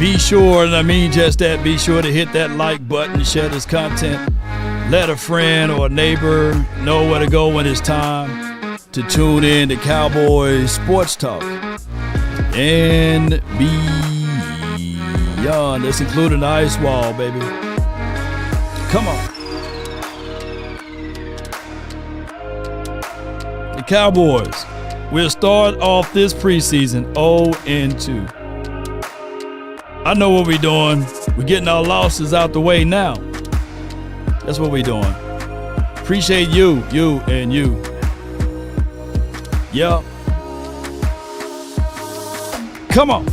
Be sure, and I mean just that, be sure to hit that like button, share this content. Let a friend or a neighbor know where to go when it's time to tune in to Cowboys Sports Talk and beyond. That's including the ice wall, baby. Come on. The Cowboys will start off this preseason 0-2. I know what we're doing. We're getting our losses out the way now. That's what we're doing. Appreciate you, and you. Yup. Come on.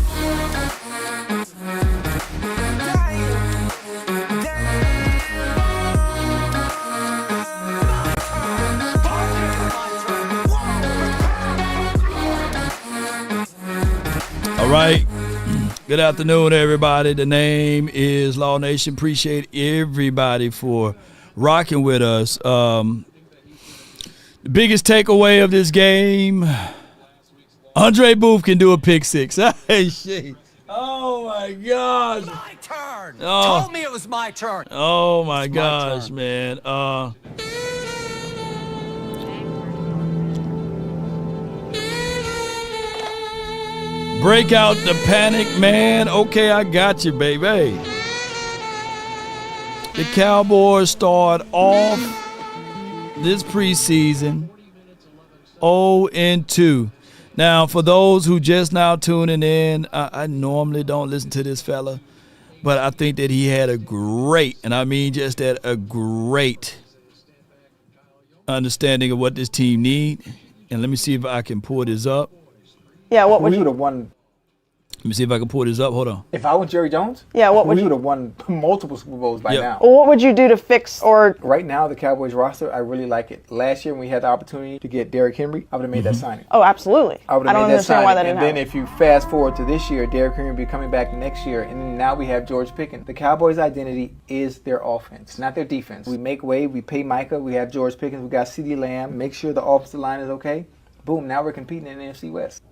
All right. Good afternoon, everybody. The name is Law Nation. Appreciate everybody for rocking with us. The biggest takeaway of this game, Andre Booth can do a pick six. Hey, shit. Oh, my gosh. My turn. Oh. Told me it was my turn. Oh, my gosh, man. Break out the panic, man. Okay, I got you, baby. The Cowboys start off this preseason 0-2. Now, for those who just now tuning in, I normally don't listen to this fella, but I think that he had a great, and I mean just that, a great understanding of what this team need. And let me see if I can pull this up. Yeah, what would we you would have won? Let me see if I can pull this up. Hold on. If I was Jerry Jones, Yeah, what would we you- would have won multiple Super Bowls by Yep. now. Well, what would you do to fix or Right now, the Cowboys roster, I really like it. Last year, when we had the opportunity to get Derrick Henry, I would have made that signing. oh, absolutely. I would I have don't made that understand signing. why that And didn't then happen. if you fast forward to this year, Derrick Henry will be coming back next year, and now we have George Pickens. The Cowboys' identity is their offense, not their defense. We make way, we pay Micah, we have George Pickens, we got CeeDee Lamb, make sure the offensive line is okay. Boom, now we're competing in the NFC West.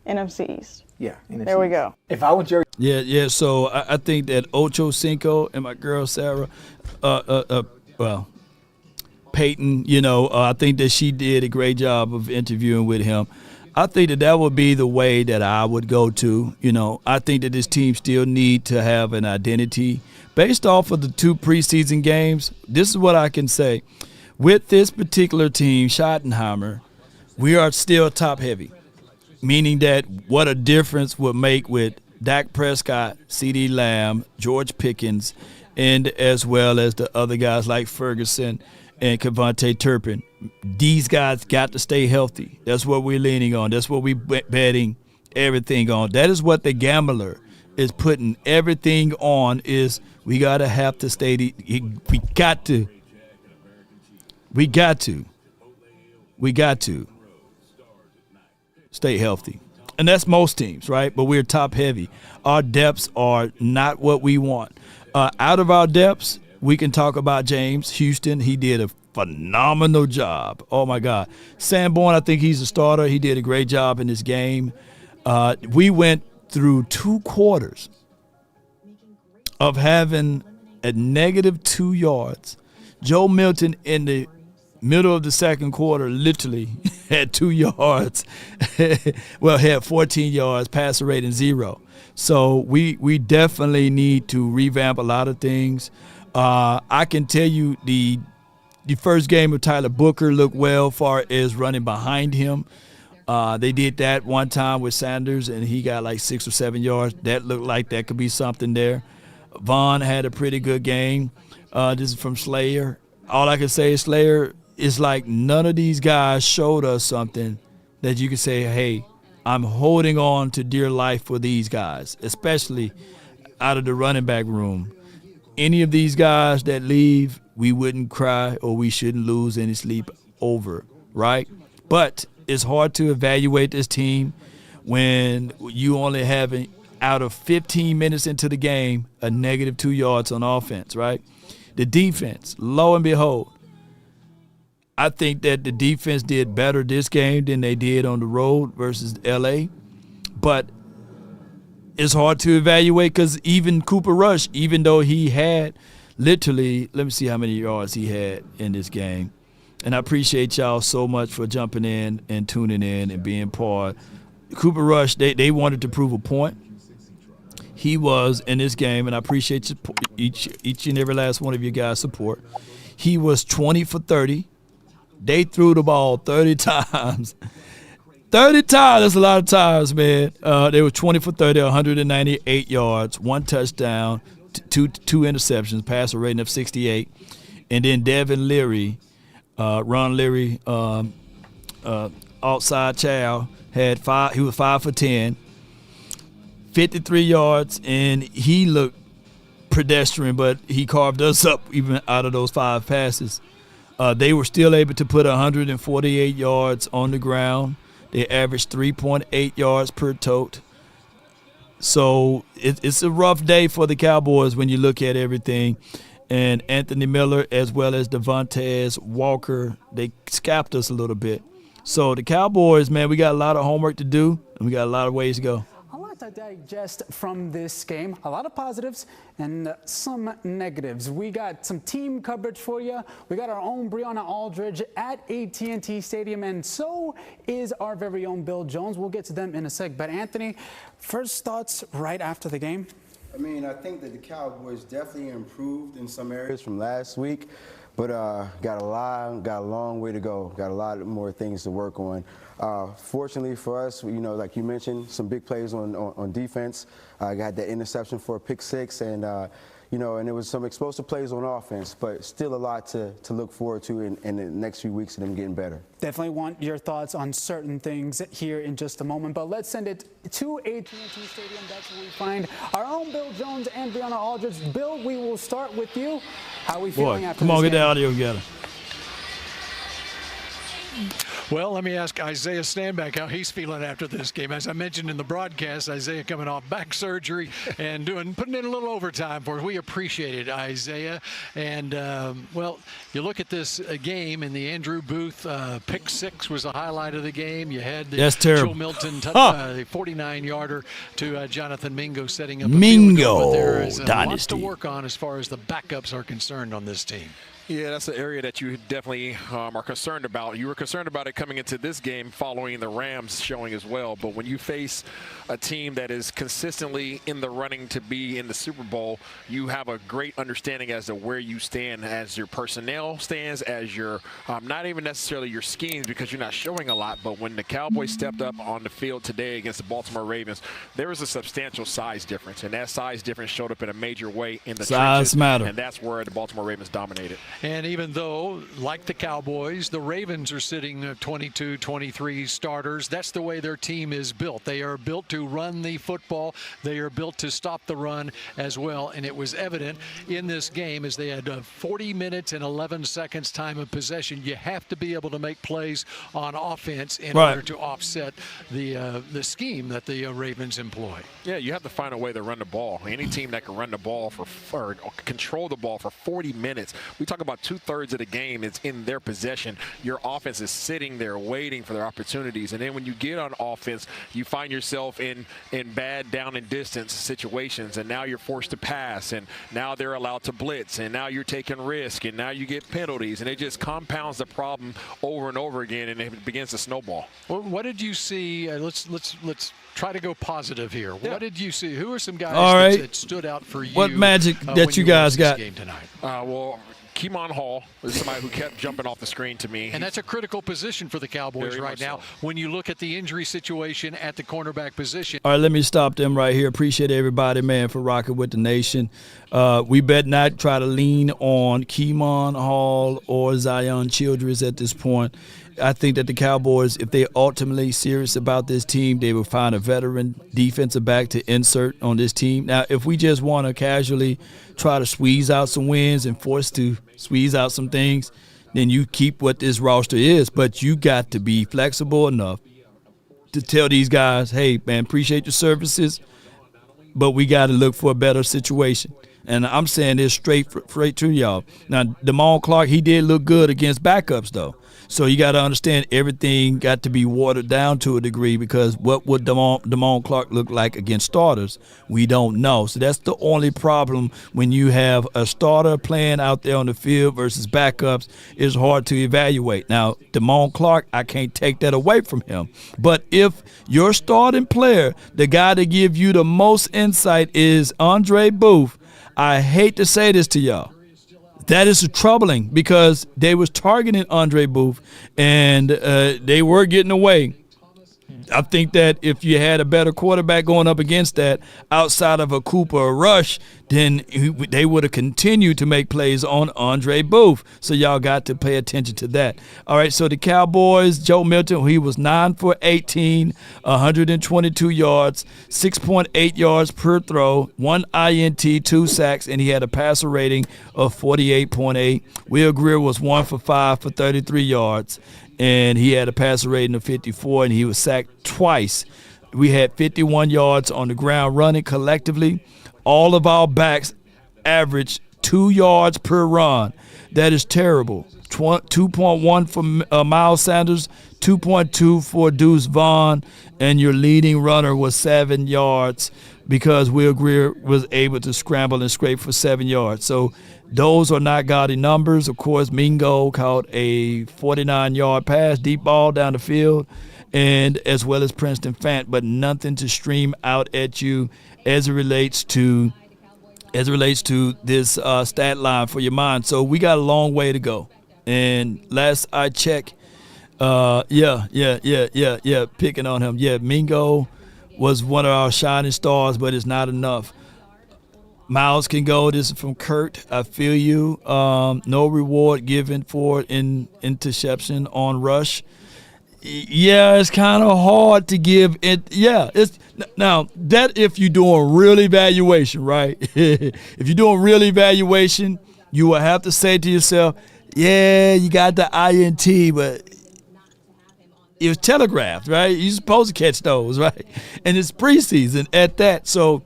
NFC East. Yeah. NFC There we East. go. If I was Jerry Yeah. So I think that Ocho Cinco and my girl Sarah, Peyton, I think that she did a great job of interviewing with him. I think that would be the way that I would go to. I think that this team still need to have an identity based off of the 2 preseason games. This is what I can say. With this particular team, Schottenheimer, we are still top heavy. Meaning that what a difference would make with Dak Prescott, CeeDee Lamb, George Pickens, and as well as the other guys like Ferguson and Kevontae Turpin. These guys got to stay healthy. That's what we're leaning on. That's what we're betting everything on. That is what the gambler is putting everything on, is we got to have to stay. We got to stay healthy. And that's most teams, right? But we're top heavy. Our depths are not what we want. Out of our depths, we can talk about James Houston. He did a phenomenal job. Oh, my God. Sanborn, I think he's a starter. He did a great job in this game. We went through 2 quarters of having a -2 yards. Joe Milton in the middle of the second quarter literally had 2 yards. Well, had 14 yards, passer rating 0. So we definitely need to revamp a lot of things. I can tell you the first game of Tyler Booker looked well far as running behind him. They did that one time with Sanders, and he got like 6 or 7 yards. That looked like that could be something there. Vaughn had a pretty good game. This is from Slayer. All I can say is Slayer, it's like none of these guys showed us something that you can say, hey, I'm holding on to dear life for these guys, especially out of the running back room. Any of these guys that leave, we wouldn't cry or we shouldn't lose any sleep over, right? But it's hard to evaluate this team when you only have, out of 15 minutes into the game, a -2 yards on offense, right? The defense, lo and behold, I think that the defense did better this game than they did on the road versus L.A. But it's hard to evaluate because even Cooper Rush, even though he had literally, let me see how many yards he had in this game. And I appreciate y'all so much for jumping in and tuning in and being part. Cooper Rush, they wanted to prove a point. He was in this game, and I appreciate each and every last one of you guys' support. He was 20 for 30. They threw the ball 30 times. 30 times, that's a lot of times, man. They were 20 for 30, 198 yards, 1 touchdown, two interceptions, passer rating of 68. And then Devin Leary, Ron Leary, outside child, had 5. He was 5 for 10, 53 yards, and he looked pedestrian, but he carved us up even out of those 5 passes. They were still able to put 148 yards on the ground. They averaged 3.8 yards per tote. So it's a rough day for the Cowboys when you look at everything. And Anthony Miller as well as Devontae Walker, they scapped us a little bit. So the Cowboys, man, we got a lot of homework to do, and we got a lot of ways to go. A lot to digest from this game. A lot of positives and some negatives. We got some team coverage for you. We got our own Breonna Aldridge at AT&T Stadium, and so is our very own Bill Jones. We'll get to them in a sec. But Anthony, first thoughts right after the game? I mean, I think that the Cowboys definitely improved in some areas from last week, but got a long way to go. Got a lot more things to work on. Fortunately for us, like you mentioned, some big plays on defense. I got that interception for a pick 6, and and there was some explosive plays on offense, but still a lot to look forward to in the next few weeks of them getting better. Definitely want your thoughts on certain things here in just a moment, but let's send it to AT&T Stadium. That's where we find our own Bill Jones and Breonna Aldridge. Bill, we will start with you. How are we feeling after this game? Come on, get the audio together. Well, let me ask Isaiah Standback how he's feeling after this game. As I mentioned in the broadcast, Isaiah coming off back surgery and putting in a little overtime for us. We appreciate it, Isaiah. And, well, you look at this game, and the Andrew Booth pick 6 was the highlight of the game. You had the Joe Milton 49-yarder to Jonathan Mingo setting up a field goal. But there is a lot to work on as far as the backups are concerned on this team. Yeah, that's an area that you definitely are concerned about. You were concerned about it coming into this game following the Rams showing as well. But when you face a team that is consistently in the running to be in the Super Bowl, you have a great understanding as to where you stand, as your personnel stands, as your not even necessarily your schemes, because you're not showing a lot. But when the Cowboys stepped up on the field today against the Baltimore Ravens, there was a substantial size difference. And that size difference showed up in a major way in the trenches. Matter. And that's where the Baltimore Ravens dominated. And even though, like the Cowboys, the Ravens are sitting 22, 23 starters, that's the way their team is built. They are built to run the football. They are built to stop the run as well. And it was evident in this game as they had 40 minutes and 11 seconds time of possession. You have to be able to make plays on offense in order to offset the scheme that the Ravens employ. Yeah, you have to find a way to run the ball. Any team that can run the ball or control the ball for 40 minutes, we talk about 2/3 of the game is in their possession. Your offense is sitting there waiting for their opportunities. And then when you get on offense, you find yourself in bad down and distance situations. And now you're forced to pass. And now they're allowed to blitz. And now you're taking risk. And now you get penalties. And it just compounds the problem over and over again. And it begins to snowball. Well, what did you see? Let's try to go positive here. Yeah. What did you see? Who are some guys that stood out for you? What magic that you guys got? Game tonight? Well, Keemon Hall was somebody who kept jumping off the screen to me. And that's a critical position for the Cowboys right now when you look at the injury situation at the cornerback position. All right, let me stop them right here. Appreciate everybody, man, for rocking with the nation. We bet not try to lean on Keemon Hall or Zion Childress at this point. I think that the Cowboys, if they're ultimately serious about this team, they will find a veteran defensive back to insert on this team. Now, if we just want to casually try to squeeze out some wins and force to squeeze out some things, then you keep what this roster is. But you got to be flexible enough to tell these guys, hey, man, appreciate your services, but we got to look for a better situation. And I'm saying this straight to y'all. Now, Damone Clark, he did look good against backups, though. So you got to understand everything got to be watered down to a degree, because what would Damone Clark look like against starters? We don't know. So that's the only problem when you have a starter playing out there on the field versus backups. It's hard to evaluate. Now, Damone Clark, I can't take that away from him. But if your starting player, the guy to give you the most insight, is Andre Booth, I hate to say this to y'all, that is troubling, because they was targeting Andre Booth, and they were getting away. I think that if you had a better quarterback going up against that, outside of a Cooper or Rush, then they would have continued to make plays on Andre Booth. So y'all got to pay attention to that. All right, so the Cowboys, Joe Milton, he was 9 for 18, 122 yards, 6.8 yards per throw, 1 INT, 2 sacks, and he had a passer rating of 48.8. Will Greer was 1 for 5 for 33 yards, and he had a passer rating of 54, and he was sacked twice. We had 51 yards on the ground running collectively. All of our backs averaged 2 yards per run. That is terrible. 2.1 for Miles Sanders, 2.2 for Deuce Vaughn, and your leading runner was 7 yards, because Will Greer was able to scramble and scrape for 7 yards. So those are not gaudy numbers. Of course, Mingo caught a 49-yard pass, deep ball down the field, and as well as Princeton Fant, but nothing to stream out at you as it relates to this stat line for your mind. So we got a long way to go. And last I checked, picking on him. Yeah, Mingo was one of our shining stars, but it's not enough. Miles can go. This is from Kurt. I feel you. No reward given for an interception on rush. Yeah, it's kind of hard to give it. Yeah, it's now that if you're doing real evaluation, right? If you're doing real evaluation, you will have to say to yourself, yeah, you got the INT, but it was telegraphed, right? You're supposed to catch those, right? And it's preseason at that. So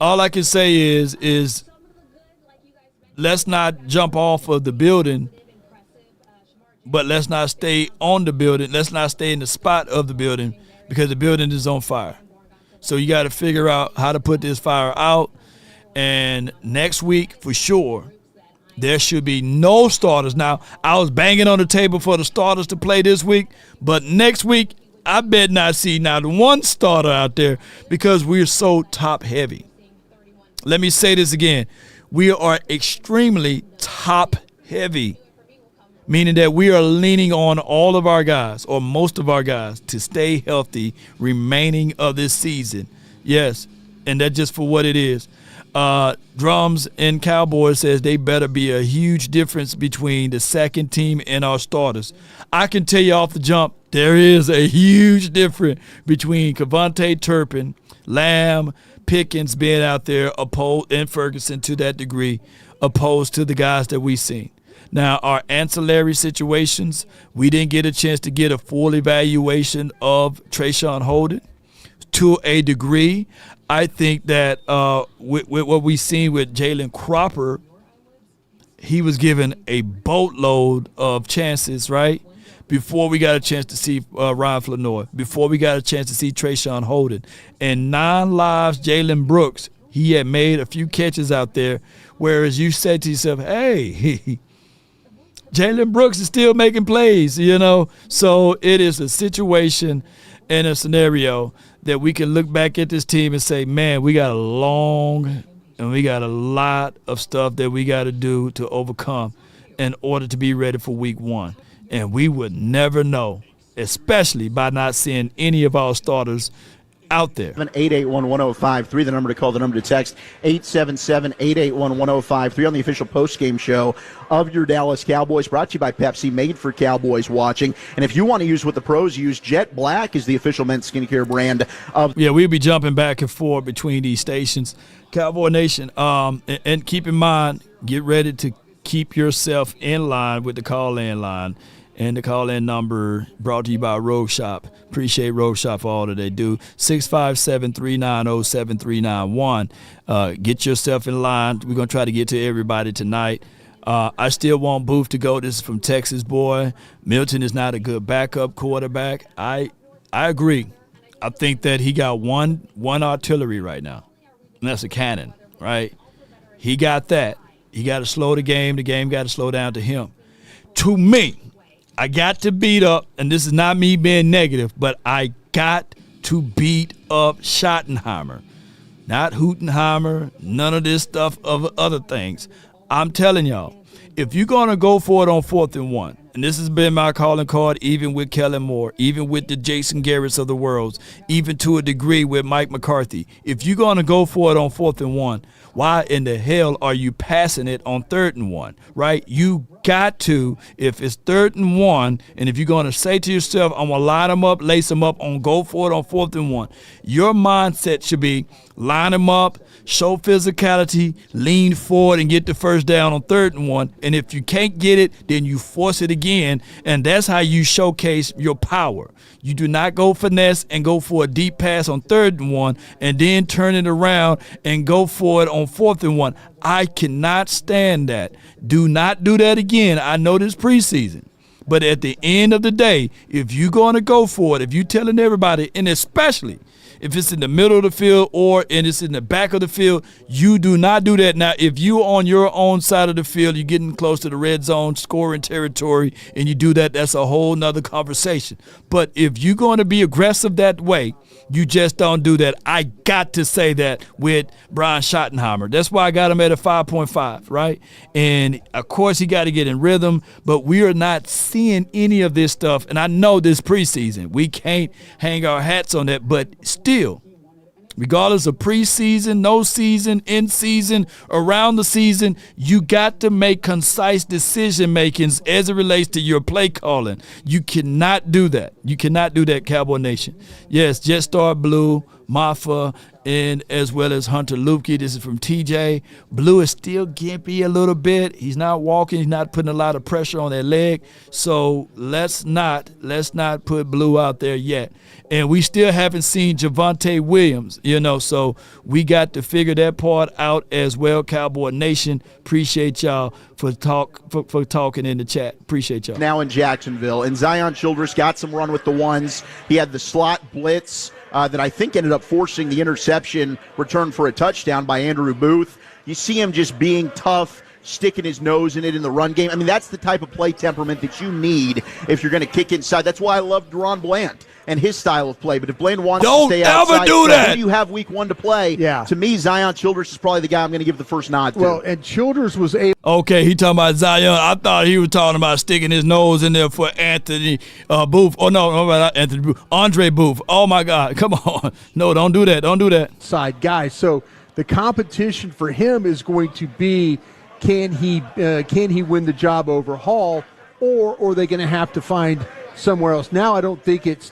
all I can say is let's not jump off of the building, but let's not stay on the building. Let's not stay in the spot of the building, because the building is on fire. So you got to figure out how to put this fire out. And next week, for sure, there should be no starters. Now, I was banging on the table for the starters to play this week, but next week, I bet not see not one starter out there, because we're so top heavy. Let me say this again. We are extremely top heavy, meaning that we are leaning on all of our guys, or most of our guys, to stay healthy remaining of this season. Yes, and that's just for what it is. Drums and Cowboys says they better be a huge difference between the second team and our starters. I can tell you off the jump, there is a huge difference between Kevontae Turpin, Lamb, Pickens being out there, opposed, and Ferguson to that degree, opposed to the guys that we've seen. Now, our ancillary situations, we didn't get a chance to get a full evaluation of Trayshawn Holden. To a degree, I think that with what we've seen with Jalen Cropper, he was given a boatload of chances, right? Before we got a chance to see Ryan Flanoy, before we got a chance to see Trayshawn Holden. And 9 lives, Jalen Brooks, he had made a few catches out there, whereas you said to yourself, hey, Jalen Brooks is still making plays, you know. So it is a situation and a scenario that we can look back at this team and say, man, we got a long and we got a lot of stuff that we got to do to overcome in order to be ready for week 1. And we would never know, especially by not seeing any of our starters out there. 881-1053, the number to call, the number to text, 877-881-1053 on the official postgame show of your Dallas Cowboys, brought to you by Pepsi, made for Cowboys watching. And if you want to use what the pros use, Jet Black is the official men's skincare brand of. Yeah, we'll be jumping back and forth between these stations. Cowboy Nation, and keep in mind, get ready to keep yourself in line with the call-in line. And the call-in number brought to you by RogueShop. Appreciate RogueShop for all that they do. 657-390-7391. Get yourself in line. We're going to try to get to everybody tonight. I still want Booth to go. This is from Texas boy. Milton is not a good backup quarterback. I agree. I think that he got one artillery right now, and that's a cannon, right? He got that. He got to slow the game. The game got to slow down to him. To me, I got to beat up, and this is not me being negative, but I got to beat up Schottenheimer. Not Hootenheimer, none of this stuff of other things. I'm telling y'all, if you're going to go for it on 4th and 1, and this has been my calling card even with Kellen Moore, even with the Jason Garretts of the world, even to a degree with Mike McCarthy, if you're going to go for it on 4th and 1, why in the hell are you passing it on 3rd and 1, right? You got to, if it's 3rd and 1, and if you're going to say to yourself, I'm going to line them up, lace them up, on go for it on 4th and 1, your mindset should be line them up, show physicality, lean forward, and get the first down on 3rd and 1. And if you can't get it, then you force it again, and that's how you showcase your power. You do not go finesse and go for a deep pass on 3rd and 1 and then turn it around and go for it on 4th and 1. I cannot stand that. Do not do that again. I know this preseason. But at the end of the day, if you're going to go for it, if you're telling everybody, and especially if it's in the middle of the field or and it's in the back of the field, you do not do that. Now, if you're on your own side of the field, you're getting close to the red zone scoring territory, and you do that, that's a whole nother conversation. But if you're going to be aggressive that way, you just don't do that. I got to say that with Brian Schottenheimer. That's why I got him at a 5.5, right? And, of course, he got to get in rhythm, but we are not seeing any of this stuff. And I know this preseason. We can't hang our hats on that, but still, regardless of preseason, no season, in season, around the season, you got to make concise decision makings as it relates to your play calling. You cannot do that. You cannot do that, Cowboy Nation. Yes, Jetstar Blue, Mafa, and as well as Hunter Lupke. This is from TJ. Blue is still gimpy a little bit. He's not walking. He's not putting a lot of pressure on that leg. So let's not put Blue out there yet. And we still haven't seen Javonte Williams, so we got to figure that part out as well. Cowboy Nation, appreciate y'all for talking in the chat. Appreciate y'all. Now in Jacksonville, and Zion Childress got some run with the ones. He had the slot blitz that I think ended up forcing the interception return for a touchdown by Andrew Booth. You see him just being tough, sticking his nose in it in the run game. I mean, that's the type of play temperament that you need if you're going to kick inside. That's why I love Deron Bland and his style of play. But if Bland wants to stay outside, don't ever do that. You have week 1 to play. Yeah. To me, Zion Childress is probably the guy I'm going to give the first nod to. Well, and Childress was able. Okay, he talking about Zion. I thought he was talking about sticking his nose in there for Anthony Booth. Oh, no, not Anthony Booth. Andre Booth. Oh, my God. Come on. No, don't do that. Don't do that. Side guy. So the competition for him is going to be, can he win the job over Hall, or are they going to have to find somewhere else? Now I don't think it's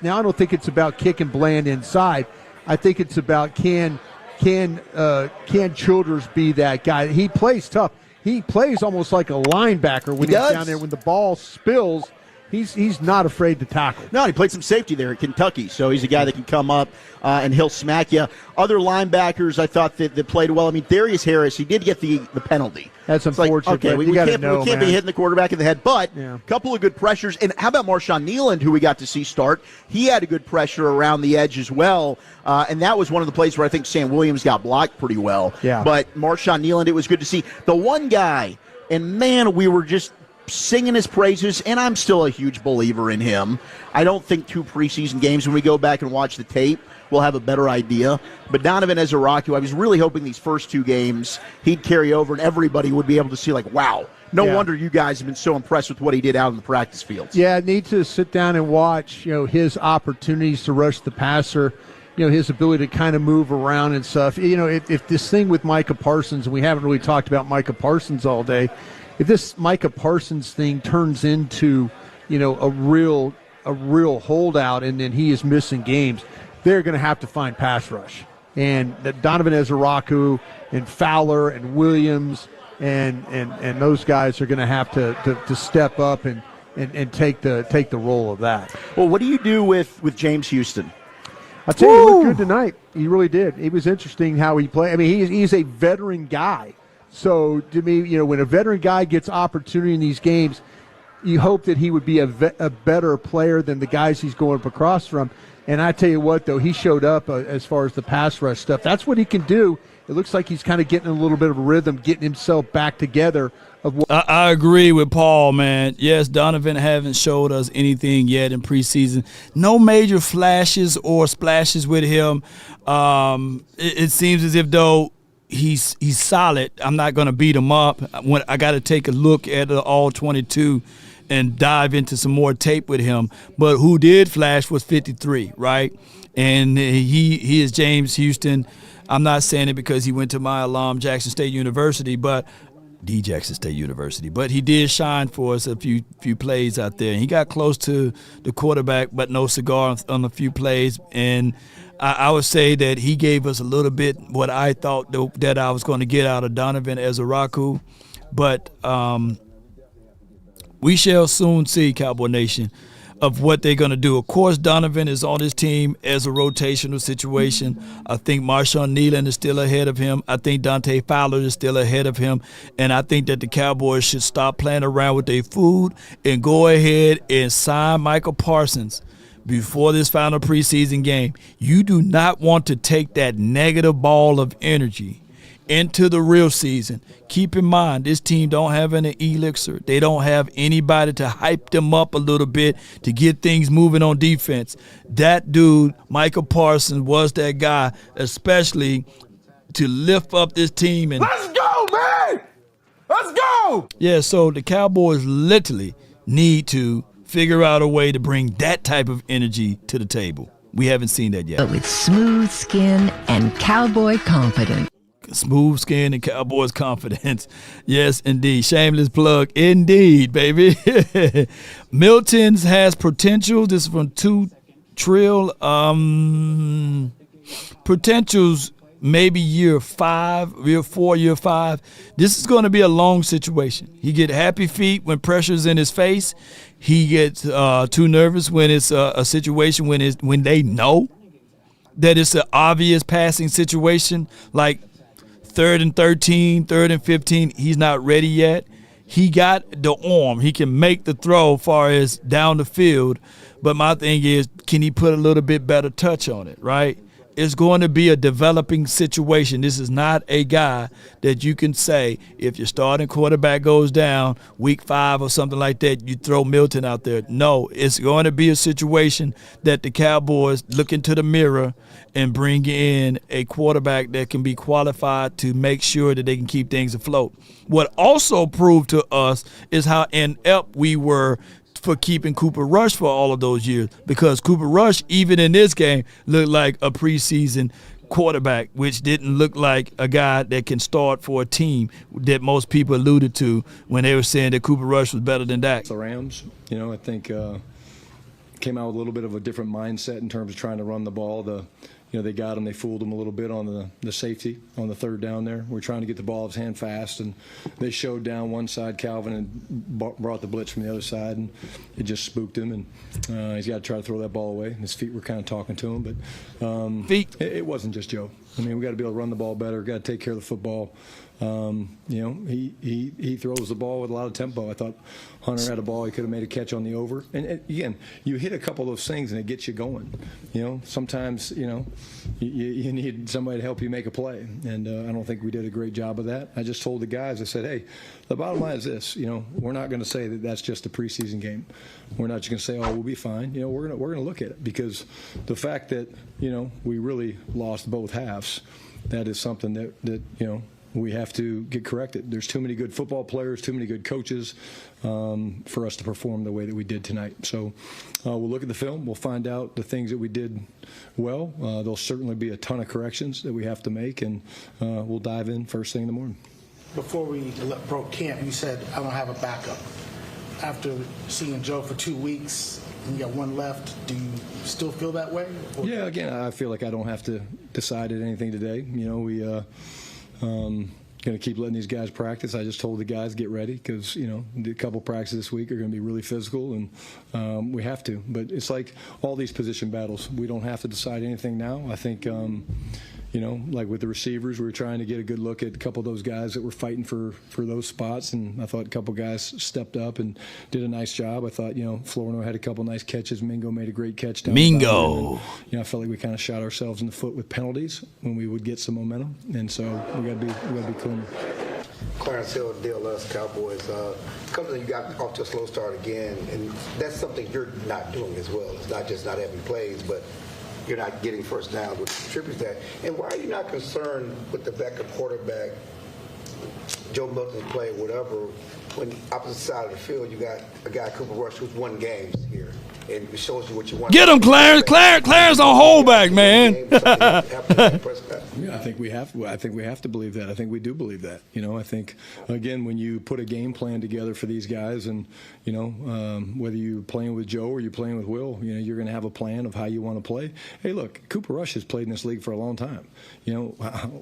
about kicking Bland inside. I think it's about can Childress be that guy? He plays tough. He plays almost like a linebacker when he's down there. When the ball spills, he's not afraid to tackle. No, he played some safety there at Kentucky, so he's a guy that can come up and he'll smack you. Other linebackers I thought that played well. I mean, Darius Harris, he did get the penalty. That's unfortunate. Okay, we can't be hitting the quarterback in the head, but a couple of good pressures. And how about Marshawn Nealand, who we got to see start? He had a good pressure around the edge as well, and that was one of the plays where I think Sam Williams got blocked pretty well. Yeah. But Marshawn Nealand, it was good to see. The one guy, and man, we were just singing his praises, and I'm still a huge believer in him. I don't think 2 preseason games, when we go back and watch the tape, we'll have a better idea. But Donovan Ezeraku, I was really hoping these first 2 games he'd carry over and everybody would be able to see, like, wow, no wonder you guys have been so impressed with what he did out in the practice fields. Yeah, I need to sit down and watch, his opportunities to rush the passer, his ability to kind of move around and stuff. If this thing with Micah Parsons, and we haven't really talked about Micah Parsons all day, if this Micah Parsons thing turns into, a real holdout and then he is missing games, they're going to have to find pass rush. And Donovan Ezeraku and Fowler and Williams and those guys are going to have to step up and take the role of that. Well, what do you do with James Houston? I'll tell you, he looked good tonight. He really did. It was interesting how he played. I mean, he's a veteran guy. So to me, when a veteran guy gets opportunity in these games, you hope that he would be a better player than the guys he's going up across from. And I tell you what, though, he showed up as far as the pass rush stuff. That's what he can do. It looks like he's kind of getting a little bit of a rhythm, getting himself back together. I agree with Paul, man. Yes, Donovan haven't showed us anything yet in preseason. No major flashes or splashes with him. It seems as if, though, he's solid. I'm not going to beat him up. I got to take a look at the all-22 and dive into some more tape with him. But who did flash was 53, right? And he is James Houston. I'm not saying it because he went to my alum, Jackson State University, but Jackson State University. But he did shine for us a few plays out there. And he got close to the quarterback, but no cigar on a few plays. And I would say that he gave us a little bit what I thought that I was going to get out of Donovan Ezaraku. But we shall soon see, Cowboy Nation, of what they're going to do. Of course, Donovan is on his team as a rotational situation. I think Marshawn Nealon is still ahead of him. I think Dante Fowler is still ahead of him. And I think that the Cowboys should stop playing around with their food and go ahead and sign Micah Parsons before this final preseason game. You do not want to take that negative ball of energy into the real season. Keep in mind, this team don't have any elixir. They don't have anybody to hype them up a little bit to get things moving on defense. That dude, Micah Parsons, was that guy, especially to lift up this team. And let's go, man! Let's go! Yeah, so the Cowboys literally need to figure out a way to bring that type of energy to the table. We haven't seen that yet. But with smooth skin and Cowboy confidence. Smooth skin and Cowboys confidence. Yes, indeed. Shameless plug. Indeed, baby. Milton's has potential. This is from 2 Trill. Potentials maybe year 5, year 4, year 5. This is going to be a long situation. He get happy feet when pressure's in his face. He gets too nervous when it's a situation when they know that it's an obvious passing situation, like 3rd and 13, 3rd and 15, he's not ready yet. He got the arm. He can make the throw as far as down the field. But my thing is, can he put a little bit better touch on it, right? It's going to be a developing situation. This is not a guy that you can say, if your starting quarterback goes down week 5 or something like that, you throw Milton out there. No, it's going to be a situation that the Cowboys look into the mirror and bring in a quarterback that can be qualified to make sure that they can keep things afloat. What also proved to us is how inept we were for keeping Cooper Rush for all of those years, because Cooper Rush, even in this game, looked like a preseason quarterback, which didn't look like a guy that can start for a team that most people alluded to when they were saying that Cooper Rush was better than Dak. The Rams, I think came out with a little bit of a different mindset in terms of trying to run the ball. They got him. They fooled him a little bit on the safety on the 3rd down there. We're trying to get the ball out of his hand fast, and they showed down one side, Calvin, and brought the blitz from the other side, and it just spooked him. And he's got to try to throw that ball away. His feet were kind of talking to him, but feet. It wasn't just Joe. I mean, we got to be able to run the ball better. We got to take care of the football. He throws the ball with a lot of tempo. I thought Hunter had a ball. He could have made a catch on the over. And again, you hit a couple of those things and it gets you going. Sometimes, you need somebody to help you make a play. And I don't think we did a great job of that. I just told the guys, I said, hey, the bottom line is this, we're not going to say that that's just a preseason game. We're not just going to say, oh, we'll be fine. We're going to look at it, because the fact that, we really lost both halves, that is something that we have to get corrected. There's too many good football players, too many good coaches for us to perform the way that we did tonight. So we'll look at the film. We'll find out the things that we did well. There'll certainly be a ton of corrections that we have to make, and we'll dive in first thing in the morning. Before we broke camp, you said, I don't have a backup. After seeing Joe for 2 weeks, and you got one left, do you still feel that way? Or? Yeah, again, I feel like I don't have to decide anything today. We going to keep letting these guys practice. I just told the guys, get ready, because, the couple practices this week are going to be really physical, and we have to. But it's like all these position battles. We don't have to decide anything now. I think, like with the receivers, we were trying to get a good look at a couple of those guys that were fighting for those spots, and I thought a couple guys stepped up and did a nice job. I thought, Florino had a couple nice catches. Mingo made a great catch down the bottom. And, I felt like we kind of shot ourselves in the foot with penalties when we would get some momentum, and so we got to be clean. Clarence Hill, DLS Cowboys. You got off to a slow start again, and that's something you're not doing as well. It's not just not having plays, but you're not getting first downs, which contributes to that. And why are you not concerned with the backup quarterback, Joe Milton's play, whatever, when opposite side of the field you got a guy, Cooper Rush, who's won games here, and it shows you what you want. Get him, Clarence. Clarence on holdback, man. Yeah, I think we have to believe that. I think we do believe that. I think, again, when you put a game plan together for these guys, and whether you're playing with Joe or you're playing with Will, you're going to have a plan of how you want to play. Hey, look, Cooper Rush has played in this league for a long time.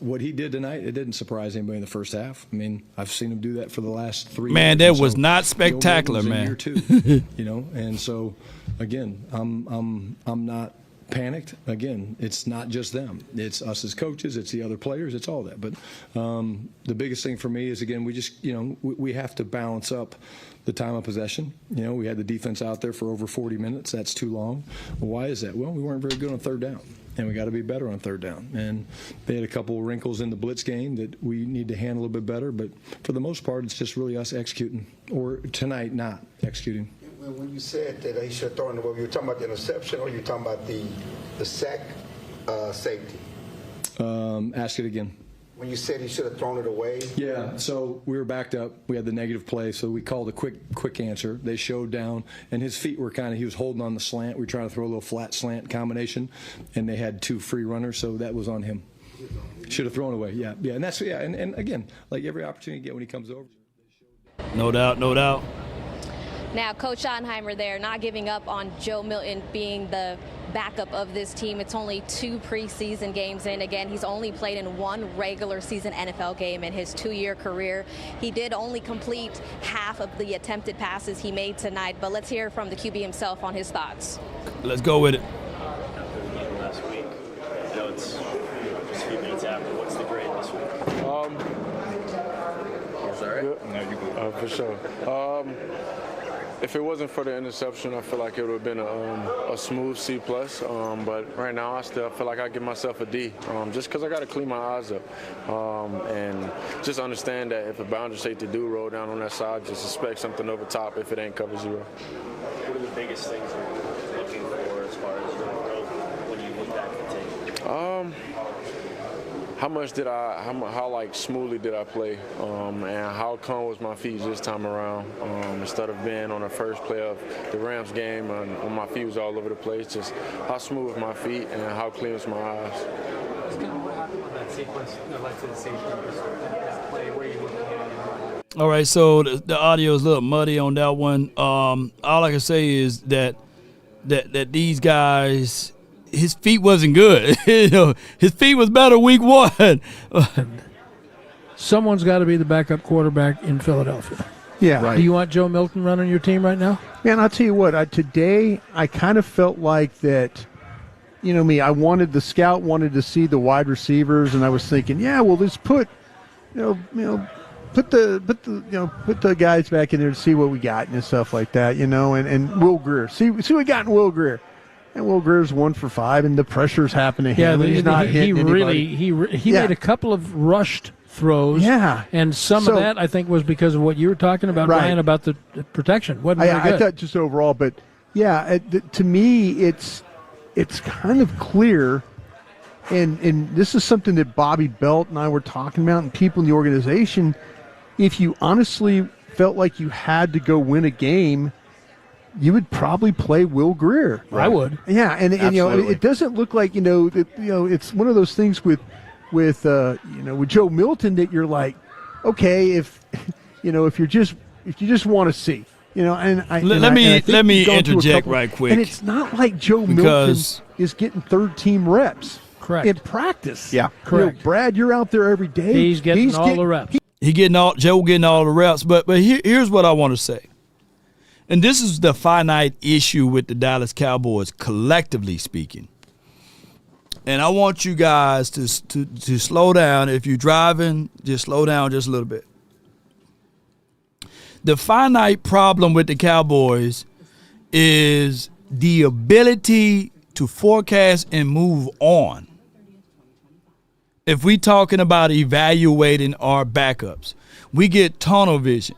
What he did tonight, it didn't surprise anybody in the first half. I mean, I've seen him do that for the last 3 years. Man, that was not spectacular, man. Year two, and so again, I'm not panicked. Again, it's not just them. It's us as coaches. It's the other players. It's all that. But the biggest thing for me is, again, we just, we have to balance up the time of possession. We had the defense out there for over 40 minutes. That's too long. Well, why is that? Well, we weren't very good on third down, and we got to be better on third down. And they had a couple of wrinkles in the blitz game that we need to handle a little bit better. But for the most part, it's just really us executing, or tonight not executing. When you said that he should have thrown the ball, you were talking about the interception, or you were talking about the sack safety? Ask it again. When you said he should have thrown it away? Yeah, so we were backed up. We had the negative play, so we called a quick answer. They showed down, and his feet were he was holding on the slant. We were trying to throw a little flat slant combination, and they had 2 free runners, so that was on him. Should have thrown away, yeah. And that's, and again, like every opportunity you get when he comes over. No doubt. Now, Coach Schottenheimer there not giving up on Joe Milton being the backup of this team. It's only 2 preseason games in. Again, he's only played in 1 regular season NFL game in his 2-year career. He did only complete half of the attempted passes he made tonight, but let's hear from the QB himself on his thoughts. Let's go with it. Last week, I know it's just a few minutes after. What's the grade this week? Is that right? No, you go. For sure. If it wasn't for the interception, I feel like it would have been a smooth C+. But right now, I still feel like I give myself a D, just because I got to clean my eyes up and just understand that if a boundary safety do roll down on that side, just expect something over top if it ain't cover 0. What are the biggest things you're looking for as far as your growth when you look back at the tape? How smoothly did I play, and how calm was my feet this time around, instead of being on the first play of the Rams game and my feet was all over the place, just how smooth was my feet and how clean was my eyes. That's kind of what happened with that sequence that led to the safety play where you looking at. All right, so the audio is a little muddy on that one. All I can say is that these guys, his feet wasn't good. His feet was better week 1. Someone's got to be the backup quarterback in Philadelphia. Yeah. Right. Do you want Joe Milton running your team right now? Man, I'll tell you what. Today, I kind of felt like that. I wanted to see the wide receivers, and I was thinking, we'll just put the guys back in there to see what we got and stuff like that, and Will Grier. See what we got in Will Grier. And Will Greer's 1 for 5, and the pressure's happening to him. He's not hitting anybody. He made a couple of rushed throws. Yeah. And some of that, I think, was because of what you were talking about, Ryan, about the protection. Wasn't very good. I thought just overall, but, to me, it's kind of clear, and this is something that Bobby Belt and I were talking about, and people in the organization, if you honestly felt like you had to go win a game, you would probably play Will Grier. Right. I would. Yeah, and it doesn't look like it's one of those things with Joe Milton that you're like, okay, if you just want to see, let me interject right quick. And it's not like Joe Milton is getting third team reps. Correct. In practice. Yeah. Correct. Brad, you're out there every day. He's getting all the reps. Joe getting all the reps, but here's what I want to say. And this is the finite issue with the Dallas Cowboys, collectively speaking. and I want you guys to slow down. If you're driving, just slow down just a little bit. The finite problem with the Cowboys is the ability to forecast and move on. If we're talking about evaluating our backups, we get tunnel vision.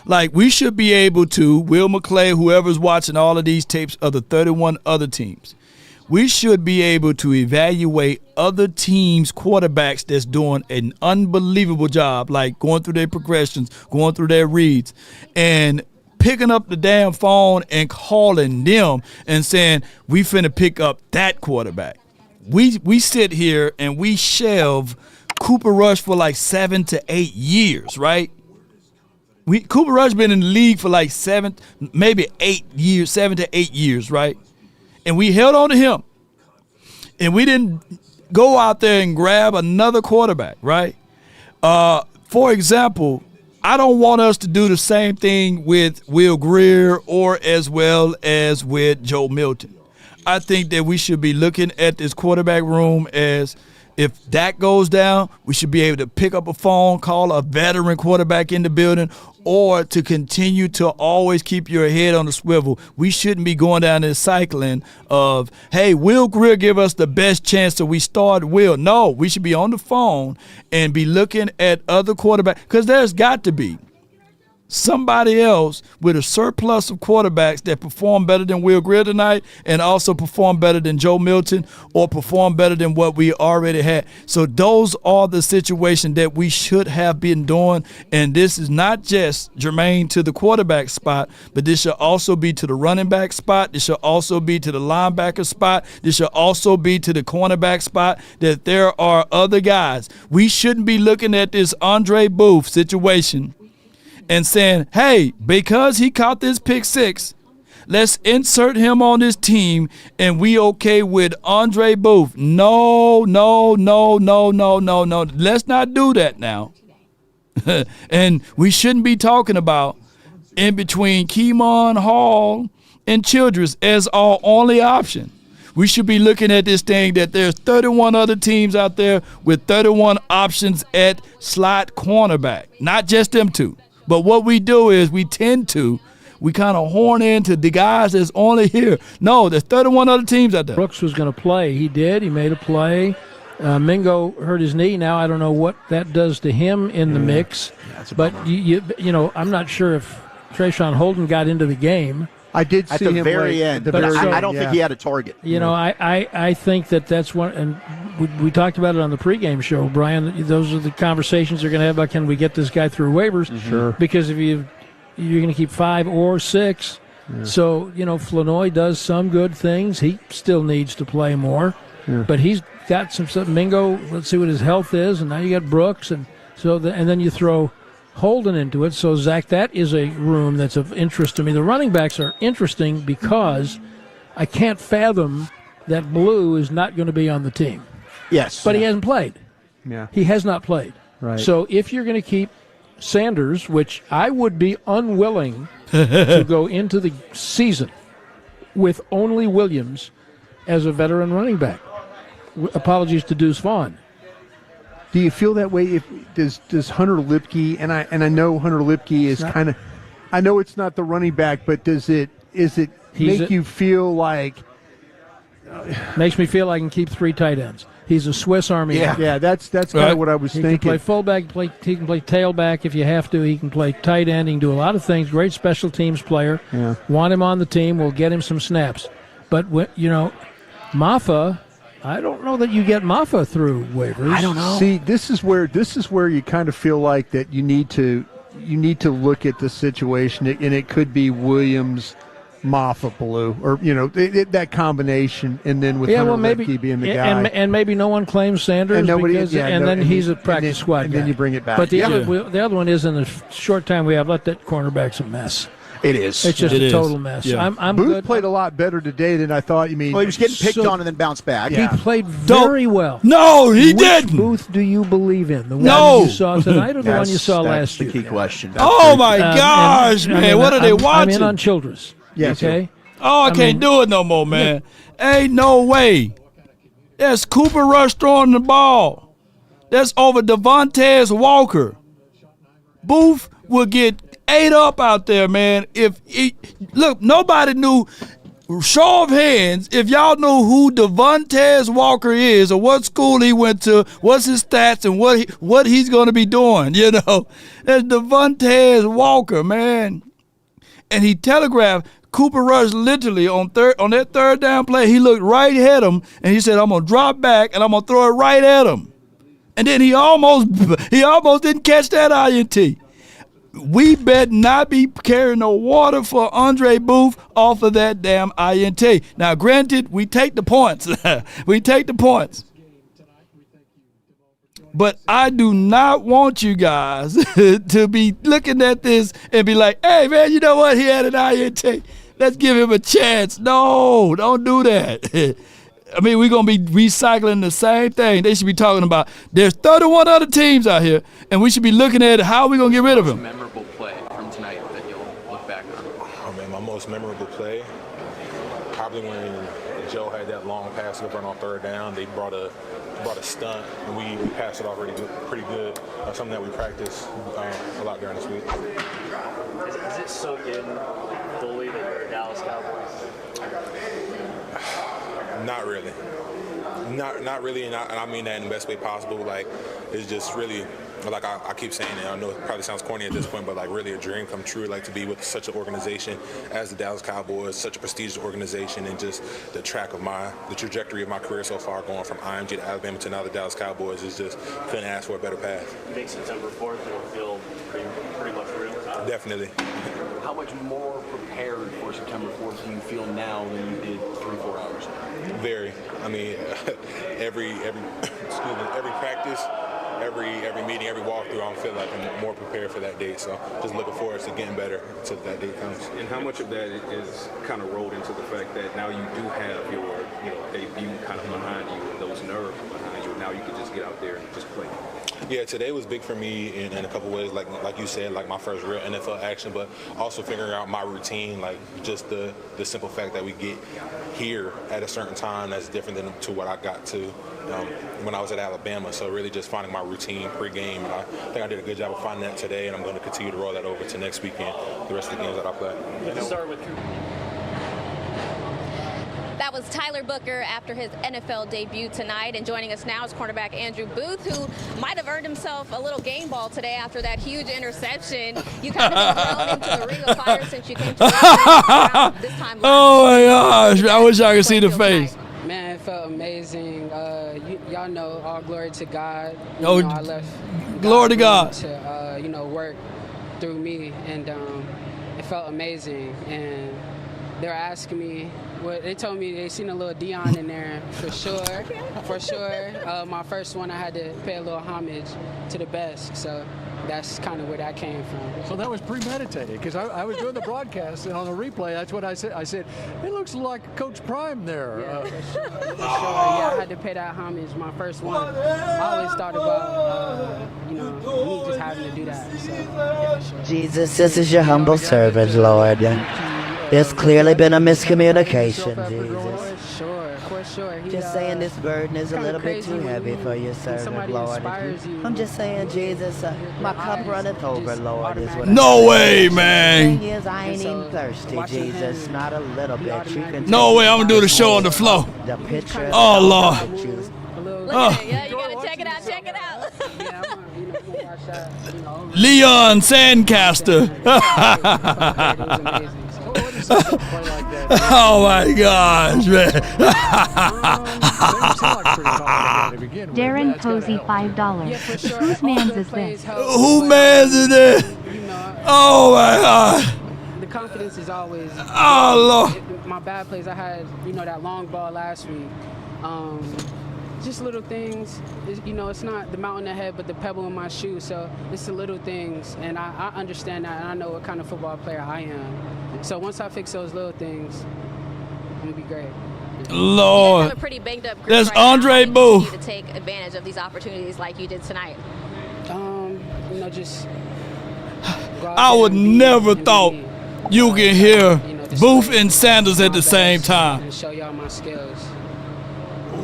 Like, we should be able to, Will McClay, whoever's watching all of these tapes of the 31 other teams, we should be able to evaluate other teams' quarterbacks that's doing an unbelievable job, like going through their progressions, going through their reads, and picking up the damn phone and calling them and saying, we finna pick up that quarterback. We sit here and we shelve Cooper Rush for like 7 to 8 years, right? Cooper Rush been in the league for like 7 to 8 years, right? And we held on to him. And we didn't go out there and grab another quarterback, right? For example, I don't want us to do the same thing with Will Grier or as well as with Joe Milton. I think that we should be looking at this quarterback room as, if that goes down, we should be able to pick up a phone, call a veteran quarterback in the building, or to continue to always keep your head on the swivel. We shouldn't be going down this cycling of, hey, Will Grier give us the best chance so we start Will. No, we should be on the phone and be looking at other quarterbacks, because there's got to be somebody else with a surplus of quarterbacks that perform better than Will Grier tonight and also perform better than Joe Milton or perform better than what we already had. So those are the situations that we should have been doing, and this is not just germane to the quarterback spot, but this should also be to the running back spot. This should also be to the linebacker spot. This should also be to the cornerback spot, that there are other guys. We shouldn't be looking at this Andre Booth situation and saying, hey, because he caught this pick six, let's insert him on this team and we okay with Andre Booth. No. Let's not do that now. And we shouldn't be talking about in between Keemon, Hall, and Childress as our only option. We should be looking at this thing that there's 31 other teams out there with 31 options at slot cornerback, not just them two. But what we do is we kind of horn into the guys that's only here. No, there's 31 other teams out there. Brooks was going to play. He did. He made a play. Mingo hurt his knee. Now I don't know what that does to him in the mix. But you know, I'm not sure if Trayshawn Holden got into the game. I did see at the him very end, but I don't think he had a target. You know, I think that's one, and we talked about it on the pregame show, Brian. Those are the conversations you're going to have about, can we get this guy through waivers? Sure. Because if you're going to keep 5 or 6, so you know Flanoy does some good things. He still needs to play more, but he's got some stuff. Mingo, let's see what his health is, and now you got Brooks, and then you throw Holden into it. So, Zach, that is a room that's of interest to me. The running backs are interesting because I can't fathom that Blue is not going to be on the team. Yes. But he hasn't played. Yeah. He has not played. Right. So if you're going to keep Sanders, which I would be unwilling to go into the season with only Williams as a veteran running back. Apologies to Deuce Vaughn. Do you feel that way? Does Hunter Lipke, and I know Hunter Lipke is kind of, I know it's not the running back, but is it make you feel like? Makes me feel I can keep 3 tight ends. He's a Swiss Army. Yeah, that's kind of what I was thinking. He can play fullback, he can play tailback if you have to. He can play tight end. He can do a lot of things. Great special teams player. Yeah. Want him on the team. We'll get him some snaps. But Maffa, I don't know that you get Maffa through waivers. I don't know. See, this is where you kind of feel like that you need to look at the situation, and it could be Williams, Maffa, Blue, or that combination, and then with Hunter Lipke being the guy, and maybe no one claims Sanders, and he's a practice squad guy. And then you bring it back. But the other one is, in the short time we have left, that cornerback's a mess. It is. It's just a total mess. Yeah. I'm Booth good. played a lot better today than I thought. You mean? Well, he was getting picked on and then bounced back. He played very well. No, he Which didn't. Booth do you believe in? The one you saw tonight or the one you saw last year? That's the key question. Oh, my gosh, man. What are they watching? I'm in on Childress. Yes. Okay? Oh, I can't do it no more, man. Ain't no way. That's Cooper Rush throwing the ball. That's over Devontae Walker. Booth will get ate up out there, man. Look, nobody knew. Show of hands, if y'all know who Devontae Walker is or what school he went to, what's his stats and what he's going to be doing, you know. That's Devontae Walker, man. And he telegraphed Cooper Rush literally on that third down play. He looked right at him, and he said, I'm going to drop back, and I'm going to throw it right at him. And then he almost didn't catch that INT. We better not be carrying no water for Andre Booth off of that damn INT. Now, granted, we take the points. We take the points. But I do not want you guys to be looking at this and be like, hey, man, you know what? He had an INT. Let's give him a chance. No, don't do that. I mean, we're going to be recycling the same thing. They should be talking about there's 31 other teams out here, and we should be looking at how we're going to get rid of him. Memorable play from tonight that you'll look back on? Oh, man, my most memorable play, probably when Joe had that long pass run on third down. They brought a stunt, and we passed it off pretty good. Something that we practiced a lot during this week. Is it sunk in fully that you're a Dallas Cowboys? Not really. Not really, and I mean that in the best way possible. Like, it's just really, like I keep saying it, I know it probably sounds corny at this point, but like really a dream come true, like to be with such an organization as the Dallas Cowboys, such a prestigious organization, and just the trajectory of my career so far, going from IMG to Alabama to now the Dallas Cowboys, is just couldn't ask for a better path. You think September 4th it'll feel pretty much real? Definitely. How much more prepared for September 4th do you feel now than you did 3-4 hours ago? Very. I mean, every practice, every meeting, every walkthrough, I feel like I'm more prepared for that date. So just looking forward to getting better until that date comes. And how much of that is kind of rolled into the fact that now you do have your debut kind of behind you and those nerves behind you. Now you can just get out there and just play. Yeah, today was big for me in a couple ways, like you said, like my first real NFL action, but also figuring out my routine, like just the simple fact that we get here at a certain time that's different than to what I got to when I was at Alabama. So really just finding my routine pre-game, and I think I did a good job of finding that today, and I'm going to continue to roll that over to next weekend, the rest of the games that I play. Let's start with That was Tyler Booker after his NFL debut tonight. And joining us now is cornerback Andrew Booth, who might have earned himself a little game ball today after that huge interception. You kind of been thrown into the ring of fire since you came to this time. Oh, my gosh. I wish I could see the face. Man, it felt amazing. Y'all know, all glory to God. I left glory to God. To, work through me. And it felt amazing. And they were asking me, they told me they seen a little Dion in there for sure. For sure. My first one, I had to pay a little homage to the best. So that's kind of where that came from. So that was premeditated, because I was doing the broadcast, and on the replay, that's what I said. I said, it looks like Coach Prime there. Yeah, for sure. Yeah, I had to pay that homage. My first one. I always thought about, me just having to do that. So, yeah, for sure. Jesus, this is your humble servant, Lord. There's clearly been a miscommunication, Jesus. For sure. Just saying this burden is a little bit too heavy for your servant, Lord. I'm just saying, Jesus, my cup runneth over, Lord, is what No way, man. The thing is, I ain't even thirsty, Jesus, not a little bit. You can no way, I'm going to do the show on the floor. The picture. Oh, Lord. Look at it. Yeah, you got to check it out. Check it out. Leon Sandcaster. Oh my gosh, man. Darren Posey, $5. Whose man's is this? Who man's is this? Oh my God. The confidence is always. Oh Lord. My bad plays, I had, that long ball last week. Just little things. It's not the mountain ahead, but the pebble in my shoe. So it's the little things, and I understand that, and I know what kind of football player I am. So once I fix those little things, I'm gonna be great. Lord, have a pretty banged up group that's right Andre now. Booth. To take advantage of these opportunities like you did tonight. Just. I would never thought you could hear Booth and Sanders at the same time. And show y'all my skills.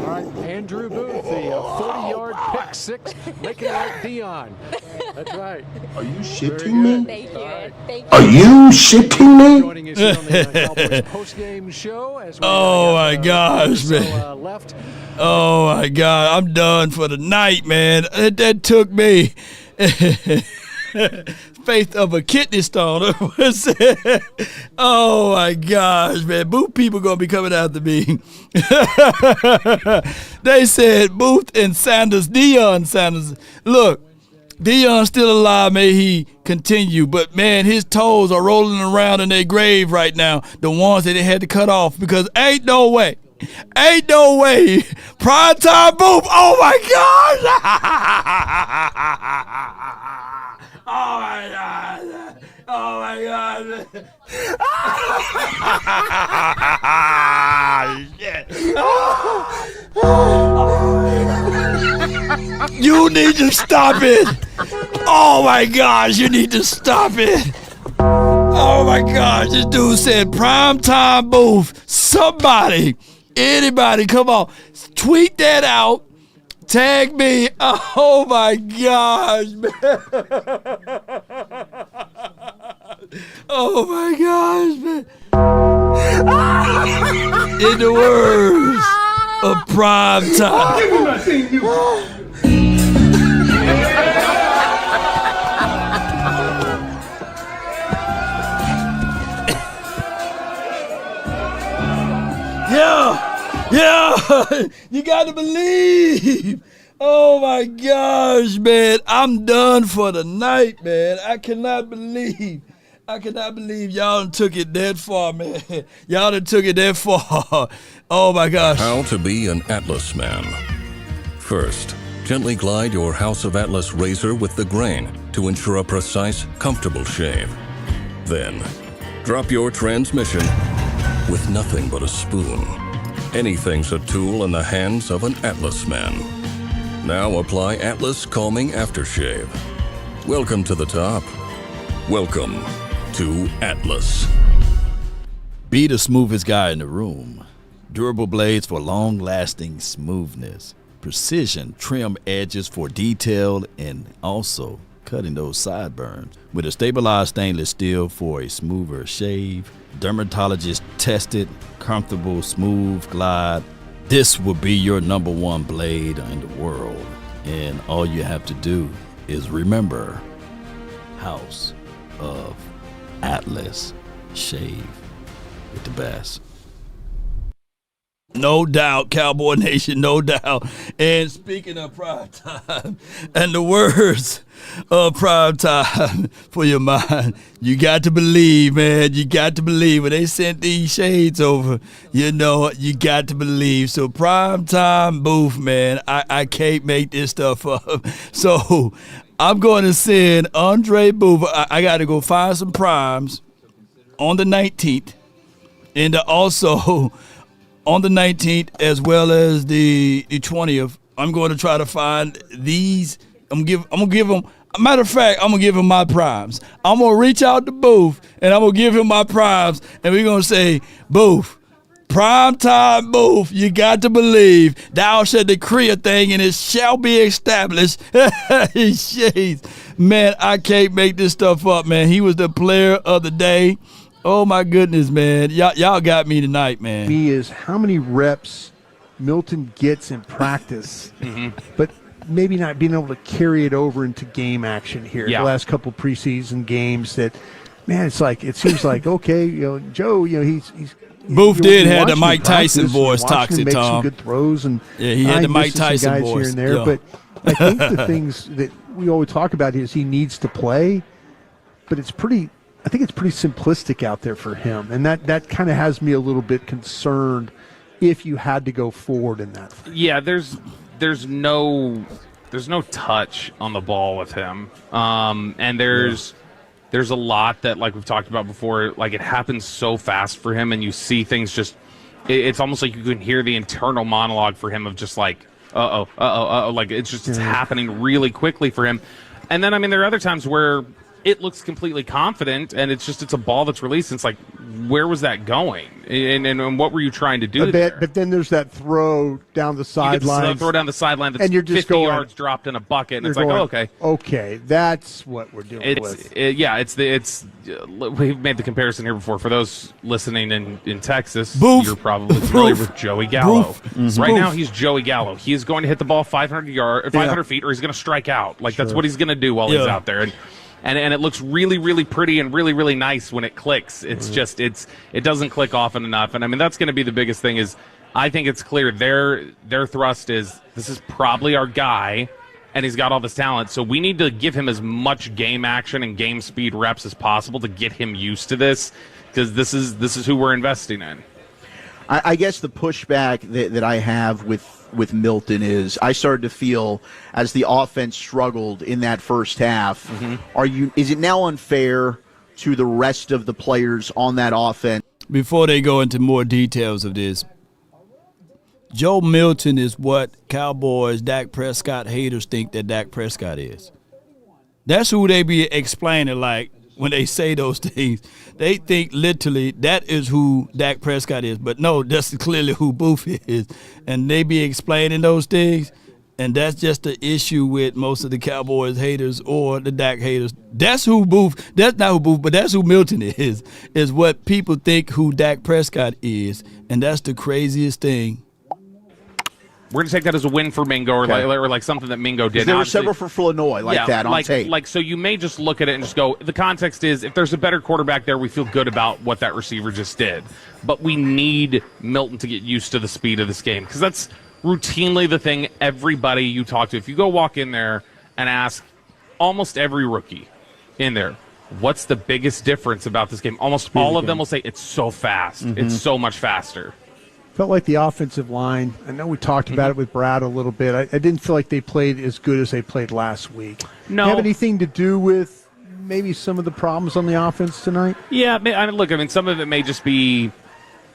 All right, Andrew Booth, the 40-yard pick six, making it like Dion. That's right. Are you shitting me? Thank you, Ed. Thank you. Are you shitting me? Joining us here on the Cowboys postgame show. As we, Oh, my gosh, man. Left. Oh, my God. I'm done for the night, man. That took me faith of a kidney stone. Oh, my gosh, man. Booth people going to be coming after me. They said Booth and Sanders, Deion Sanders. Look, Deion's still alive. May he continue. But, man, his toes are rolling around in their grave right now, the ones that they had to cut off, because ain't no way. Ain't no way. Primetime Booth. Oh, my gosh. Oh, my God. Oh, my God. Shit. You need to stop it. Oh, my gosh. You need to stop it. Oh, my gosh. This dude said primetime Booth. Somebody, anybody, come on. Tweet that out. Tag me. Oh, my gosh, man. Oh, my gosh, man. In the words of prime time. Give me my thing, you. Yeah, you got to believe. Oh, my gosh, man. I'm done for the night, man. I cannot believe y'all done took it that far, man. Y'all done took it that far. Oh, my gosh. How to be an Atlas man. First, gently glide your House of Atlas razor with the grain to ensure a precise, comfortable shave. Then, drop your transmission with nothing but a spoon. Anything's a tool in the hands of an Atlas man. Now apply Atlas Calming Aftershave. Welcome to the top. Welcome to Atlas. Be the smoothest guy in the room. Durable blades for long-lasting smoothness. Precision trim edges for detail and also cutting those sideburns. With a stabilized stainless steel for a smoother shave. Dermatologist tested, comfortable, smooth glide. This will be your number one blade in the world. And all you have to do is remember House of Atlas. Shave with the best. No doubt, Cowboy Nation, no doubt. And speaking of prime time and the words of prime time for your mind, you got to believe, man. You got to believe. When they sent these shades over, you know, you got to believe. So prime time Booth, man, I can't make this stuff up. So I'm going to send Andre Booth. I got to go find some primes on the 19th. And also on the 19th as well as the 20th, I'm going to try to find these. I'm gonna give them. Matter of fact, I'm gonna give him my primes. I'm gonna reach out to Booth and I'm gonna give him my primes, and we're gonna say, Booth, prime time Booth, you got to believe. Thou shalt decree a thing and it shall be established. Jeez, man, I can't make this stuff up, man. He was the player of the day. Oh, my goodness, man. Y'all got me tonight, man. Me is how many reps Milton gets in practice, but maybe not being able to carry it over into game action here. Yeah. The last couple preseason games that, man, it's like, it seems like, okay, you know, Joe, you know, he's Booth did have the watching Mike him practice, Tyson voice, watching him Toxic make Tom. some good throws, and Yeah, he had the Mike missing some Tyson guys voice. here and there. Yeah. But I think the things that we always talk about is he needs to play, but it's pretty. I think it's pretty simplistic out there for him, and that kind of has me a little bit concerned if you had to go forward in that. Yeah, there's no touch on the ball with him, and there's a lot that, like we've talked about before, like it happens so fast for him, and you see things just. It's almost like you can hear the internal monologue for him of just like, like it's happening really quickly for him, and then I mean there are other times where it looks completely confident, and it's a ball that's released. And it's like, where was that going? And what were you trying to do there? But then there's that throw down the sideline. Throw down the sideline that's and you're just 50 yards dropped in a bucket, and it's like, okay. Okay, that's what we're dealing with. We've made the comparison here before. For those listening in Texas, Boof. you're probably familiar with Joey Gallo. Mm-hmm. Right now, he's Joey Gallo. He is going to hit the ball 500 feet, or he's going to strike out. That's what he's going to do while he's out there. And it looks really, really pretty and really, really nice when it clicks. It's just it doesn't click often enough. And I mean, that's going to be the biggest thing. Is I think it's clear their thrust is, this is probably our guy, and he's got all this talent. So we need to give him as much game action and game speed reps as possible to get him used to this, because this is who we're investing in. I guess the pushback that I have with Milton is, I started to feel, as the offense struggled in that first half, is it now unfair to the rest of the players on that offense? Before they go into more details of this, Joe Milton is what Cowboys Dak Prescott haters think that Dak Prescott is. That's who they be explaining, like, when they say those things. They think literally that is who Dak Prescott is. But no, that's clearly who Booth is. And they be explaining those things, and that's just the issue with most of the Cowboys haters or the Dak haters. That's who Booth, that's not who Booth, but that's who Milton is what people think who Dak Prescott is. And that's the craziest thing. We're going to take that as a win for Mingo, or like something that Mingo did. There were several for Flournoy that on tape. So you may just look at it and just go, the context is, if there's a better quarterback there, we feel good about what that receiver just did. But we need Milton to get used to the speed of this game, because that's routinely the thing everybody you talk to. If you go walk in there and ask almost every rookie in there, what's the biggest difference about this game? Almost all of them will say, it's so fast. It's so much faster. Felt like the offensive line, I know we talked about it with Brad a little bit. I didn't feel like they played as good as they played last week. No. Have anything to do with maybe some of the problems on the offense tonight? Yeah, I mean, some of it may just be,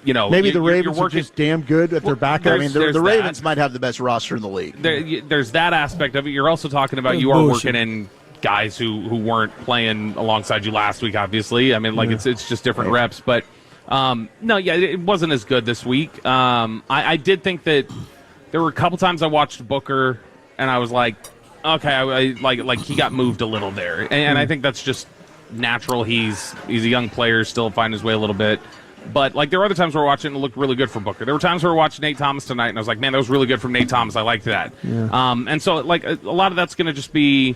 maybe the Ravens are just damn good at their backup. I mean, the Ravens might have the best roster in the league. There's that aspect of it. You're also talking about you are working in guys who weren't playing alongside you last week, obviously. I mean, it's just different reps, but it wasn't as good this week. I did think that there were a couple times I watched Booker and I was like, okay, like he got moved a little there, and I think that's just natural. He's a young player, still finding his way a little bit. But there were other times where we're watching and it looked really good for Booker. There were times where we were watching Nate Thomas tonight and I was like, man, that was really good from Nate Thomas. I liked that. Yeah. And so a lot of that's going to just be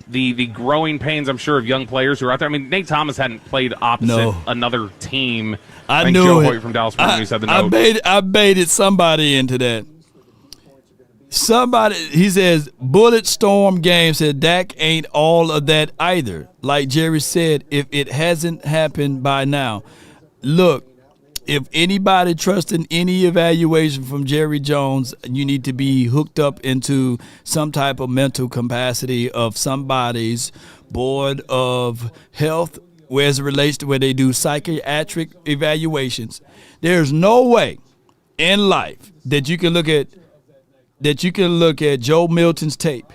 the growing pains, I'm sure, of young players who are out there. I mean, Nate Thomas hadn't played opposite another team. I think knew Joe it. Hoyt from Dallas Morning News had the note. I baited somebody into that. Somebody, he says, Bullet Storm Game said Dak ain't all of that either. Like Jerry said, if it hasn't happened by now. Look, if anybody trusting any evaluation from Jerry Jones, you need to be hooked up into some type of mental capacity of somebody's board of health, as it relates to where they do psychiatric evaluations. There's no way in life that you can look at Joe Milton's tape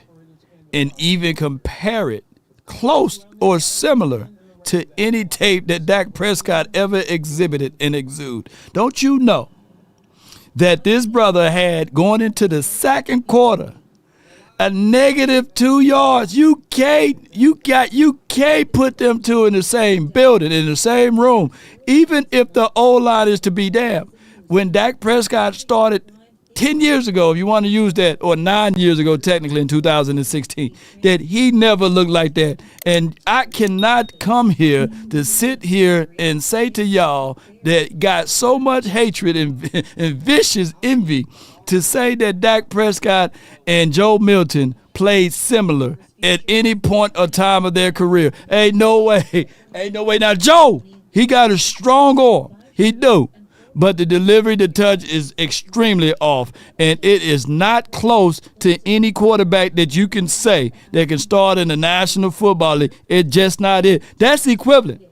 and even compare it close or similar to any tape that Dak Prescott ever exhibited and exude. Don't you know that this brother had, going into the second quarter, a -2 yards? You can't put them two in the same building, in the same room, even if the O-line is to be damned. When Dak Prescott started 10 years ago, if you want to use that, or 9 years ago, technically in 2016, that he never looked like that. And I cannot come here to sit here and say to y'all that got so much hatred and vicious envy to say that Dak Prescott and Joe Milton played similar at any point or time of their career. Ain't no way. Now, Joe, he got a strong arm. He do. But the delivery, the touch is extremely off, and it is not close to any quarterback that you can say that can start in the National Football League. It's just not it. That's equivalent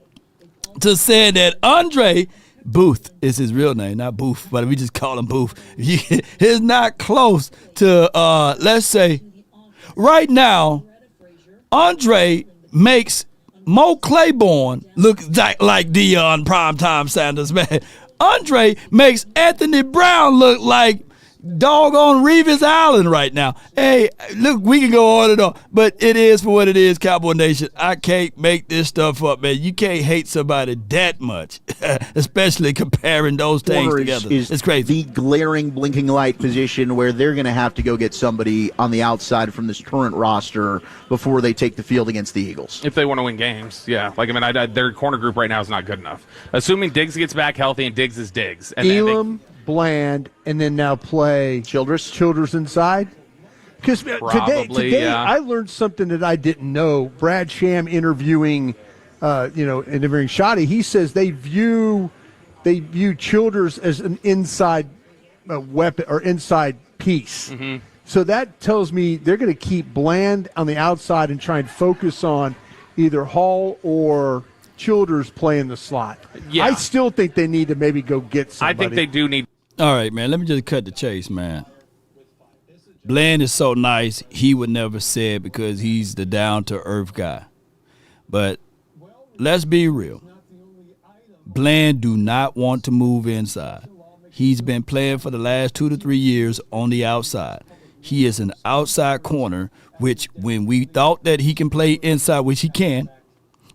to saying that Andre Booth is his real name, not Booth, but we just call him Booth. He's not close to, let's say, right now, Andre makes Mo Claiborne looks like Deion Primetime Sanders, man. Andre makes Anthony Brown look like doggone Revis Island right now. Hey, look, we can go on and on, but it is for what it is, Cowboy Nation. I can't make this stuff up, man. You can't hate somebody that much, especially comparing those things together. It's crazy. The glaring blinking light position where they're going to have to go get somebody on the outside from this current roster before they take the field against the Eagles. If they want to win games, yeah. Like, I mean, their corner group right now is not good enough. Assuming Diggs gets back healthy and Diggs is Diggs. And Elam, Bland, and then now play Childress inside. Because today I learned something that I didn't know. Brad Sham interviewing Shoddy, he says they view Childress as an inside weapon or inside piece. Mm-hmm. So that tells me they're going to keep Bland on the outside and try and focus on either Hall or Childers playing the slot. Yeah. I still think they need to maybe go get somebody. I think they do need. All right, man, let me just cut the chase, man. Bland is so nice, he would never say it because he's the down-to-earth guy. But let's be real. Bland do not want to move inside. He's been playing for the last 2 to 3 years on the outside. He is an outside corner, which when we thought that he can play inside, which he can,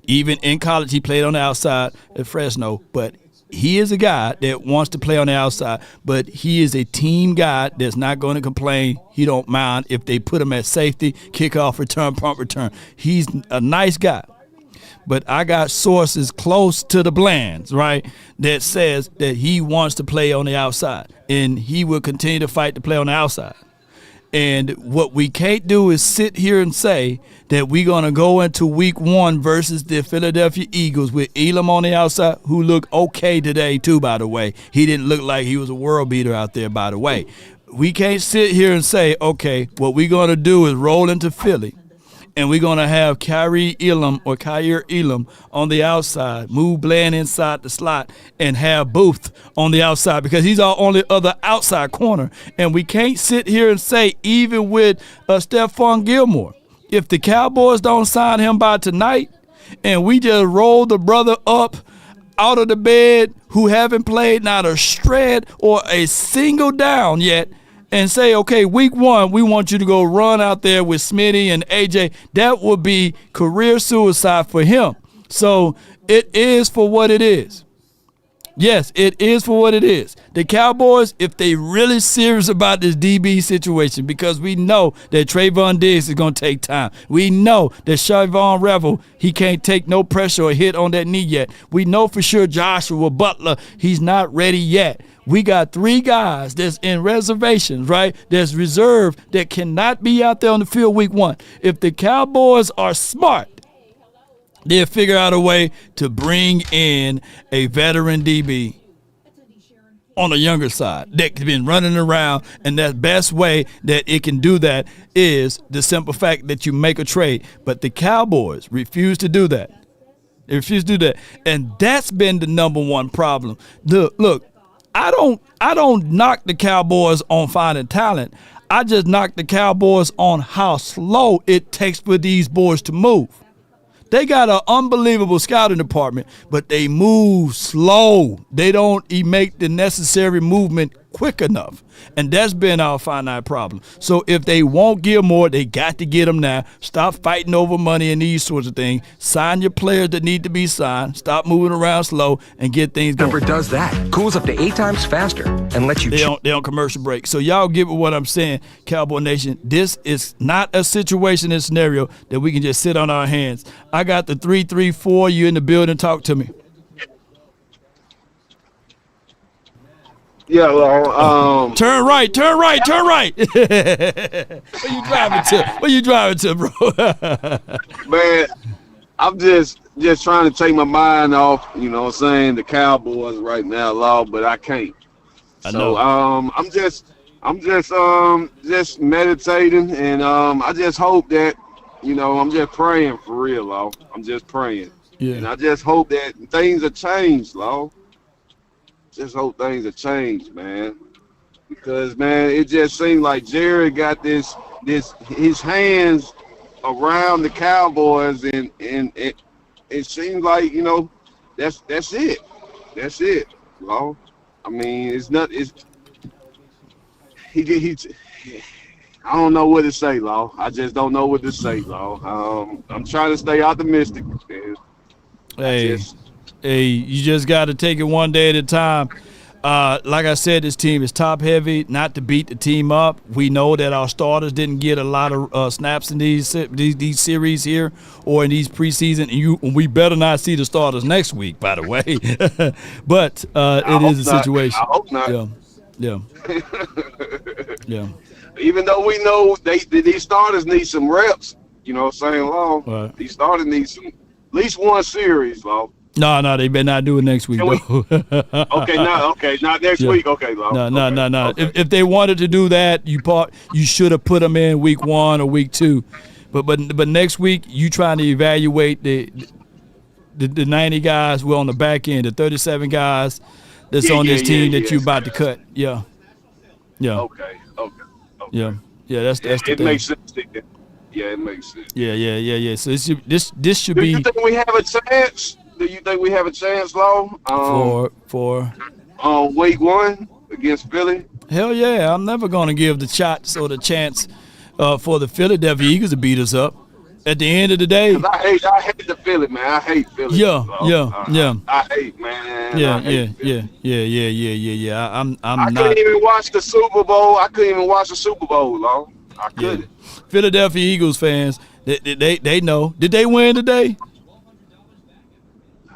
even in college he played on the outside at Fresno, but he is a guy that wants to play on the outside, but he is a team guy that's not going to complain. He don't mind if they put him at safety, kickoff return, punt return. He's a nice guy. But I got sources close to the Blands, right, that says that he wants to play on the outside, and he will continue to fight to play on the outside. And what we can't do is sit here and say that we're going to go into week 1 versus the Philadelphia Eagles with Elam on the outside, who looked okay today too, by the way. He didn't look like he was a world beater out there, by the way. We can't sit here and say, okay, what we're going to do is roll into Philly, and we're going to have Kyer Elam on the outside, move Bland inside the slot, and have Booth on the outside because he's our only other outside corner. And we can't sit here and say, even with Stephon Gilmore, if the Cowboys don't sign him by tonight and we just roll the brother up out of the bed who haven't played not a shred or a single down yet, and say, okay, week 1, we want you to go run out there with Smitty and AJ, that would be career suicide for him. So it is for what it is. Yes, it is for what it is. The Cowboys, if they really serious about this DB situation, because we know that Trayvon Diggs is going to take time. We know that Shavon Revel, he can't take no pressure or hit on that knee yet. We know for sure Joshua Butler, he's not ready yet. We got 3 guys that's in reservations, right, that's reserved that cannot be out there on the field week 1. If the Cowboys are smart, they'll figure out a way to bring in a veteran DB on the younger side that's been running around, and the best way that it can do that is the simple fact that you make a trade. But the Cowboys refuse to do that. They refuse to do that, and that's been the number one problem. Look, I don't knock the Cowboys on finding talent. I just knock the Cowboys on how slow it takes for these boys to move. They got an unbelievable scouting department, but they move slow. They don't make the necessary movement quick enough. And that's been our finite problem. So if they won't give more, they got to get them now. Stop fighting over money and these sorts of things. Sign your players that need to be signed. Stop moving around slow and get things going. Number does that. Cools up to 8 times faster and lets you... They on commercial break. So y'all get what I'm saying, Cowboy Nation. This is not a situation and scenario that we can just sit on our hands. I got the 334. You in the building. Talk to me. Yeah, well, turn right. Where you driving to, bro? Man, I'm just trying to take my mind off, you know what I'm saying, the Cowboys right now, Law, but I can't. I know. So I'm just meditating, and I just hope that, you know, I'm just praying for real, Law. I'm just praying. Yeah. And I just hope that things have changed, Law. Just hope things have changed, man. Because, man, it just seems like Jerry got his hands around the Cowboys, and it seems like, you know, that's it. That's it, Law. I mean, it's not. It's he's. I don't know what to say, Law. I just don't know what to say, Law. I'm trying to stay optimistic. Man. Hey, you just got to take it one day at a time. Like I said, this team is top heavy, not to beat the team up. We know that our starters didn't get a lot of snaps in these series here or in these preseason. And we better not see the starters next week, by the way. But it is a situation. I hope not. Yeah. Yeah. Even though we know these starters need some reps, you know what I'm saying, Law? Right. These starters need at least one series, Law. No, they better not do it next week, though. Not next week. Okay, Law. No. Okay. If they wanted to do that, you should have put them in week 1 or week 2. But next week, you trying to evaluate the 90 guys who are on the back end, the 37 guys that's on this team that you're about to cut. Yeah. Okay. Yeah, that's the thing. It makes sense. Yeah, it makes sense. Yeah. So this should be. Do you think we have a chance? Do you think we have a chance, Law? For week 1 against Philly? Hell yeah! I'm never gonna give the shots or the chance for the Philadelphia Eagles to beat us up. At the end of the day, I hate the Philly, man. I hate Philly. Yeah. I hate, man. Yeah. I couldn't even watch the Super Bowl. Law. I couldn't. Philadelphia Eagles fans, they know. Did they win today?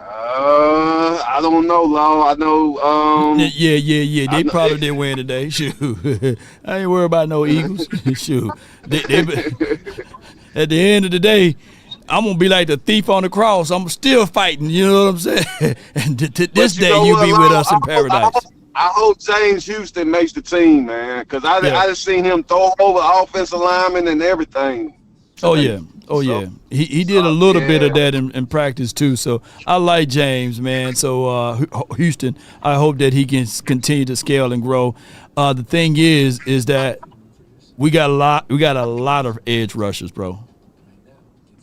I don't know, Law. I know. Yeah. They probably didn't win today. Shoot, I ain't worried about no Eagles. Shoot, at the end of the day, I'm gonna be like the thief on the cross. I'm still fighting. You know what I'm saying? And this day, you'll be with us in paradise. I hope James Houston makes the team, man, because I just seen him throw over offensive linemen and everything. Today. Oh yeah. He did a little bit of that in practice too. So I like James, man. So Houston, I hope that he can continue to scale and grow. The thing is that we got a lot of edge rushers, bro.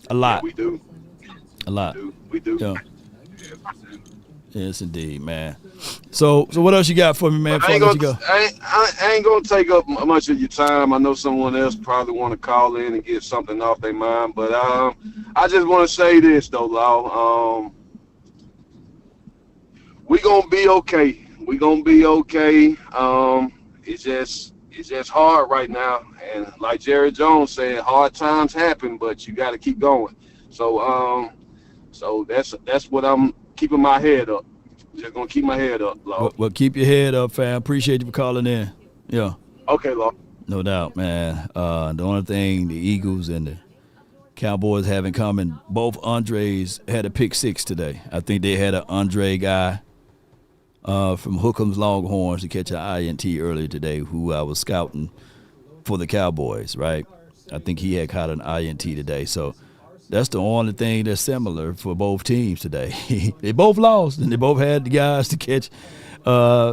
A lot. Yeah, we do. A lot. We do. Yeah. Yes, indeed, man. So what else you got for me, man? I ain't gonna take up much of your time. I know someone else probably want to call in and get something off their mind, but I just want to say this though, Law. We gonna be okay. It's just hard right now, and like Jerry Jones said, hard times happen, but you got to keep going. So that's what I'm keeping my head up. Just gonna keep my head up, Law. Well, keep your head up, fam. Appreciate you for calling in. Yeah. Okay, Law. No doubt, man. The only thing the Eagles and the Cowboys have in common, both Andres had a pick 6 today. I think they had an Andre guy from Hookham's Longhorns to catch an INT earlier today, who I was scouting for the Cowboys, right? I think he had caught an INT today. So that's the only thing that's similar for both teams today. They both lost, and they both had the guys to catch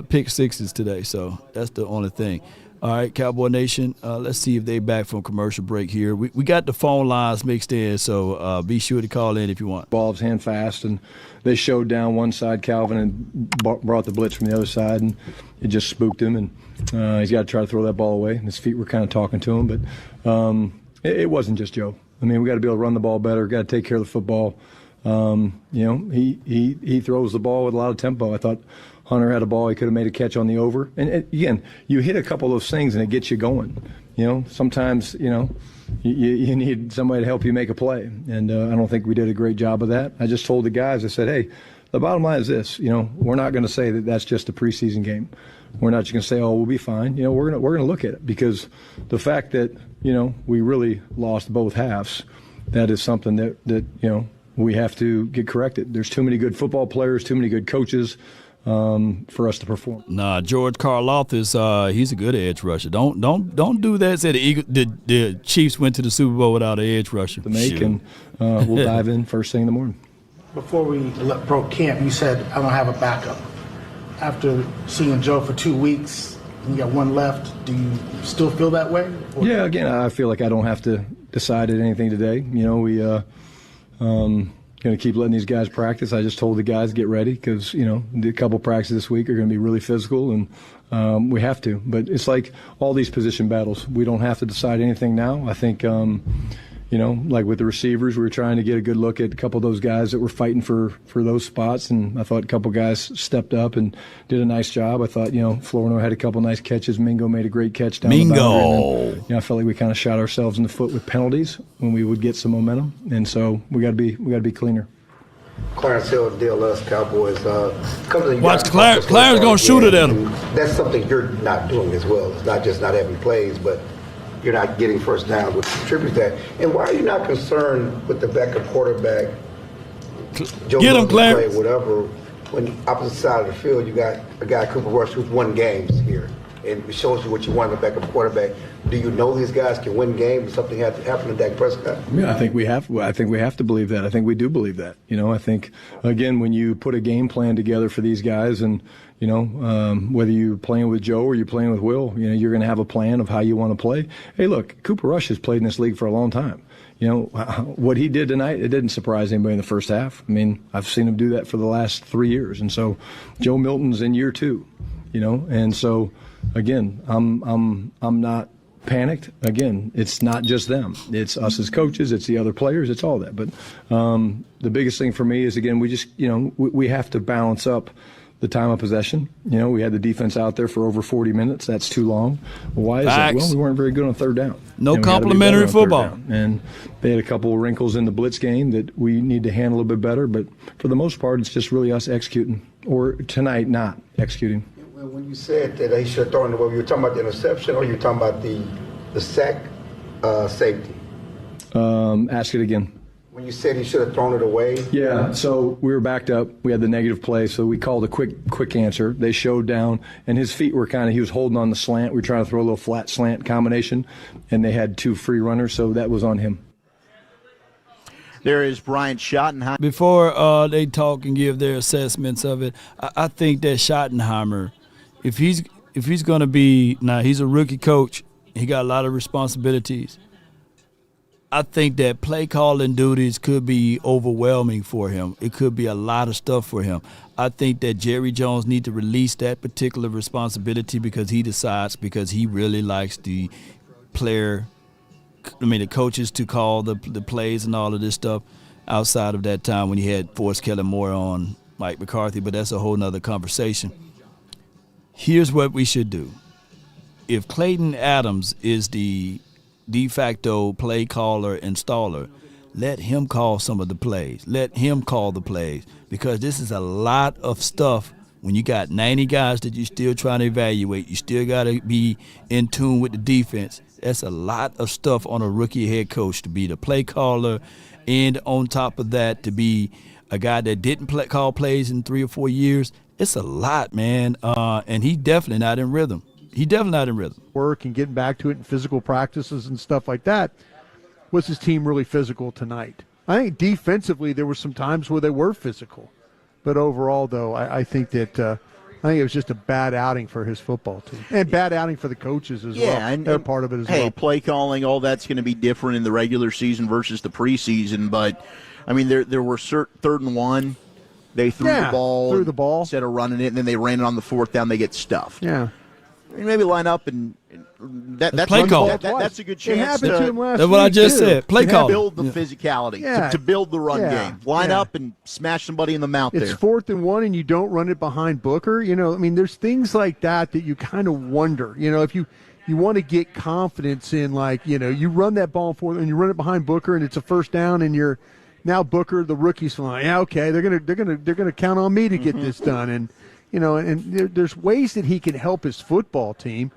pick 6s today. So that's the only thing. All right, Cowboy Nation, let's see if they're back from commercial break here. We got the phone lines mixed in, so be sure to call in if you want. Ball's hand fast, and they showed down one side, Calvin, and brought the blitz from the other side, and it just spooked him, and he's got to try to throw that ball away. And his feet were kind of talking to him, but it wasn't just Joe. I mean, we got to be able to run the ball better, got to take care of the football. He throws the ball with a lot of tempo. I thought Hunter had a ball. He could have made a catch on the over. And again, you hit a couple of those things and it gets you going. Sometimes, you need somebody to help you make a play. And I don't think we did a great job of that. I just told the guys, I said, hey, the bottom line is this, we're not going to say that that's just a preseason game. We're not just going to say, oh, we'll be fine. We're going to look at it, because the fact that, we really lost both halves, that is something that we have to get corrected. There's too many good football players, too many good coaches for us to perform. Nah, George Karlaftis, he's a good edge rusher. Don't do that. Say the Chiefs went to the Super Bowl without an edge rusher. To make, and we'll dive in first thing in the morning. Before we broke camp, you said, I don't have a backup. After seeing Joe for 2 weeks, and you got one left, do you still feel that way? Yeah, again, I feel like I don't have to decide anything today. going to keep letting these guys practice. I just told the guys get ready because, a couple practices this week are going to be really physical, and we have to. But it's like all these position battles. We don't have to decide anything now. I think, like with the receivers, we were trying to get a good look at a couple of those guys that were fighting for those spots, and I thought a couple guys stepped up and did a nice job. I thought, Florino had a couple nice catches. Mingo made a great catch down the boundary. And then, I felt like we kind of shot ourselves in the foot with penalties when we would get some momentum, and so we got to be cleaner. Clarence Hill, DLS Cowboys. Watch Clarence going to shoot it at him. That's something you're not doing as well. It's not just not having plays, but you're not getting first downs, which contributes to that. And why are you not concerned with the backup quarterback, Joe Get him, Clarence. Play, whatever, when opposite side of the field you got a guy, Cooper Rush, who's won games here, and it shows you what you want in a backup quarterback. Do you know these guys can win games? Something had to happen to Dak Prescott? Yeah, I think we have to believe that. I think we do believe that. I think, again, when you put a game plan together for these guys, and whether you're playing with Joe or you're playing with Will, you're going to have a plan of how you want to play. Hey, look, Cooper Rush has played in this league for a long time. What he did tonight, it didn't surprise anybody in the first half. I mean, I've seen him do that for the last 3 years, and so Joe Milton's in year 2. And so again, I'm not panicked. Again, it's not just them. It's us as coaches. It's the other players. It's all that. But the biggest thing for me is, again, we just, we have to balance up the time of possession. We had the defense out there for over 40 minutes. That's too long. Why is that? Well, we weren't very good on third down. No complimentary football. And they had a couple of wrinkles in the blitz game that we need to handle a little bit better. But for the most part, it's just really us executing, or tonight not executing. When you said that he should have thrown the ball, you were talking about the interception, or you were talking about the sack safety? Ask it again. When you said he should have thrown it away? Yeah, so we were backed up. We had the negative play, so we called a quick answer. They showed down, and his feet were he was holding on the slant. We were trying to throw a little flat slant combination, and they had 2 free runners, so that was on him. There is Brian Schottenheimer. Before they talk and give their assessments of it, I think that Schottenheimer, if he's going to be, now he's a rookie coach, he got a lot of responsibilities. I think that play calling duties could be overwhelming for him. It could be a lot of stuff for him. I think that Jerry Jones need to release that particular responsibility because he decides, because he really likes the coaches to call the plays and all of this stuff outside of that time when he had Forrest Kelly more on Mike McCarthy, but that's a whole nother conversation. Here's what we should do. If Clayton Adams is the de facto play caller installer, let him call some of the plays. Let him call the plays, because this is a lot of stuff. When you got 90 guys that you're still trying to evaluate, you still got to be in tune with the defense. That's a lot of stuff on a rookie head coach to be the play caller, and on top of that, to be a guy that didn't call plays in 3 or 4 years. It's a lot, man, and he's definitely not in rhythm. Work and getting back to it in physical practices and stuff like that. Was his team really physical tonight? I think defensively there were some times where they were physical. But overall, though, I think that I think it was just a bad outing for his football team. And bad outing for the coaches as well. Yeah, they're part of it as well. Hey, play calling, all that's going to be different in the regular season versus the preseason. But, I mean, there were 3rd and 1. They threw the ball instead of running it, and then they ran it on the 4th down. They get stuffed. Yeah. Maybe line up and that's play call. That's a good chance. It happened to him last That's what I just said. Play call. Build the physicality, to build the run game. Line up and smash somebody in the mouth it's there. 4th and 1 and you don't run it behind Booker. There's things like that you kind of wonder. If you want to get confidence in, you run that ball forward and you run it behind Booker and it's a first down and you're now Booker, the rookie's like, yeah, okay, they're gonna count on me to get this done. And there's ways that he can help his football team.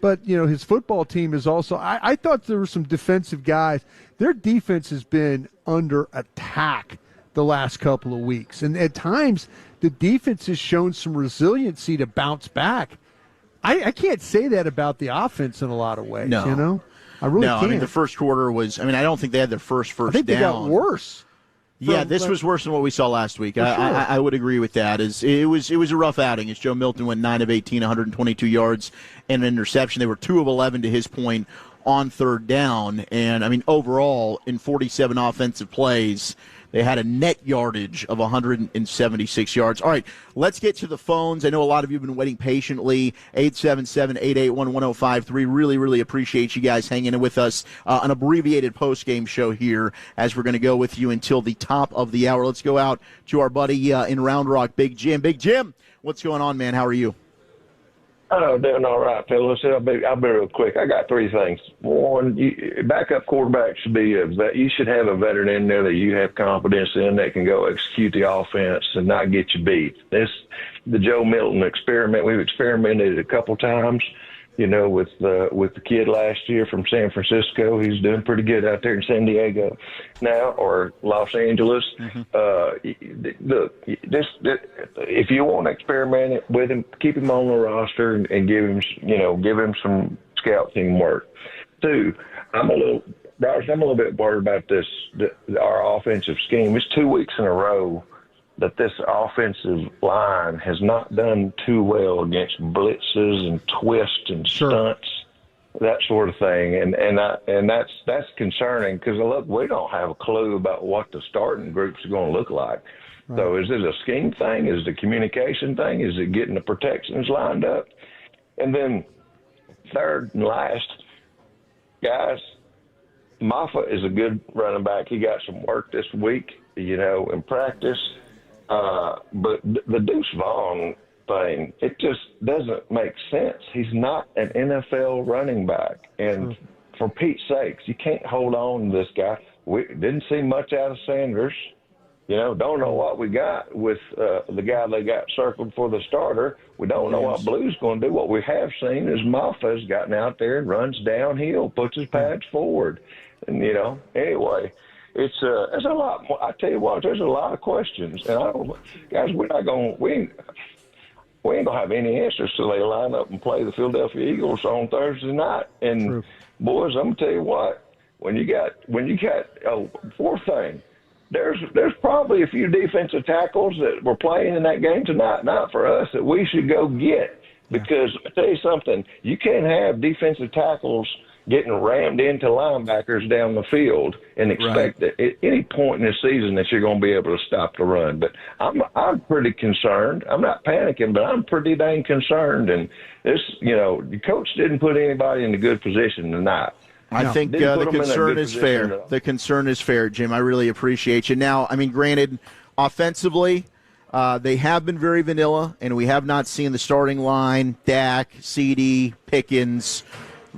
But, his football team is also – I thought there were some defensive guys. Their defense has been under attack the last couple of weeks. And at times, the defense has shown some resiliency to bounce back. I can't say that about the offense in a lot of ways, No. I really can't. I mean, the first quarter was – I don't think they had their first down. I think they got worse. Yeah, this was worse than what we saw last week. I would agree with that. It was a rough outing. As Joe Milton went 9 of 18, 122 yards and an interception. They were 2 of 11 to his point on 3rd down. And, overall, in 47 offensive plays, They had a net yardage of 176 yards. All right, let's get to the phones. I know a lot of you have been waiting patiently. 877-881-1053. Really, really appreciate you guys hanging in with us. An abbreviated post-game show here as we're going to go with you until the top of the hour. Let's go out to our buddy in Round Rock, Big Jim. Big Jim, what's going on, man? How are you? Oh, doing all right, fellas. I'll be real quick. I got three things. One, backup quarterback should be you should have a veteran in there that you have confidence in that can go execute the offense and not get you beat. The Joe Milton experiment. We've experimented a couple times, with the kid last year from San Francisco. He's doing pretty good out there in San Diego now, or Los Angeles. Look, if you want to experiment with him, keep him on the roster and give him some scout team work. Two, I'm a little bit worried about our offensive scheme. It's 2 weeks in a row that this offensive line has not done too well against blitzes and twists and stunts, that sort of thing, and that's concerning because look, we don't have a clue about what the starting groups are going to look like. Right. So is it a scheme thing? Is it a communication thing? Is it getting the protections lined up? And then third and last, guys, Maffa is a good running back. He got some work this week, in practice. But the Deuce Vaughn thing, it just doesn't make sense. He's not an NFL running back. And for Pete's sakes, you can't hold on to this guy. We didn't see much out of Sanders. Don't know what we got with the guy they got circled for the starter. We don't know what Blue's going to do. What we have seen is Maffa's gotten out there and runs downhill, puts his pads forward. And, anyway, it's a lot more. I tell you what, there's a lot of questions. And guys, we ain't gonna have any answers till they line up and play the Philadelphia Eagles on Thursday night. And boys, I'm gonna tell you what, when you got fourth thing, there's probably a few defensive tackles that were playing in that game tonight, not for us, that we should go get. Because I tell you something, you can't have defensive tackles getting rammed into linebackers down the field and expect that at any point in the season that you're going to be able to stop the run. But I'm pretty concerned. I'm not panicking, but I'm pretty dang concerned. And this, the coach didn't put anybody in a good position tonight. I think the concern is fair. The concern is fair, Jim. I really appreciate you. Now, granted, offensively, they have been very vanilla, and we have not seen the starting line, Dak, CD, Pickens,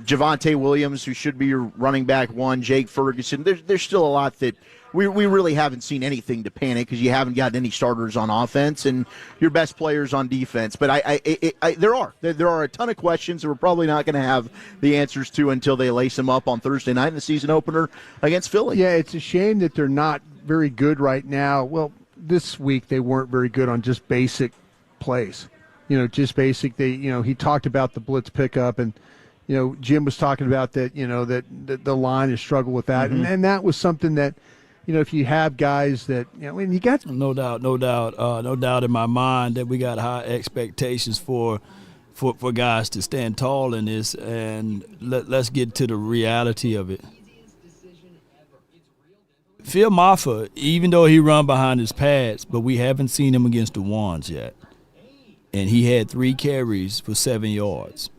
Javonte Williams, who should be your running back one, Jake Ferguson. There's still a lot that we really haven't seen anything to panic because you haven't got any starters on offense and your best players on defense. But there are a ton of questions that we're probably not going to have the answers to until they lace them up on Thursday night in the season opener against Philly. Yeah, it's a shame that they're not very good right now. Well, this week they weren't very good on just basic plays. Just basic. He talked about the blitz pickup and. Jim was talking about that, that the line has struggled with that. Mm-hmm. And that was something that, if you have guys that, when you got. No doubt in my mind that we got high expectations for guys to stand tall in this. And let's get to the reality of it. Phil Maffa, even though he run behind his pads, but we haven't seen him against the ones yet. And he had 3 carries for 7 yards.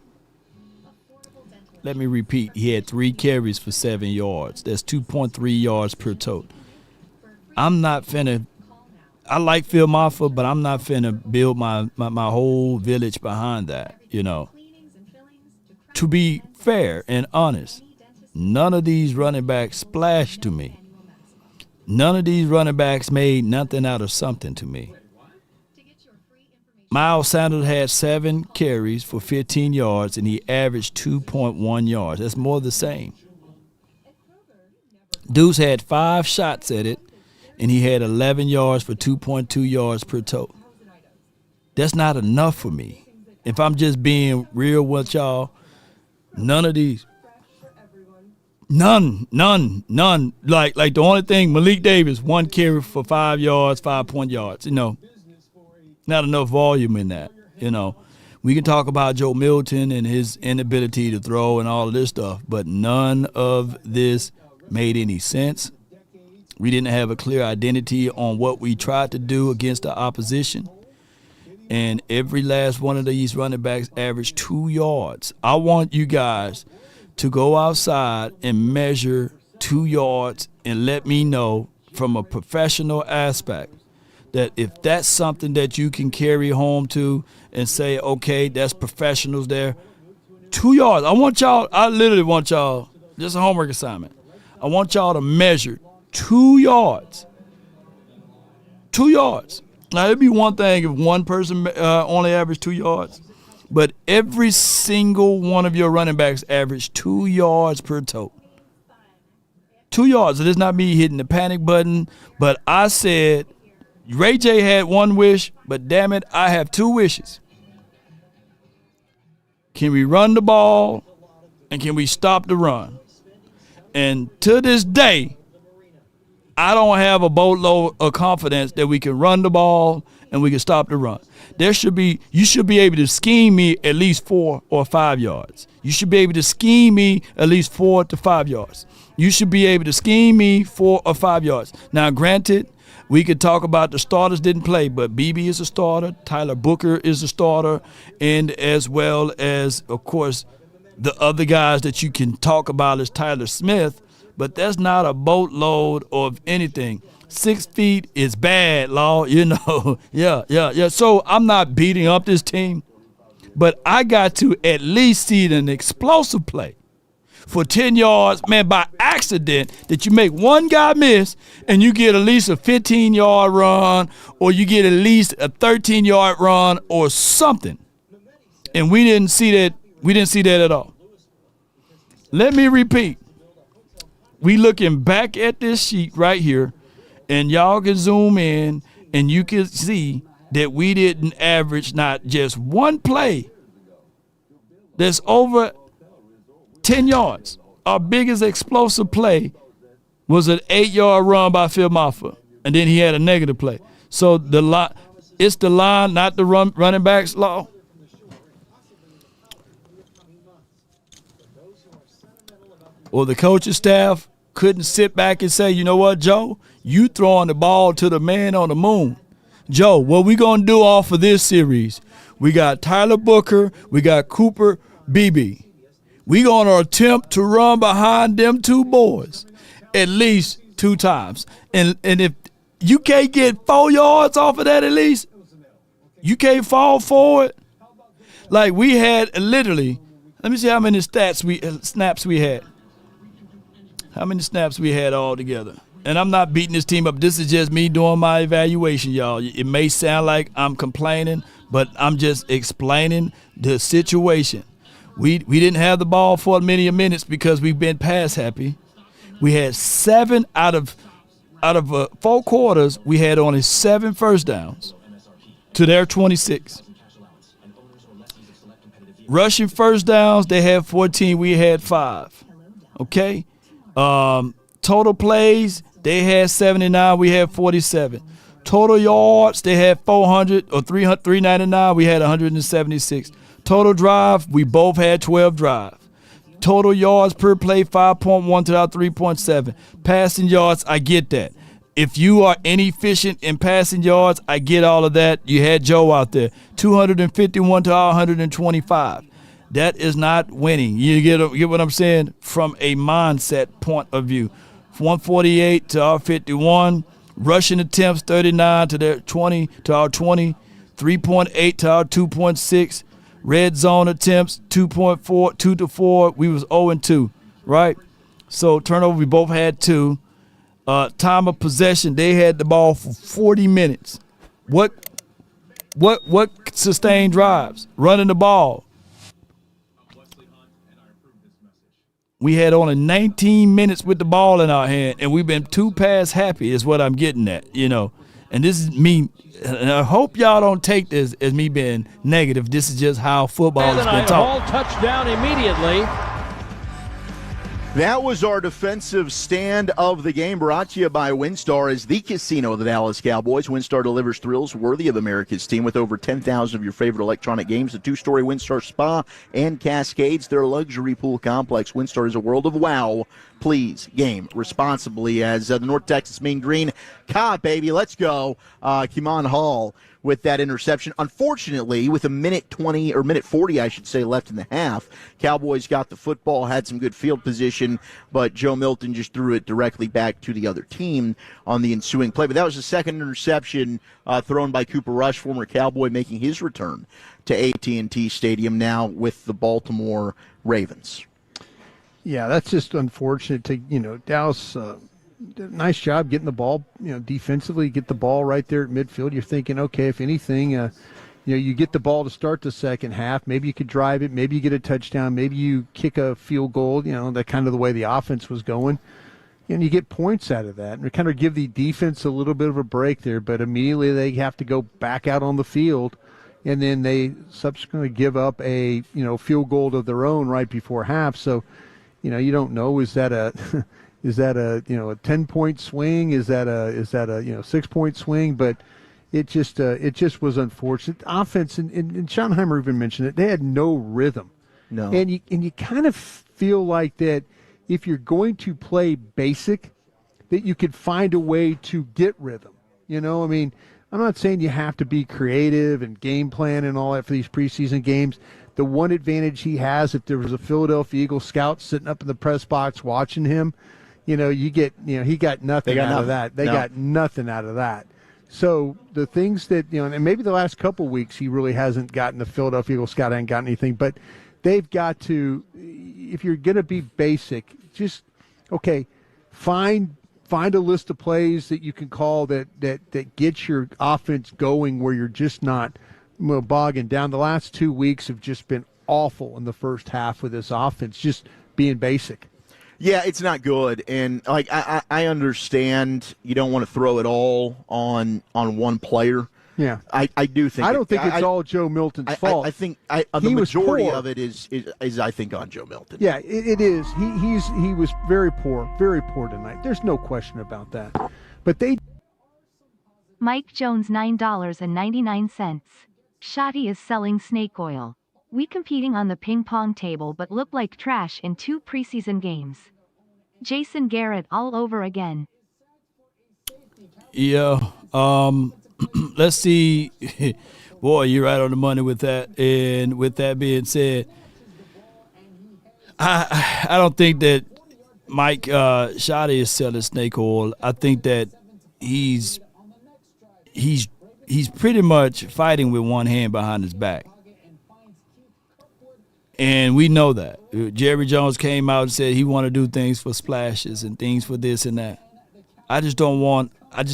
Let me repeat. He had 3 carries for 7 yards. That's 2.3 yards per tote. I like Phil Maffa, but I'm not finna build my whole village behind that, To be fair and honest, none of these running backs splashed to me. None of these running backs made nothing out of something to me. Miles Sanders had 7 carries for 15 yards, and he averaged 2.1 yards. That's more of the same. Deuce had 5 shots at it, and he had 11 yards for 2.2 yards per tote. That's not enough for me. If I'm just being real with y'all, none of these. None. Like the only thing, Malik Davis, 1 carry for 5 yards, 5 yards, Not enough volume in that, We can talk about Joe Milton and his inability to throw and all of this stuff, but none of this made any sense. We didn't have a clear identity on what we tried to do against the opposition. And every last one of these running backs averaged 2 yards. I want you guys to go outside and measure 2 yards and let me know from a professional aspect that if that's something that you can carry home to and say, okay, that's professionals there. 2 yards. I literally want y'all, just a homework assignment. I want y'all to measure 2 yards. 2 yards. Now, it'd be one thing if one person only averaged 2 yards, but every single one of your running backs averaged 2 yards per toe. 2 yards. It is not me hitting the panic button, but I said Ray J had one wish, but damn it, I have 2 wishes. Can we run the ball, and can we stop the run? And to this day, I don't have a boatload of confidence that we can run the ball and we can stop the run. You should be able to scheme me at least 4 or 5 yards. You should be able to scheme me at least 4 to 5 yards. You should be able to scheme me 4 or 5 yards. Now, granted, we could talk about the starters didn't play, but BB is a starter, Tyler Booker is a starter, and as well as, of course, the other guys that you can talk about is Tyler Smith, but that's not a boatload of anything. 6 feet is bad, Law, Yeah. So I'm not beating up this team, but I got to at least see an explosive play for 10 yards, man, by accident, that you make one guy miss and you get at least a 15-yard run or you get at least a 13-yard run or something. And we didn't see that. We didn't see that at all. Let me repeat. We looking back at this sheet right here, and y'all can zoom in, and you can see that we didn't average not just one play that's over 10 yards. Our biggest explosive play was an 8-yard run by Phil Maffa, and then he had a negative play. So it's the line, not the running backs, Law. Or the coaching staff couldn't sit back and say, you know what, Joe, you throwing the ball to the man on the moon. Joe, what we going to do off of this series? We got Tyler Booker, we got Cooper, BB. We going to attempt to run behind them 2 boys at least 2 times. And if you can't get 4 yards off of that at least, you can't fall forward. Like we had literally, let me see how many snaps we had. How many snaps we had all together. And I'm not beating this team up. This is just me doing my evaluation, y'all. It may sound like I'm complaining, but I'm just explaining the situation. We didn't have the ball for many minutes because we've been pass happy. We had 7 out of 4 quarters, we had only 7 first downs to their 26. Rushing first downs, they had 14, we had 5. Okay? Total plays, they had 79, we had 47. Total yards, they had 400 or 399, we had 176. Total drive, we both had 12 drive. Total yards per play, 5.1 to our 3.7. Passing yards, I get that. If you are inefficient in passing yards, I get all of that. You had Joe out there, 251 to our 125. That is not winning. You get what I'm saying? From a mindset point of view. 148 to our 51. Rushing attempts, 39 to their 20 to our 20. 3.8 to our 2.6. Red zone attempts, 2.4, 2 to 4. We was 0-2, right? So turnover, we both had 2. Time of possession, they had the ball for 40 minutes. What sustained drives? Running the ball. We had only 19 minutes with the ball in our hand, and we've been 2 pass happy is what I'm getting at, And this is me, and I hope y'all don't take this as me being negative. This is just how football has been taught. Ball touchdown immediately. That was our defensive stand of the game, brought to you by WinStar, as the casino of the Dallas Cowboys. WinStar delivers thrills worthy of America's team with over 10,000 of your favorite electronic games, the two-story WinStar Spa and Cascades, their luxury pool complex. WinStar is a world of wow. Please game responsibly, as the North Texas Mean Green. Baby, let's go. Kimon Hall with that interception. Unfortunately, with a minute 20, or minute 40, I should say, left in the half, Cowboys got the football, had some good field position, but Joe Milton just threw it directly back to the other team on the ensuing play. But that was the second interception thrown by Cooper Rush, former Cowboy, making his return to AT&T Stadium now with the Baltimore Ravens. Yeah, that's just unfortunate. Dallas, nice job getting the ball, defensively, get the ball right there at midfield. You're thinking, okay, if anything, you get the ball to start the second half. Maybe you could drive it. Maybe you get a touchdown. Maybe you kick a field goal, that kind of the way the offense was going. And you get points out of that. And kind of give the defense a little bit of a break there. But immediately they have to go back out on the field. And then they subsequently give up a, field goal of their own right before half. So, you don't know, is that a a 10-point swing? Is that a 6-point swing? But it just was unfortunate. Offense, and Schottenheimer even mentioned it, they had no rhythm. No. And you kind of feel like that if you're going to play basic, that you could find a way to get rhythm. I'm not saying you have to be creative and game plan and all that for these preseason games. The one advantage he has, if there was a Philadelphia Eagles scout sitting up in the press box watching him, he got nothing out of that. They got nothing out of that. So the things that, and maybe the last couple of weeks he really hasn't gotten, the Philadelphia Eagles scout hasn't gotten anything, but they've got to, if you're going to be basic, just, okay, find a list of plays that you can call that gets your offense going where you're just not bogging down. The last 2 weeks have just been awful in the first half with this offense, just being basic. Yeah, it's not good, and I understand you don't want to throw it all on one player. Yeah, I do think. I don't think it's all Joe Milton's fault. I think the majority of it is I think on Joe Milton. Yeah, it is. He was very poor tonight. There's no question about that. But Mike Jones $9.99. Shotty is selling snake oil. We competing on the ping pong table but look like trash in 2 preseason games. Jason Garrett all over again. Yeah. Let's see. Boy, you're right on the money with that. And with that being said, I don't think that Mike Shotty is selling snake oil. I think that he's pretty much fighting with one hand behind his back. And we know that. Jerry Jones came out and said he want to do things for splashes and things for this and that. I just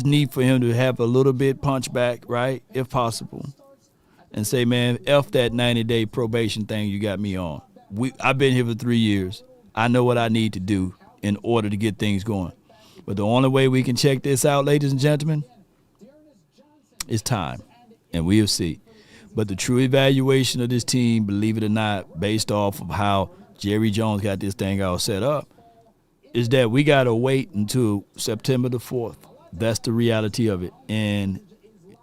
need for him to have a little bit punch back, right, if possible, and say, man, F that 90-day probation thing you got me on. I've been here for 3 years. I know what I need to do in order to get things going. But the only way we can check this out, ladies and gentlemen, is time, and we'll see. But the true evaluation of this team, believe it or not, based off of how Jerry Jones got this thing all set up, is that we got to wait until September the 4th. That's the reality of it. And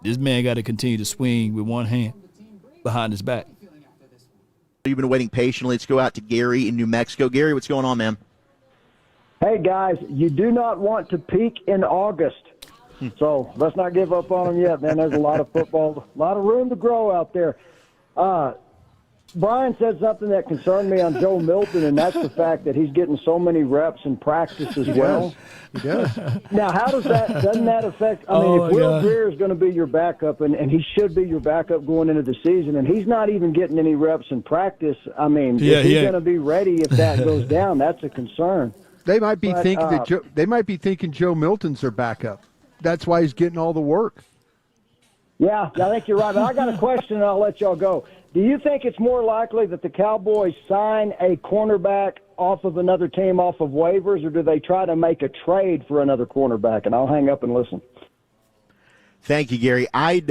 this man got to continue to swing with one hand behind his back. You've been waiting patiently. Let's go out to Gary in New Mexico. Gary, what's going on, man? Hey, guys, you do not want to peak in August. So let's not give up on them yet, man. There's a lot of football, a lot of room to grow out there. Brian said something that concerned me on Joe Milton, and that's the fact that he's getting so many reps in practice as well. He does. Now, doesn't that affect, if Will Greer is going to be your backup, and he should be your backup going into the season, and he's not even getting any reps in practice, is he going to be ready if that goes down? That's a concern. They might be thinking Joe Milton's their backup. That's why he's getting all the work. Yeah, I think you're right. But I got a question, and I'll let y'all go. Do you think it's more likely that the Cowboys sign a cornerback off of another team off of waivers, or do they try to make a trade for another cornerback? And I'll hang up and listen. Thank you, Gary. I'd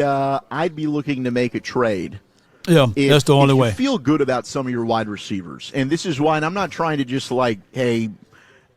be looking to make a trade. Yeah, that's the only way. If you feel good about some of your wide receivers, and this is why, and I'm not trying to just hey,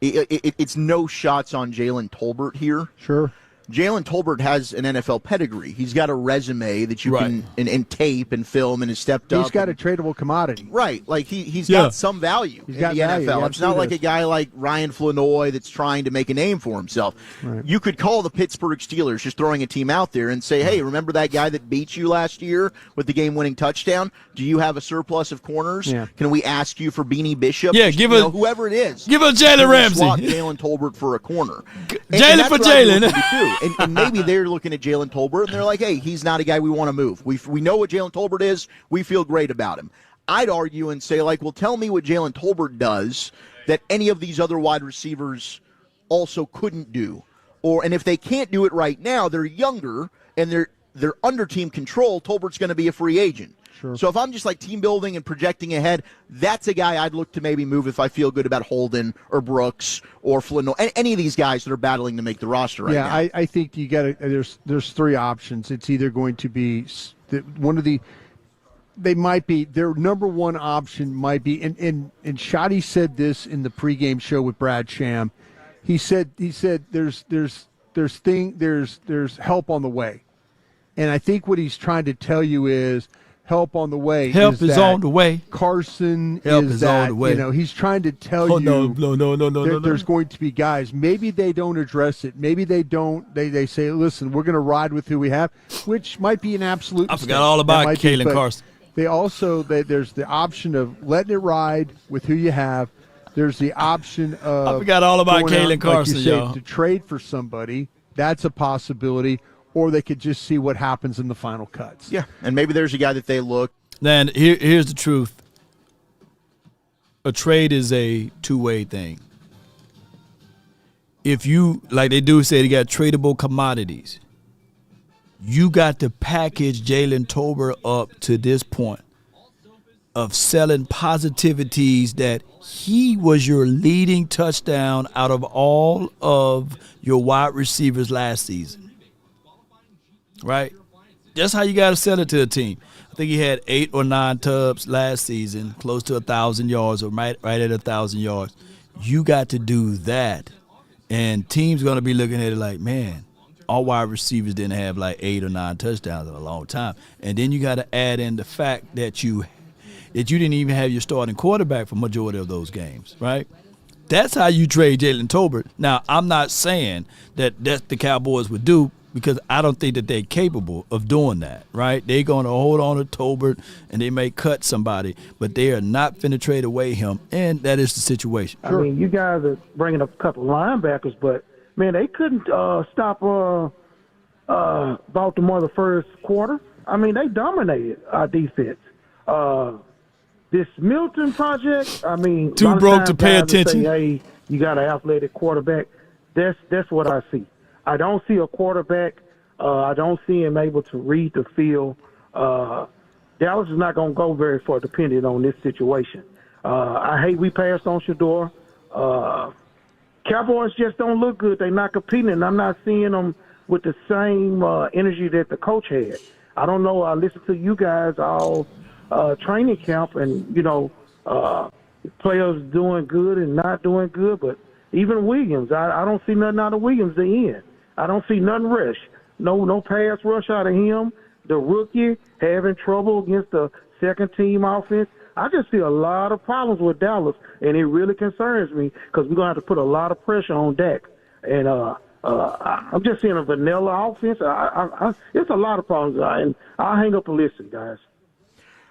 it's no shots on Jalen Tolbert here. Sure. Jalen Tolbert has an NFL pedigree. He's got a resume that you can and tape and film, and has stepped up. He's got a tradable commodity. Right. Like, he's got some value in the NFL. It's not like a guy like Ryan Flanoy that's trying to make a name for himself. Right. You could call the Pittsburgh Steelers, just throwing a team out there, and say, hey, remember that guy that beat you last year with the game-winning touchdown? Do you have a surplus of corners? Yeah. Can we ask you for Beanie Bishop? Yeah, give us whoever it is. Give us Jalen Ramsey. Swap Jalen Tolbert for a corner. Jalen for Jalen. And maybe they're looking at Jalen Tolbert, and they're like, hey, he's not a guy we want to move. We know what Jalen Tolbert is. We feel great about him. I'd argue and say, like, well, tell me what Jalen Tolbert does that any of these other wide receivers also couldn't do. And if they can't do it right now, they're younger, and they're under team control. Tolbert's going to be a free agent. Sure. So if I'm just like team building and projecting ahead, that's a guy I'd look to maybe move if I feel good about Holden or Brooks or Flynn, any of these guys that are battling to make the roster right now. Yeah, I think you got to. There's three options. It's either going to be one of the. They might be their number one option might be, and Shotty said this in the pregame show with Brad Sham. He said there's help on the way, and I think what he's trying to tell you is. Help on the way. Help is on the way. Carson Help is on the way. He's trying to tell you no. There's going to be guys. Maybe they don't address it. Maybe they don't. They say, listen, we're going to ride with who we have, which might be an absolute mistake. Forgot all about Kalen Carson. They also, there's the option of letting it ride with who you have. There's the option of I forgot all about Kalen Carson, like you say, y'all. to trade for somebody. That's a possibility. Or they could just see what happens in the final cuts. Yeah, and maybe there's a guy that they look. Then here's the truth. A trade is a two-way thing. If you, like they do say, they got tradable commodities. You got to package Jalen Tolbert up to this point of selling positivities that he was your leading touchdown out of all of your wide receivers last season. Right? That's how you got to sell it to a team. I think he had 8 or 9 tubs last season, close to 1,000 yards or right at 1,000 yards. You got to do that. And teams going to be looking at it like, man, our wide receivers didn't have like 8 or 9 touchdowns in a long time. And then you got to add in the fact that you didn't even have your starting quarterback for majority of those games, right? That's how you trade Jalen Tolbert. Now, I'm not saying that that's the Cowboys would do, because I don't think that they're capable of doing that, right? They're going to hold on to Tolbert, and they may cut somebody, but they are not finna trade away him, and that is the situation. I mean, you guys are bringing up a couple linebackers, but, man, they couldn't stop Baltimore the first quarter. I mean, they dominated our defense. This Milton project, I mean, too broke to pay attention. Say, hey, you got an athletic quarterback. That's what I see. I don't see a quarterback. I don't see him able to read the field. Dallas is not going to go very far depending on this situation. I hate we passed on Shador. Cowboys just don't look good. They're not competing, and I'm not seeing them with the same energy that the coach had. I don't know. I listened to you guys all training camp, and, players doing good and not doing good, but even Williams, I don't see nothing out of Williams to end. I don't see nothing rush. No pass rush out of him. The rookie having trouble against the second-team offense. I just see a lot of problems with Dallas, and it really concerns me because we're going to have to put a lot of pressure on Dak. And I'm just seeing a vanilla offense. It's a lot of problems, and I'll hang up and listen, guys.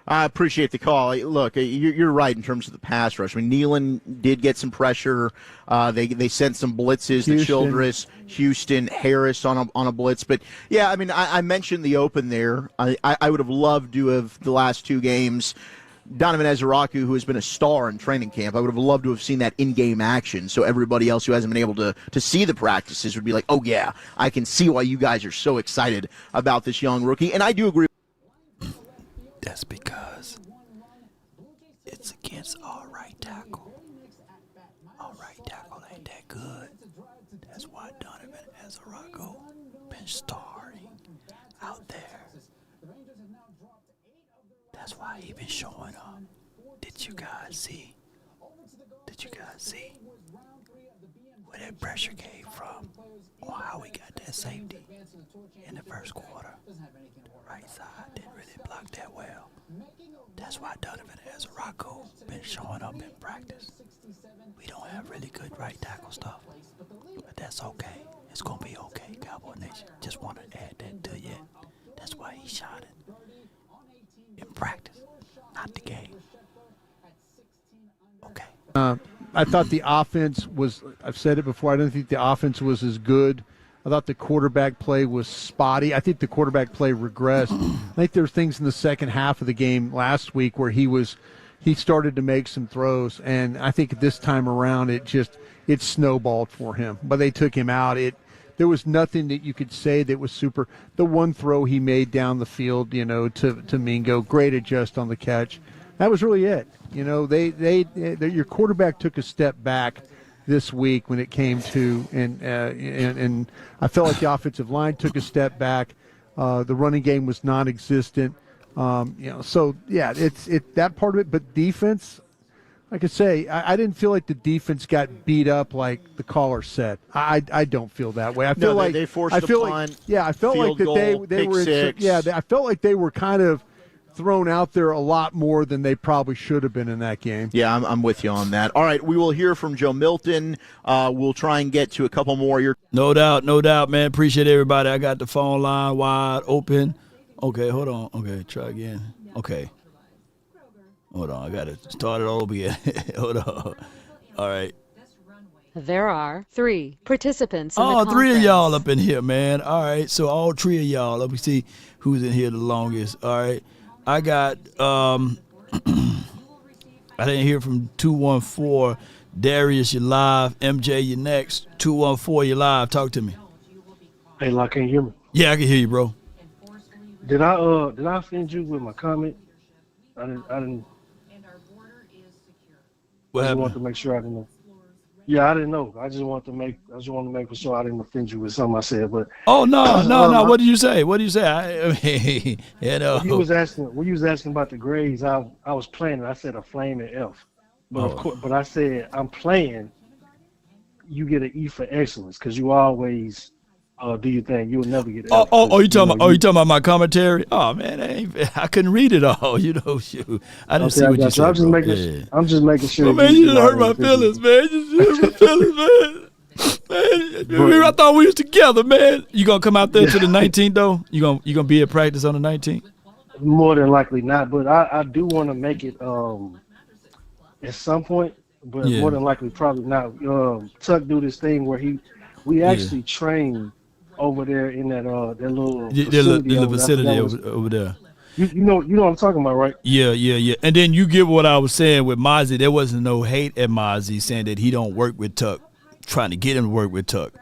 I appreciate the call. Look, you're right in terms of the pass rush. I mean, Nealon did get some pressure. They sent some blitzes to Childress, Houston, Harris on a blitz. But, yeah, I mean, I mentioned the open there. I would have loved to have the last 2 games. Donovan Ezeraku, who has been a star in training camp, I would have loved to have seen that in-game action so everybody else who hasn't been able to see the practices would be like, oh, yeah, I can see why you guys are so excited about this young rookie. And I do agree. That's because it's against our right tackle. Our right tackle ain't that good. That's why Donovan Ezeraku been starring out there. That's why he been showing up. Did you guys see? where that pressure came from on how we got that safety in the first quarter. Right side didn't really block that well. That's why Donovan Ezraco been showing up in practice. We don't have really good right tackle stuff, but that's okay. It's gonna be okay, Cowboy Nation. Just want to add that to you. That's why he shot it in practice, not the game. Okay. I thought the offense was, I've said it before, I didn't think the offense was as good. I thought the quarterback play was spotty. I think the quarterback play regressed. I think there were things in the second half of the game last week where he started to make some throws, and I think this time around it snowballed for him. But they took him out. There was nothing that you could say that was super. The one throw he made down the field, to Mingo, great adjust on the catch. That was really it. Your quarterback took a step back this week when it came to, and I felt like the offensive line took a step back. The running game was non-existent. So yeah, it's that part of it. But defense, like I say, I didn't feel like the defense got beat up like the caller said. I don't feel that way. I feel like they forced a punt. I felt like that they were. I felt like they were kind of thrown out there a lot more than they probably should have been in that game. Yeah, I'm with you on that. All right, we will hear from Joe Milton. We'll try and get to a couple more. No doubt, man. Appreciate everybody. I got the phone line wide open. Okay, hold on. Okay, try again. Okay. Hold on, I got to start it all over again. Hold on. All right. There are 3 participants in the conference. 3 of y'all up in here, man. All right, so all 3 of y'all. Let me see who's in here the longest. All right. I got, I didn't hear from 214. Darius, you live. MJ, you next. 214, you live. Talk to me. Hey, Lock, can you hear me? Yeah, I can hear you, bro. Did I offend you with my comment? I didn't. What happened? I just want to make sure I didn't know. Yeah, I didn't know. I just want to make for sure I didn't offend you with something I said. But no. What did you say? I When you was asking about the grades, I was playing. I said a flaming F. But of course, but I said I'm playing. You get an E for excellence because you always do your thing. You will never get an F. You talking about my commentary? Oh man, I couldn't read it all. Shoot, I didn't see what you said. I'm just making sure. Oh, man, you didn't hurt my feelings, man. You just hurt my feelings, man. Man, I thought we was together, man. You gonna come out there to the 19th though? You gonna be at practice on the 19th? More than likely not, but I do want to make it at some point. But more than likely, probably not. Tuck do this thing where we actually train over there in that little facility over there. You know what I'm talking about, right? Yeah. And then you get what I was saying with Mozzie. There wasn't no hate at Mozzie saying that he don't work with Tuck, trying to get him to work with Tuck.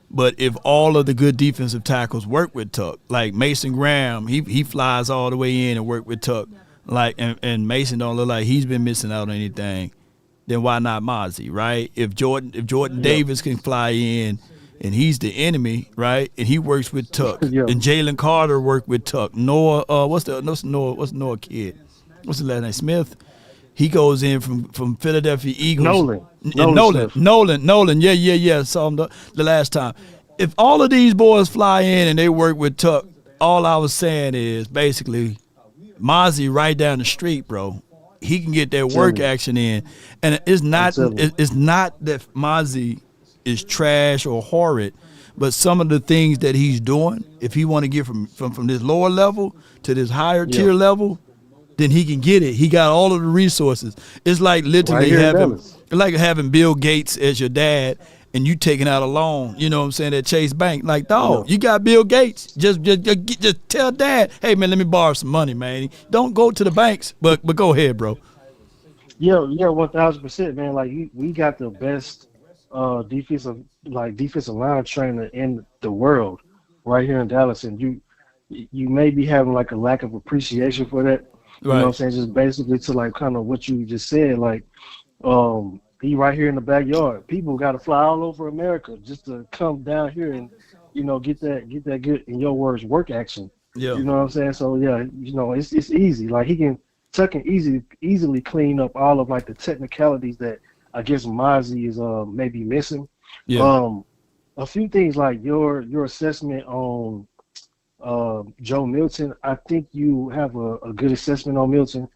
But if all of the good defensive tackles work with Tuck, like Mason Graham, he flies all the way in and work with Tuck, like and Mason don't look like he's been missing out on anything, then why not Mozzie, right? If Jordan Davis can fly in and he's the enemy, right? And he works with Tuck. And Jalen Carter worked with Tuck. Noah, what's Noah kid? What's the last name? Smith. He goes in from Philadelphia Eagles. Nolan. Yeah. Saw him the last time. If all of these boys fly in and they work with Tuck, all I was saying is basically Mozzie right down the street, bro. He can get that work action in, and it's not that Mozzie is trash or horrid, but some of the things that he's doing, if he want to get from this lower level to this higher tier level, then he can get it. He got all of the resources. It's like literally having Bill Gates as your dad and you taking out a loan, you know what I'm saying, at Chase Bank. Like, dog, you got Bill Gates. Just tell dad, hey, man, let me borrow some money, man. Don't go to the banks, but go ahead, bro. Yeah, 1,000%, man. Like, we got the best defensive line trainer in the world right here in Dallas, and you may be having like a lack of appreciation for that. You know what I'm saying? Just basically to like kind of what you just said, like he right here in the backyard. People got to fly all over America just to come down here and get that good, in your words, work action. Yeah. You know what I'm saying? So yeah, it's easy. Like Tuck can easily clean up all of like the technicalities that I guess Mozzie is maybe missing. Yeah. A few things like your assessment on Joe Milton. I think you have a good assessment on Milton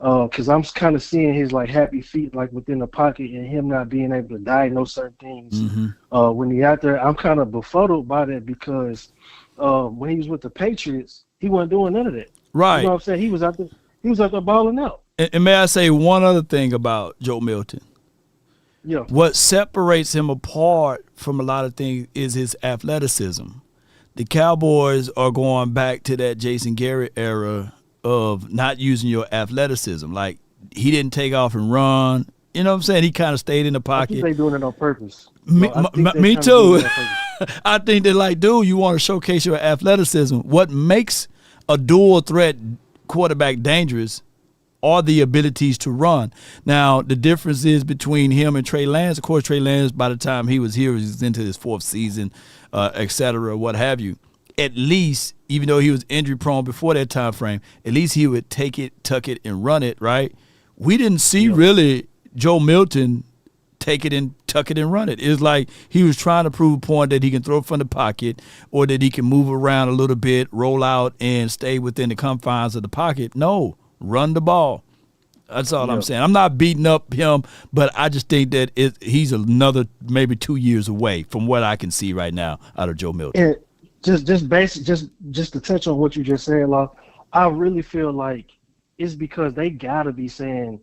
because I'm kind of seeing his like happy feet like within the pocket and him not being able to diagnose certain things when he's out there. I'm kind of befuddled by that because when he was with the Patriots, he wasn't doing none of that. Right. You know what I'm saying? He was out there balling out. And may I say one other thing about Joe Milton? Yeah. What separates him apart from a lot of things is his athleticism. The Cowboys are going back to that Jason Garrett era of not using your athleticism. Like, he didn't take off and run. You know what I'm saying? He kind of stayed in the pocket. I think they're doing it on purpose. Me too. I think they're like, dude, you want to showcase your athleticism. What makes a dual threat quarterback dangerous are the abilities to run. Now, the difference is between him and Trey Lance. Of course, Trey Lance, by the time he was here, he was into his fourth season, et cetera, what have you. At least, even though he was injury-prone before that time frame, at least he would take it, tuck it, and run it, right? We didn't see really Joe Milton take it and tuck it and run it. It's like he was trying to prove a point that he can throw from the pocket or that he can move around a little bit, roll out, and stay within the confines of the pocket. No. Run the ball. That's all I'm saying. I'm not beating up him, but I just think that he's another maybe 2 years away from what I can see right now out of Joe Milton. And just to touch on what you just said, Law, I really feel like it's because they gotta be saying,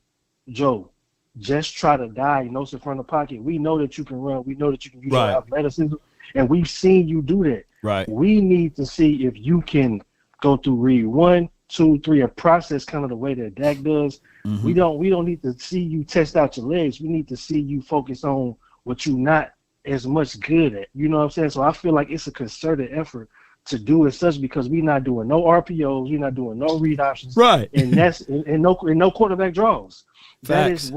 Joe, just try to diagnose it from the pocket. We know that you can run. We know that you can use your athleticism, and we've seen you do that. Right. We need to see if you can go through read 1, 2, 3, a process kind of the way that Dak does. We don't need to see you test out your legs. We need to see you focus on what you're not as much good at. You know what I'm saying? So I feel like it's a concerted effort to do it such because we're not doing no RPOs, we're not doing no read options. Right. And that's and no quarterback draws. Facts.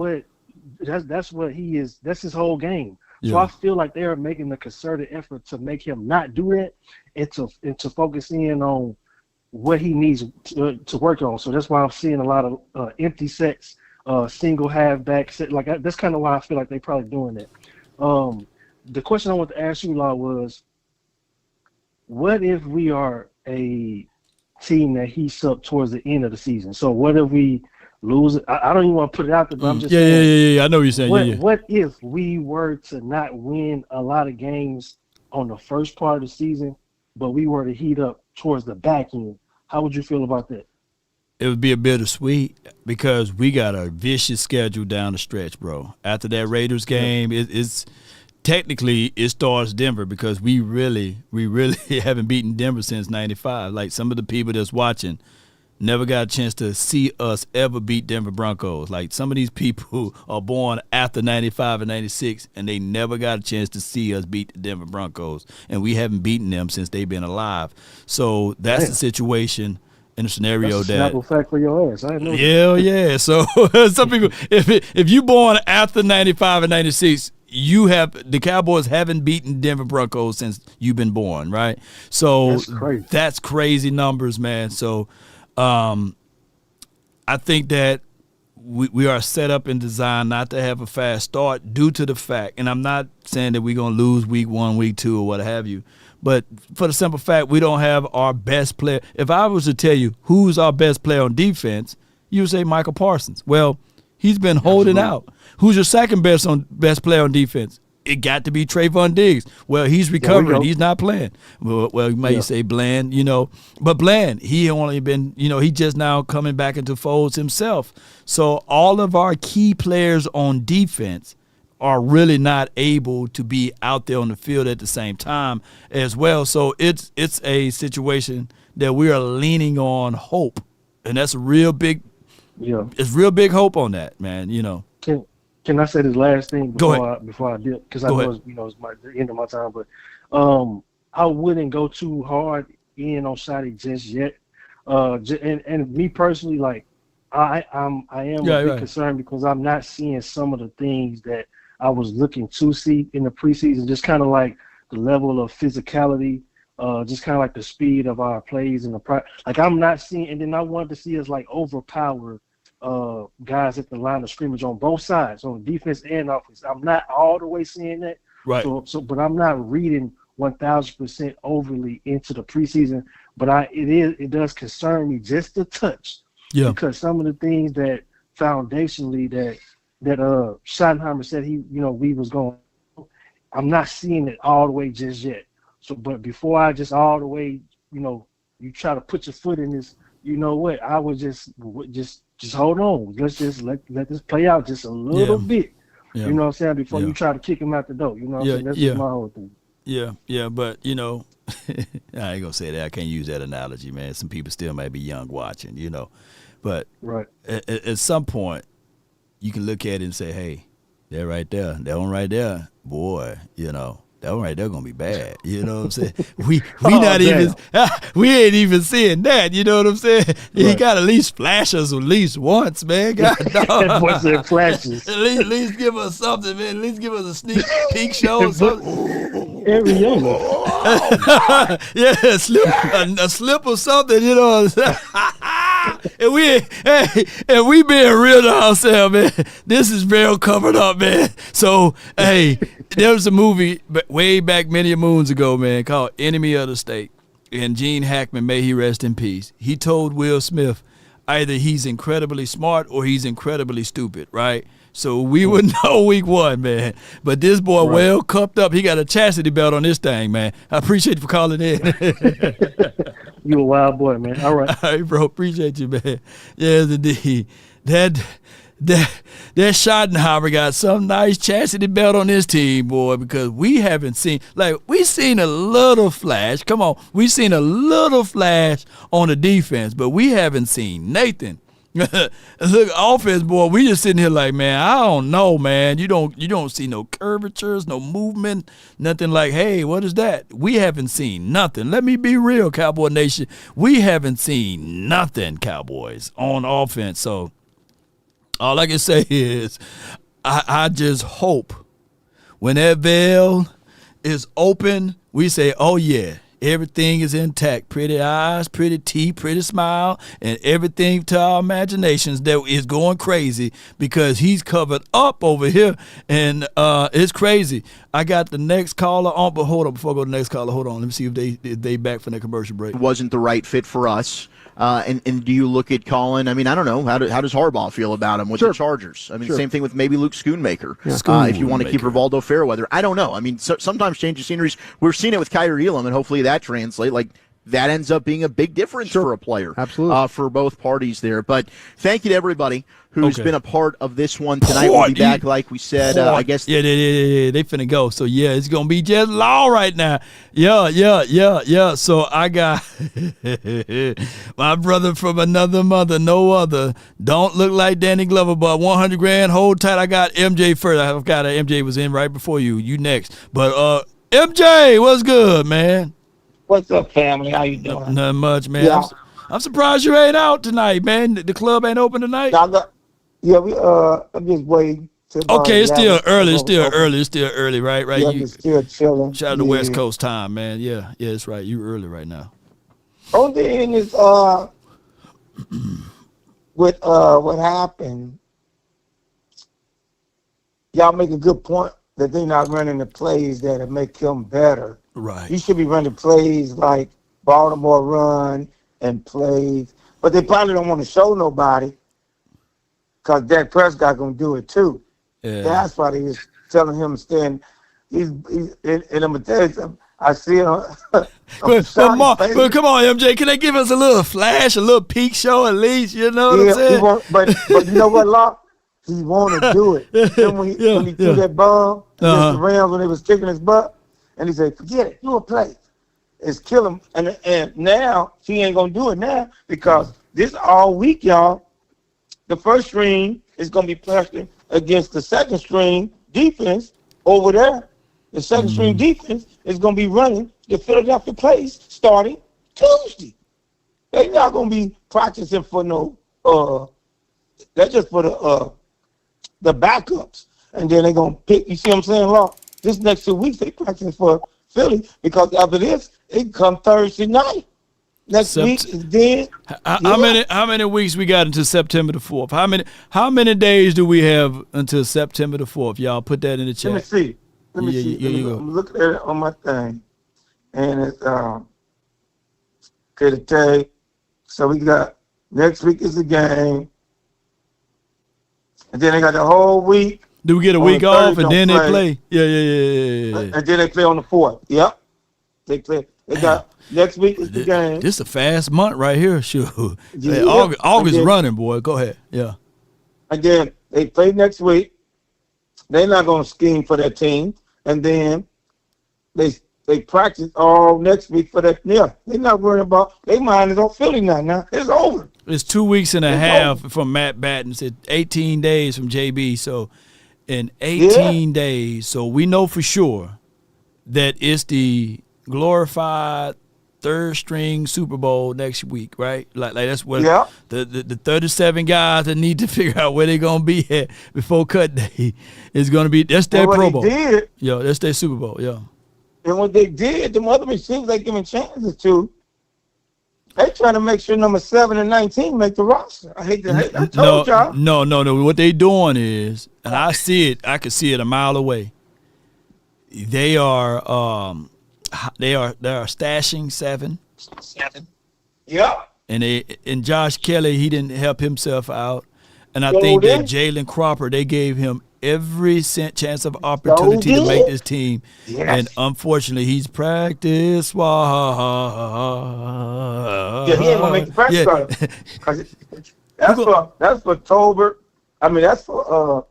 That's what he is. That's his whole game. So I feel like they're making a concerted effort to make him not do that and to focus in on what he needs to work on. So that's why I'm seeing a lot of empty sets, single halfback set. Like that's kind of why I feel like they're probably doing that. The question I want to ask you, Law, was what if we are a team that heats up towards the end of the season? So what if we lose it? I don't even want to put it out there, but I'm just saying. I know what you're saying. What if we were to not win a lot of games on the first part of the season, but we were to heat up towards the back end? How would you feel about that? It would be a bittersweet because we got a vicious schedule down the stretch, bro. After that Raiders game, it's technically it starts Denver because we really haven't beaten Denver since '95. Like some of the people that's watching never got a chance to see us ever beat Denver Broncos. Like some of these people are born after '95 and '96, and they never got a chance to see us beat the Denver Broncos, and we haven't beaten them since they've been alive. So that's the situation in a scenario that's a fact for your ass. I know. Yeah. So some people, if you born after '95 and '96. The Cowboys haven't beaten Denver Broncos since you've been born, right? So that's crazy numbers, man. So I think that we are set up and designed not to have a fast start due to the fact, and I'm not saying that we're going to lose week 1, week 2, or what have you, but for the simple fact we don't have our best player. If I was to tell you who's our best player on defense, you would say Micah Parsons. Well, he's been holding out. Who's your second best player on defense? It got to be Trayvon Diggs. Well, he's recovering. He's not playing. Well, you may say Bland, but Bland, he only been, he just now coming back into folds himself. So all of our key players on defense are really not able to be out there on the field at the same time as well. So it's a situation that we are leaning on hope, and that's a real big. It's real big hope on that, man. Can I say this last thing before I dip? Because I know it's the end of my time, but I wouldn't go too hard in on Shotty just yet. And me personally, like I am a bit concerned because I'm not seeing some of the things that I was looking to see in the preseason. Just kind of like the level of physicality, just kind of like the speed of our plays and like I'm not seeing. And then I wanted to see us like overpower guys at the line of scrimmage on both sides, on defense and offense. I'm not all the way seeing that, Right. But I'm not reading 1,000% overly into the preseason. But it does concern me just a touch. Yeah. Because some of the things that foundationally that Schottenheimer said we was going, I'm not seeing it all the way just yet. So, but before I just all the way, you try to put your foot in this, you know what? I would just hold on. Let's just let this play out just a little bit. Yeah. You know what I'm saying? Before you try to kick him out the door. You know what I'm saying? That's just my whole thing. Yeah, but I ain't gonna say that. I can't use that analogy, man. Some people still might be young watching, but right. At some point, you can look at it and say, "Hey, they're right there. That one right there, boy. That one right there gonna be bad." You know what I'm saying? We ain't even seeing that. You know what I'm saying? Right. He got at least flash us at least once, man. God dog. What's in flashes? At least give us something, man. At least give us a sneak peek show or something. Every young yeah, a slip or something. You know what I'm saying? And we being real to ourselves, man. This is real covered up, man. So, hey, there was a movie way back many moons ago, man, called Enemy of the State. And Gene Hackman, may he rest in peace, he told Will Smith either he's incredibly smart or he's incredibly stupid, right? So we would know week one, man. But this boy well cupped up. He got a chastity belt on this thing, man. I appreciate you for calling in. You a wild boy, man. All right. All right, bro. Appreciate you, man. Yes, indeed. That Schottenheimer got some nice chastity belt on this team, boy, because we haven't seen, we seen a little flash. Come on. We seen a little flash on the defense, but we haven't seen Nathan. Look, offense, boy, we just sitting here like, man, I don't know, man. You don't see no curvatures, no movement, nothing like, hey, what is that? We haven't seen nothing. Let me be real, Cowboy Nation. We haven't seen nothing, Cowboys, on offense. So all I can say is I just hope when that veil is open, we say, oh, yeah. Everything is intact. Pretty eyes, pretty teeth, pretty smile, and everything to our imaginations that is going crazy because he's covered up over here, and it's crazy. I got the next caller on, but hold on. Before I go to the next caller, hold on. Let me see if they back from their commercial break. It wasn't the right fit for us. And do you look at Colin? I mean, I don't know. How does Harbaugh feel about him with the Chargers? I mean, same thing with maybe Luke Schoonmaker. Yeah. If you want to keep Rivaldo Fairweather. I don't know. I mean, sometimes change of sceneries. We're seeing it with Kyrie Elam, and hopefully that translates. That ends up being a big difference for a player. Absolutely. For both parties there. But thank you to everybody who's been a part of this one tonight. We'll be back, like we said, I guess. Yeah, they finna go. So, yeah, it's going to be just law right now. Yeah. So I got my brother from another mother, no other. Don't look like Danny Glover, but 100 grand. Hold tight. I got MJ first. I forgot MJ was in right before you. You next. But MJ, what's good, man? What's up, family? How you doing? Not much, man. Yeah. I'm surprised you ain't out tonight, man. The club ain't open tonight. I'm just waiting. Okay, it's still early. It's still early, right? Yeah, you still chilling. Shout out to West Coast time, man. Yeah, that's right. You early right now. Only thing is, with what happened, y'all make a good point that they're not running the plays that'll make him better. Right. He should be running plays like Baltimore run and plays, but they probably don't want to show nobody because Dak Prescott gonna do it too. Yeah. That's why he's telling him to stand. And I'm gonna tell you something. I see him. But come on, MJ, can they give us a little flash, a little peek show at least? You know what I'm saying? But you know what, Locke? He want to do it. When he threw that bomb against the Rams when they was kicking his butt, and he said, "Forget it, do a play." It's kill him. And now he ain't gonna do it now because this all week, y'all. The first string is gonna be pressuring against the second string defense over there. The second string defense is gonna be running the Philadelphia plays starting Tuesday. They're not gonna be practicing for no. That's just for the backups, and then they're gonna pick. You see what I'm saying, Law? This next 2 weeks they practicing for Philly because after this it come Thursday night. Next week is then. How many weeks we got until September the 4th? How many days do we have until September the 4th? Y'all put that in the chat. Let me see. Let me see. I'm looking at it on my thing, and it's okay today. So we got next week is the game, and then they got the whole week. Do we get a week off and then they play? Yeah. And then they play on the 4th. Yep. They play. They got next week is the game. This is a fast month right here. Sure. Yeah. August running, boy. Go ahead. Yeah. And then they play next week. They're not going to scheme for their team. And then they practice all next week for that. Yeah, they're not worried about. Their mind is on Philly now. It's over. It's 2 weeks and a half from Matt Batten. It's 18 days from JB. So in 18 days, so we know for sure that it's the glorified third string Super Bowl next week, right? Like that's what the 37 guys that need to figure out where they're gonna be at before cut day is gonna be. That's their Pro Bowl. Yeah, that's their Super Bowl. Yeah. And what they did, the other receivers they giving chances to, they trying to make sure number 7 and 19 make the roster. I hate to hate. I told y'all. No. What they doing is, and I see it. I can see it a mile away. They are stashing 7. Yeah. And Josh Kelly, he didn't help himself out. And I think that Jalen Cropper, they gave him every chance of opportunity to make this team. Yes. And unfortunately, he's practiced. Yeah, he ain't gonna make the practice squad. That's for Tolbert. I mean, that's for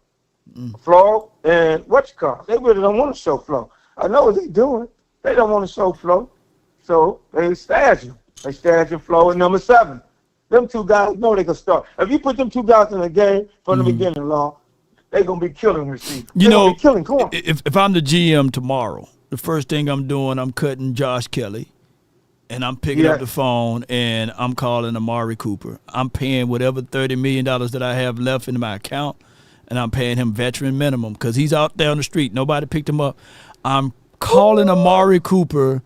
Flo and they really don't want to show Flo. I know what they're doing. They don't want to show Flo, so they stash him. They stash him Flo at number 7. Them two guys know they can start. If you put them two guys in the game from the beginning, they're going to be killing receivers. You know, killing corner. If I'm the GM tomorrow, the first thing I'm doing, I'm cutting Josh Kelly, and I'm picking up the phone, and I'm calling Amari Cooper. I'm paying whatever $30 million that I have left in my account, and I'm paying him veteran minimum because he's out there on the street. Nobody picked him up. I'm calling Amari Cooper,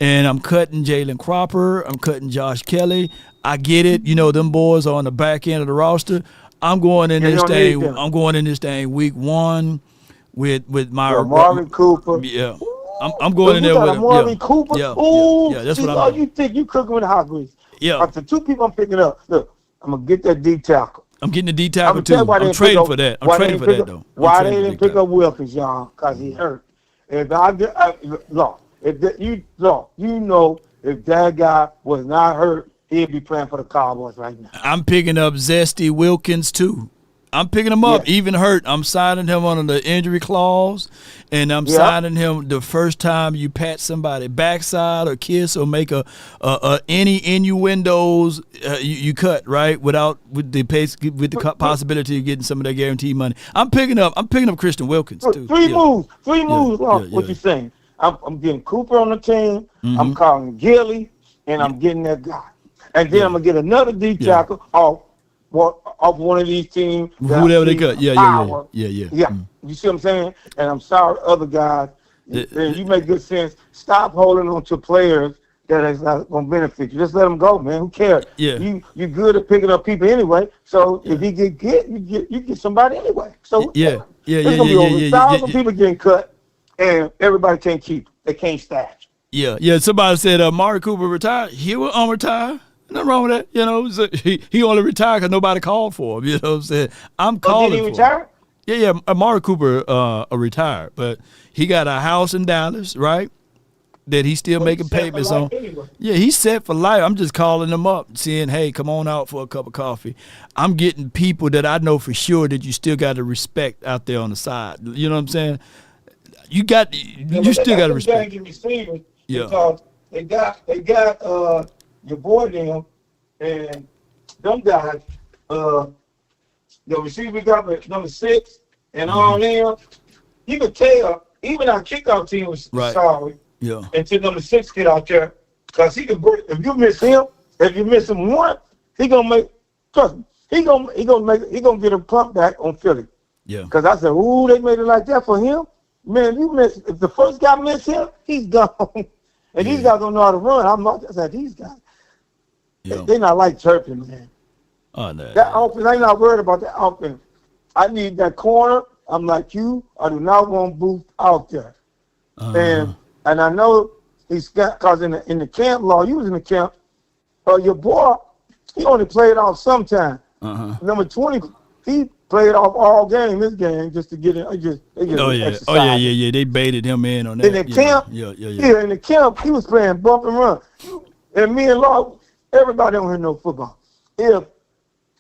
and I'm cutting Jalen Cropper. I'm cutting Josh Kelly. I get it. You know, them boys are on the back end of the roster. I'm going in this thing. I'm going in this thing week 1 with my Amari Cooper. Yeah, I'm going in there with Amari Cooper. Yeah, that's what I'm doing. You think you cooking with hot grease? Yeah. The 2 people I'm picking up. Look, I'm gonna get that D tackle. I'm getting the D tackle too. I'm trading for that. I'm trading for that though. Why they didn't pick up Wilkins, y'all? Because he hurt. If if that guy was not hurt, he'd be playing for the Cowboys right now. I'm picking up Zesty Wilkins too. I'm picking him up, even hurt. I'm signing him under the injury clause, and I'm signing him the first time you pat somebody backside or kiss or make any innuendos you cut right with the possibility of getting some of that guaranteed money. I'm picking up Christian Wilkins too. Three moves. What you saying? I'm getting Cooper on the team. I'm calling Gilly, and I'm getting that guy, and then I'm gonna get another D tackle off one of these teams. Whoever they cut. Yeah. You see what I'm saying? And I'm sorry, other guys. And you make good sense. Stop holding on to players that is not going to benefit you. Just let them go, man. Who cares? Yeah. You're good at picking up people anyway. So if you get somebody anyway. So There's gonna be over 1,000 people getting cut, and everybody can't keep. They can't stash. Yeah. Somebody said Amari Cooper retired. He will unretire. Nothing wrong with that, you know. So he only retired because nobody called for him. You know what I'm saying? I'm calling. Did he retire? Yeah. Amari Cooper retired, but he got a house in Dallas, right? That he's still making payments on. Anyway. Yeah, he's set for life. I'm just calling him up, saying, "Hey, come on out for a cup of coffee." I'm getting people that I know for sure that you still got to respect out there on the side. You know what I'm saying? You still got to respect. Receivers because they got your boy them and them guys, the receiver got number 6 and all them. You could tell even our kickoff team was sorry. Yeah. Until number 6 get out there, because he can break. If you miss him, one, he gonna make. Trust me, he gonna get a pump back on Philly. Yeah. Because I said, ooh, they made it like that for him. Man, if the first guy miss him, he's gone. And these guys don't know how to run. I'm not just like these guys. They're not like Turpin, man. Oh, no. That offense, I'm not worried about that offense. I need that corner. I'm like you. I do not want Booth out there. and I know he's got because in the camp law, you was in the camp. Your boy, he only played off sometime. Number 20, he played off all game this game just to get in. Yeah. They baited him in on that. In the camp, in the camp, he was playing bump and run. And me and Law, everybody don't hear no football. If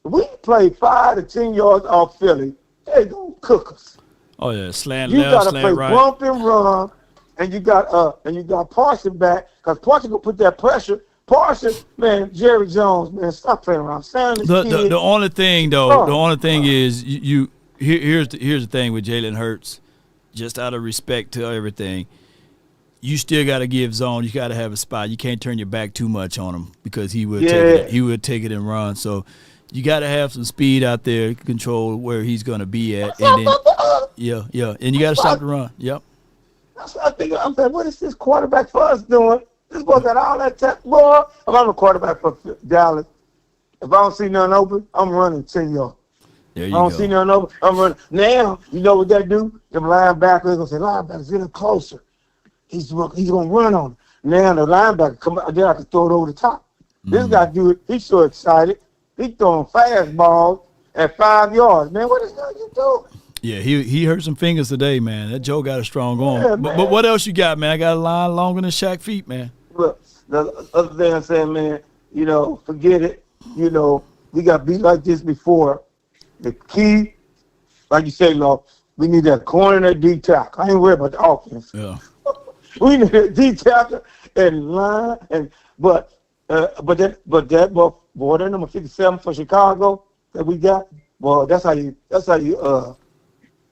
we play 5 to 10 yards off Philly, they gonna cook us. Oh yeah, slant you left, gotta slant play right. Bump and run, and you got Parsons back because Parsons gonna put that pressure. Parsons, man, Jerry Jones, man, stop playing around. The only thing though, the only thing is here's the thing with Jalen Hurts, just out of respect to everything. You still got to give zone. You got to have a spot. You can't turn your back too much on him because he would take it and run. So you got to have some speed out there, control where he's going to be at, and then and you got to stop the run. Yep. That's what I think. I'm like, what is this quarterback for us doing? This boy got all that tech, boy. If I'm a quarterback for Dallas, if I don't see nothing open, I'm running 10 yards. There you I don't go. see nothing open, I'm running. Now, you know what that do? Them linebackers going to say, linebackers, get him closer. He's going to run on him. Now the linebacker come out there, I can throw it over the top. This guy do it. He's so excited. He's throwing fastballs at 5 yards. Man, what is that you doing? Yeah, he hurt some fingers today, man. That Joe got a strong arm. Yeah, but what else you got, man? I got a line longer than Shaq feet, man. Look, the other thing I'm saying, man, forget it. We got beat like this before. The key, like you say, Law, we need that corner and that D tackle. I ain't worried about the offense. Yeah. We need a D tackle and line, but that boy, that number 57 for Chicago that we got. Well, that's how you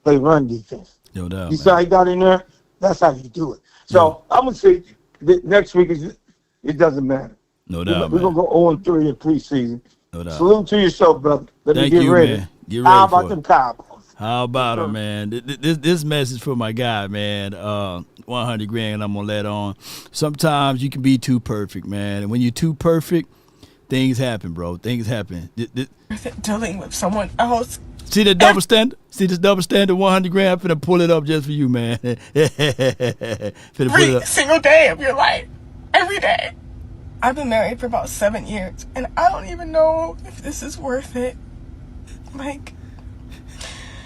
play run defense. No doubt. You saw he got in there. That's how you do it. So I'm gonna say next week it doesn't matter. No doubt. We're gonna go 0-3 in preseason. No doubt. Salute to yourself, brother. Let me get ready. Man. Get ready. How about them Cowboys? How about it, man? This message for my guy, man. 100 grand I'm going to let on. Sometimes you can be too perfect, man. And when you're too perfect, things happen, bro. Things happen. Dealing with someone else. See the double standard? See this double standard 100 grand? I'm finna pull it up just for you, man. Every single day of your life. Every day. I've been married for about 7 years, and I don't even know if this is worth it.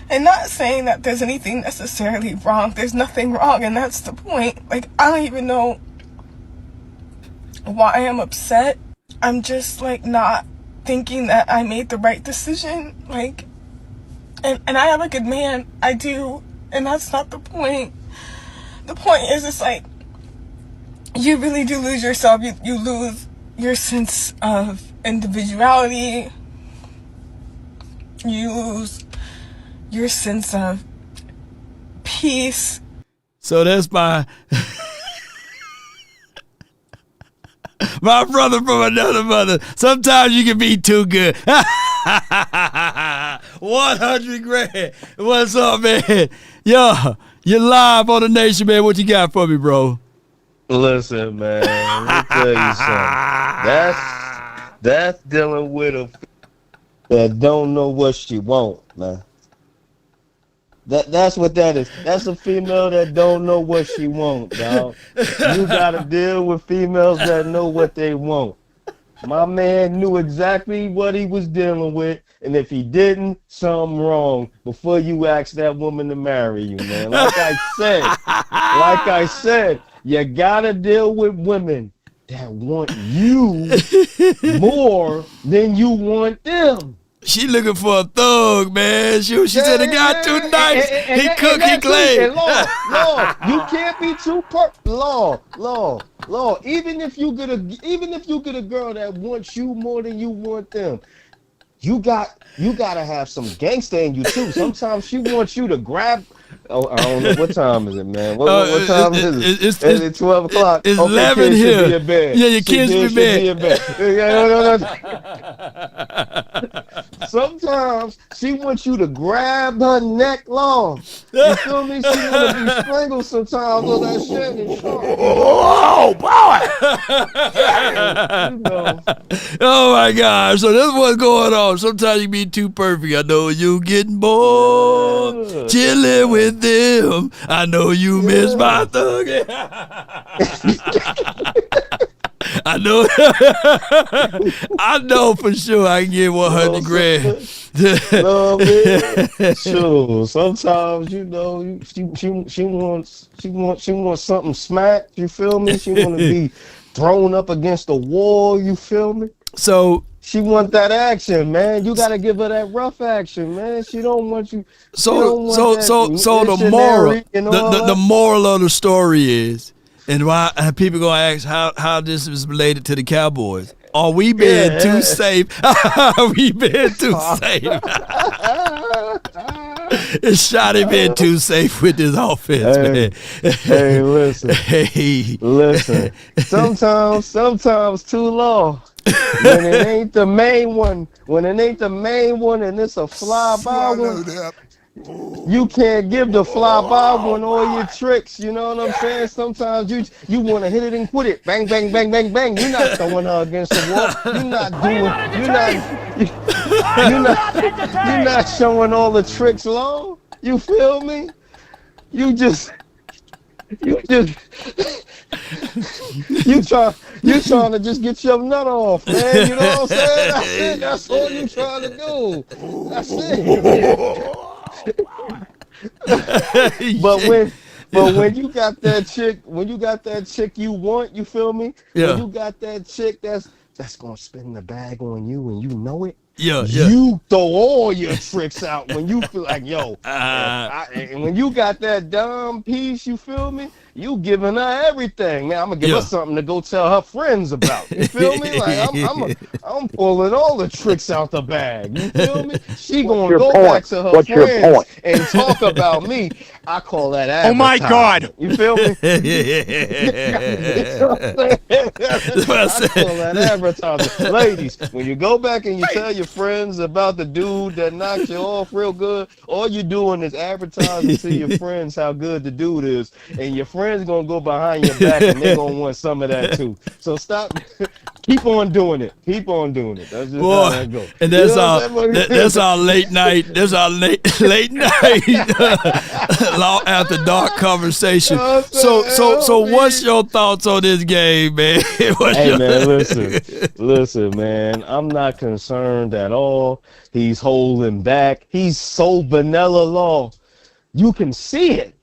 And not saying that there's anything necessarily wrong. There's nothing wrong, and that's the point. I don't even know why I'm upset. I'm just, not thinking that I made the right decision. And I have a good man. I do. And that's not the point. The point is, it's you really do lose yourself. You lose your sense of individuality. You lose your sense of peace. So that's my brother from another mother. Sometimes you can be too good. 100 grand. What's up, man? Yo, you're live on the Nation, man. What you got for me, bro? Listen, man. Let me tell you something. That's dealing with a that don't know what she want, man. That's what that is. That's a female that don't know what she want, dog. You gotta deal with females that know what they want. My man knew exactly what he was dealing with, and if he didn't, something wrong before you ask that woman to marry you, man. Like I said, you gotta deal with women that want you more than you want them. She looking for a thug, man. She said the guy too nice. He cook, he clean. Law, you can't be too Law. Even if you get a girl that wants you more than you want them, you gotta have some gangsta in you too. Sometimes she wants you to grab. Oh, I don't know what time is it, man. What time is it? It's 12 o'clock. It's okay, 11 here. Be in bed. Yeah, your kids be in bed. Sometimes she wants you to grab her neck long. You feel me? She want to be strangled sometimes on that shit. Oh, boy! You know. Oh, my God. So that's what's going on. Sometimes you be too perfect. I know you getting bored. Chilling with them. I know you miss my thug. I know. I know for sure I can get 100 grand. No, man. Sure. Sometimes, you know, she wants something smacked. You feel me? She want to be thrown up against the wall. You feel me? So she want that action, man. You gotta give her that rough action, man. She don't want you. So the moral of the story is, and why people gonna ask how this is related to the Cowboys. Are we being too safe? Are we being too safe? Is Shotty been too safe with this offense, man? Hey, listen. Sometimes too long. When it ain't the main one, and it's a fly-by one, you can't give the fly-by one all your tricks. You know what I'm saying? Sometimes you want to hit it and quit it. Bang, bang, bang, bang, bang. You're not throwing her against the wall. You're not showing all the tricks long. You feel me? You trying to just get your nut off, man. You know what I'm saying? That's it. That's all you trying to do. That's it. But when you got that chick you want, you feel me? Yeah. When you got that chick that's gonna spin the bag on you and you know it. Yeah. You throw all your tricks out when you feel like, yo. And when you got that dumb piece, you feel me? You giving her everything, man. I'm gonna give her something to go tell her friends about. You feel me? Like I'm pulling all the tricks out the bag. You feel me? She gonna go back to her friends and talk about me. I call that advertising. Oh my God! You feel me? I call that advertising. Ladies, when you go back and you tell your friends about the dude that knocked you off real good, all you're doing is advertising to your friends how good the dude is, and your friends gonna go behind your back and they're gonna want some of that too. So stop. Keep on doing it. Keep on doing it. That's just how that goes. And that's that's our late night. That's our late night long after dark conversation. So what's your thoughts on this game, man? Hey man, listen, man. I'm not concerned at all. He's holding back. He's so vanilla law. You can see it.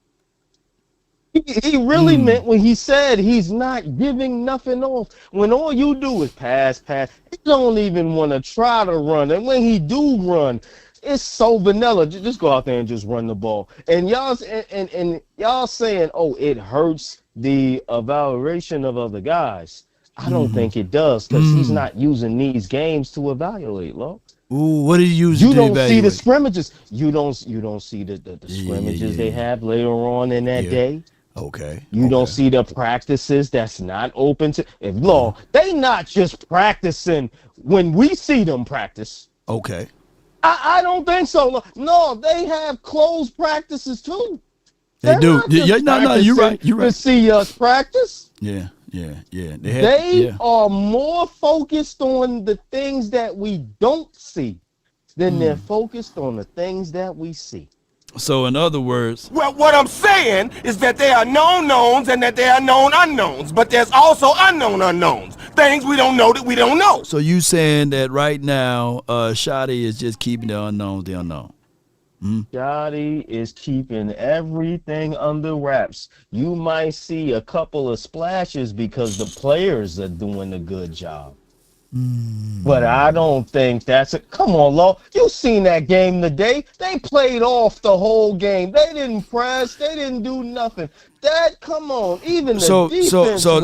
He really meant when he said he's not giving nothing off. When all you do is pass, he don't even want to try to run. And when he do run, it's so vanilla. Just go out there and just run the ball. And y'all saying, oh, it hurts the evaluation of other guys. I don't think it does, because he's not using these games to evaluate, Lo. Ooh, what do you use? You don't see the scrimmages. You don't see the scrimmages they have later on in that day. Okay. You don't see the practices that's not open to they not just practicing when we see them practice. Okay. I don't think so. No, they have closed practices too. They do. No, you're right. You're right. To see us practice. Yeah. They are more focused on the things that we don't see than they're focused on the things that we see. So in other words, well, what I'm saying is that there are known knowns and that there are known unknowns, but there's also unknown unknowns, things we don't know that we don't know. So you saying that right now, Shotty is just keeping the unknowns the unknown. Shotty is keeping everything under wraps. You might see a couple of splashes because the players are doing a good job. But I don't think that's it. Come on, Lo. You seen that game today. They played off the whole game. They didn't press. They didn't do nothing. Come on. Even the defense so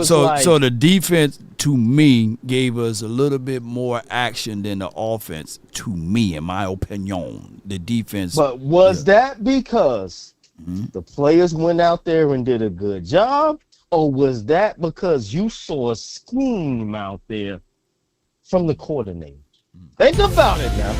the defense, to me, gave us a little bit more action than the offense, to me, in my opinion. The defense. But was that because the players went out there and did a good job? Or was that because you saw a scheme out there from the coordinator? Think about it now.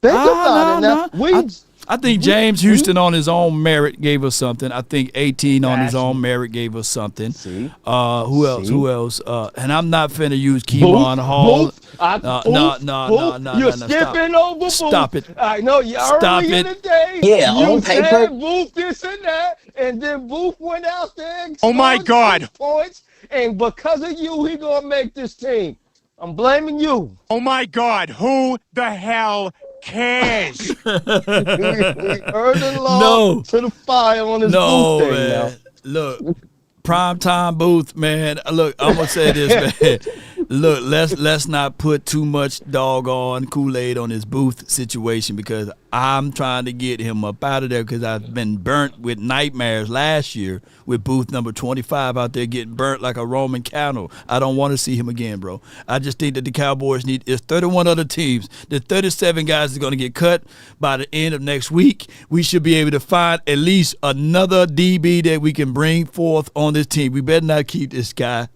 Think about it now. I think James Houston on his own merit gave us something. I think 18 on his own merit gave us something. See? Who else? And I'm not finna use Kevon Hall. No. You're skipping over Booth. Stop it. I know you earlier today. Yeah, you on said paper. Booth this and that, and then Booth went out there and Oh, my scored God. 6 points, and because of you, he gonna make this team. I'm blaming you. Oh, my God. Who the hell cares? We earned the law to the fire on this Booth thing man. now. Look, primetime Booth, man. Look, I'm gonna say this, man. Look, let's not put too much doggone Kool-Aid on this Booth situation, because I'm trying to get him up out of there, because I've been burnt with nightmares last year with Booth number 25 out there getting burnt like a Roman candle. I don't want to see him again, bro. I just think that the Cowboys need, there's 31 other teams. The 37 guys are going to get cut by the end of next week. We should be able to find at least another DB that we can bring forth on this team. We better not keep this guy.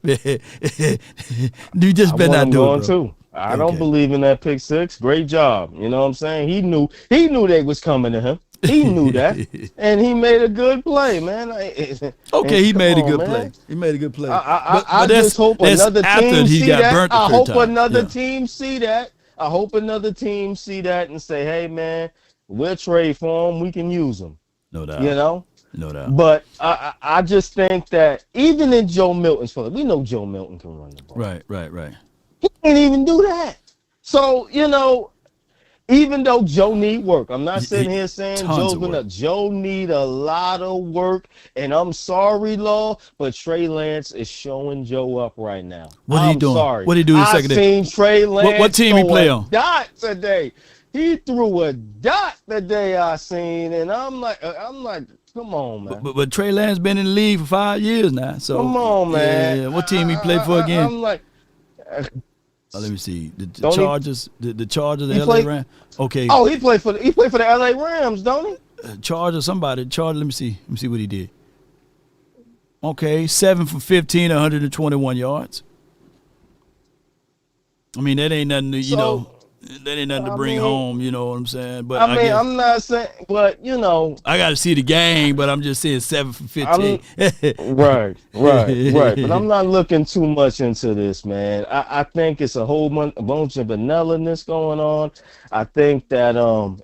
You just better not do it, bro. Too. I don't believe in that pick six. Great job. You know what I'm saying? He knew they was coming to him. He knew that, and he made a good play, man. Okay, he made a good play. He made a good play. I just hope another team see that. I hope another Yeah. team see that. I hope another team see that and say, "Hey, man, we'll trade for him. We can use him." No doubt. You know. No doubt. But I just think that even in Joe Milton's play, we know Joe Milton can run the ball. Right. He can't even do that. So, you know, even though Joe need work, I'm not sitting here saying Joe need a lot of work, and I'm sorry, Law, but Trey Lance is showing Joe up right now. What are you doing? Sorry. What did he do the second day? I seen Trey Lance What team he play on? Dot today. He threw a dot the day I seen, and I'm like, come on, man. But Trey Lance been in the league for 5 years now. So come on, man. Yeah. What team he played for again? I'm like, let me see. The Don't Chargers. The Chargers. The he LA played- Rams. Okay. oh, he played for the LA Rams, don't he? Chargers. Somebody. Chargers. Let me see what he did. Okay, 7 for 15, 121 yards. I mean, that ain't nothing. You know. That ain't nothing to bring home, you know what I'm saying? But I mean, I'm not saying, but you know, I got to see the game, but I'm just saying 7 for 15. right. But I'm not looking too much into this, man. I think it's a whole bunch of vanilla-ness going on. I think that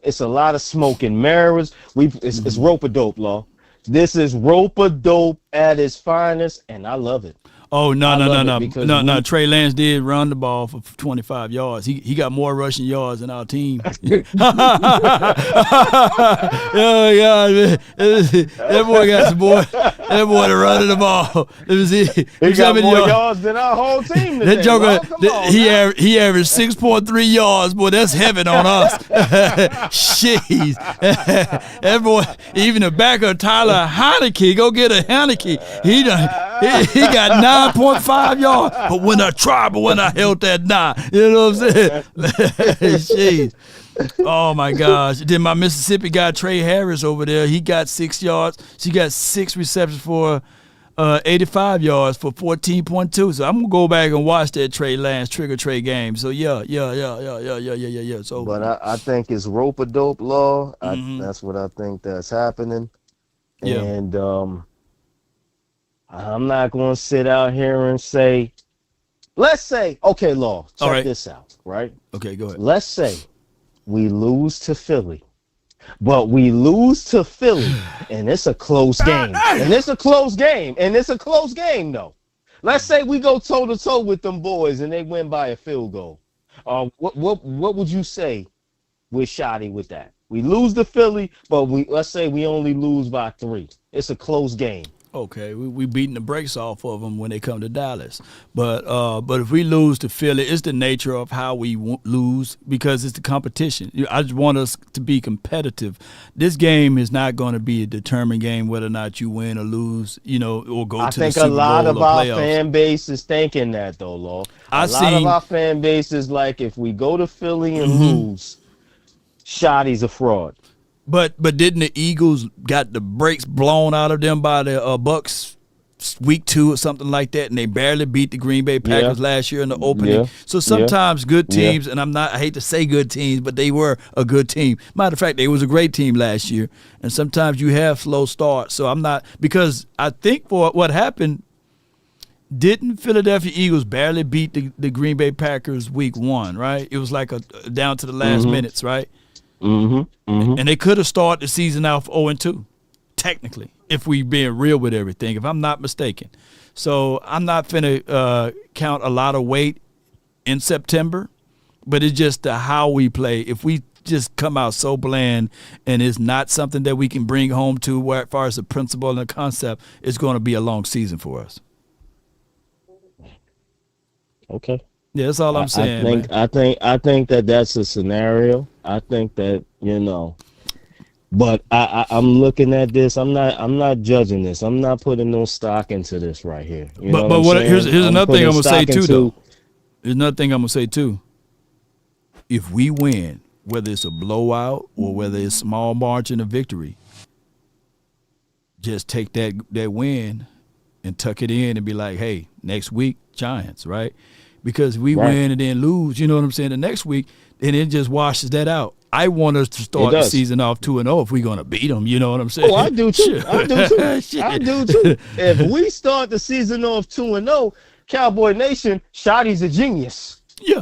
it's a lot of smoke and mirrors. It's rope-a-dope, Law. This is rope-a-dope at its finest, and I love it. Oh, no. Trey Lance did run the ball for 25 yards. He got more rushing yards than our team. Oh, yeah, man. That boy got some boy. That boy running the ball. Let me see. He got more yards than our whole team today. That joker, he averaged 6.3 yards. Boy, that's heaven on us. Jeez. That boy, even the backer, Tyler Heineke, go get a Heineke. He got 9.5 yards. But when I held that 9, you know what I'm saying? Jeez. Oh my gosh. Then my Mississippi guy Trey Harris over there, he got 6 yards. She got 6 receptions for 85 yards for 14.2. So I'm gonna go back and watch that Trey Lance Trigger Trey game. So yeah. So, but I think it's rope-a-dope, Law. That's what I think that's happening. Yeah. And I'm not gonna sit out here and say, let's say, okay, Law, check this out, right? Okay, go ahead. Let's say we lose to Philly. But we lose to Philly, and it's a close game. And it's a close game, though. Let's say we go toe-to-toe with them boys, and they win by a field goal. What would you say with Shotty with that? We lose to Philly, but let's say we only lose by 3. It's a close game. Okay, we beating the brakes off of them when they come to Dallas, but if we lose to Philly, it's the nature of how we lose because it's the competition. I just want us to be competitive. This game is not going to be a determined game whether or not you win or lose, you know, or go to the Super Bowl or playoffs. I think a lot of our fan base is thinking that though, Law. A lot of our fan base is like, if we go to Philly and lose, Shotty's a fraud. But didn't the Eagles got the brakes blown out of them by the Bucks week 2 or something like that, and they barely beat the Green Bay Packers last year in the opening. Yeah. So sometimes good teams, and I hate to say good teams, but they were a good team. Matter of fact, they was a great team last year, and sometimes you have slow starts. So I'm not, because I think for what happened, didn't Philadelphia Eagles barely beat the Green Bay Packers week 1, right? It was like down to the last minutes, right? And they could have started the season out 0-2, technically, if we being real with everything, if I'm not mistaken. So I'm not finna count a lot of weight in September, but it's just how we play. If we just come out so bland and it's not something that we can bring home to where, as far as the principle and the concept, it's going to be a long season for us. Okay. Yeah, that's all I'm saying. I think that's a scenario. I think that, but I'm looking at this. I'm not judging this. I'm not putting no stock into this right here. Here's another thing I'm gonna say too, though. There's another thing I'm gonna say too. If we win, whether it's a blowout or whether it's small margin of victory, just take that win and tuck it in and be like, hey, next week, Giants, right? Because we win and then lose, you know what I'm saying, the next week, and it just washes that out. I want us to start the season off 2-0 if we're going to beat them, you know what I'm saying? Oh, I do too. I do too. If we start the season off 2-0, Cowboy Nation, Shotty's a genius. Yeah.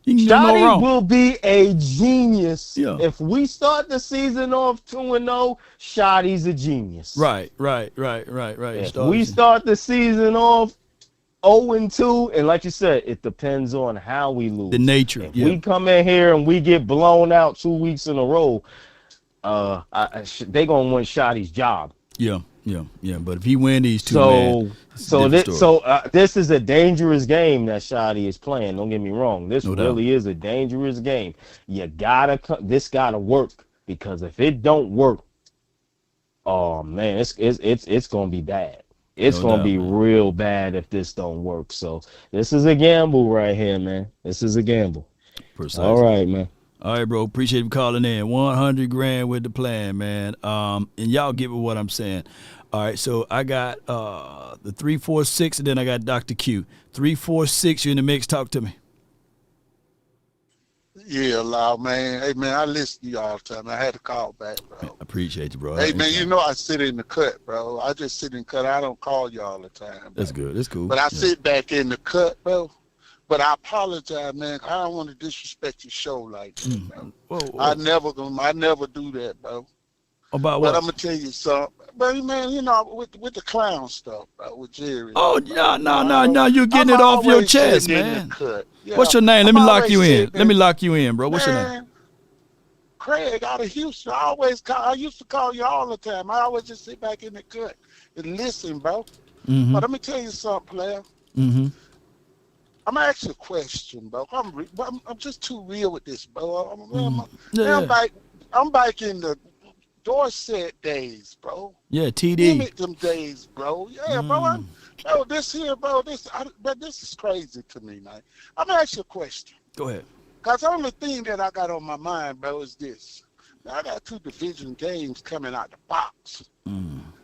Shotty will be a genius. Yeah. If we start the season off 2-0, Shotty's a genius. Right. If we start the season off 0-2, and like you said, it depends on how we lose. The nature. If we come in here and we get blown out 2 weeks in a row, they gonna want Shotty's job. Yeah. But if he win these two, this is a dangerous game that Shotty is playing. Don't get me wrong. This really is a dangerous game. This gotta work, because if it don't work, oh man, it's gonna be bad. It's going to be real bad if this don't work. So this is a gamble right here, man. This is a gamble. Precisely. All right, man. All right, bro. Appreciate you calling in. $100,000 with the plan, man. And y'all get me what I'm saying. All right, so I got the 346, and then I got Dr. Q. 346, you in the mix. Talk to me. Yeah, loud man. Hey man, I listen to you all the time. I had to call back, bro. I appreciate you, bro. Hey man, I sit in the cut, bro. I just sit in the cut. I don't call you all the time. Bro. That's good. That's cool. But I sit back in the cut, bro. But I apologize, man. I don't want to disrespect your show like that, bro. Whoa. I never do that, bro. About what? But I'm gonna tell you something. But man, with the clown stuff, bro, with Jerry. Oh no, you're getting it off your chest, man. Yeah, what's your name? Let me lock you in. Bro. What's your name? Craig out of Houston. I used to call you all the time. I always just sit back in the cut and listen, bro. Mm-hmm. But let me tell you something, player. Mm-hmm. I'm gonna ask you a question, bro. I'm just too real with this, bro. I'm back in the Dorset days, bro. Yeah, TD. Limit them days, bro. Yeah, bro. This is crazy to me, man. I'm gonna ask you a question. Go ahead. Cause the only thing that I got on my mind, bro, is this. Now, I got 2 division games coming out the box.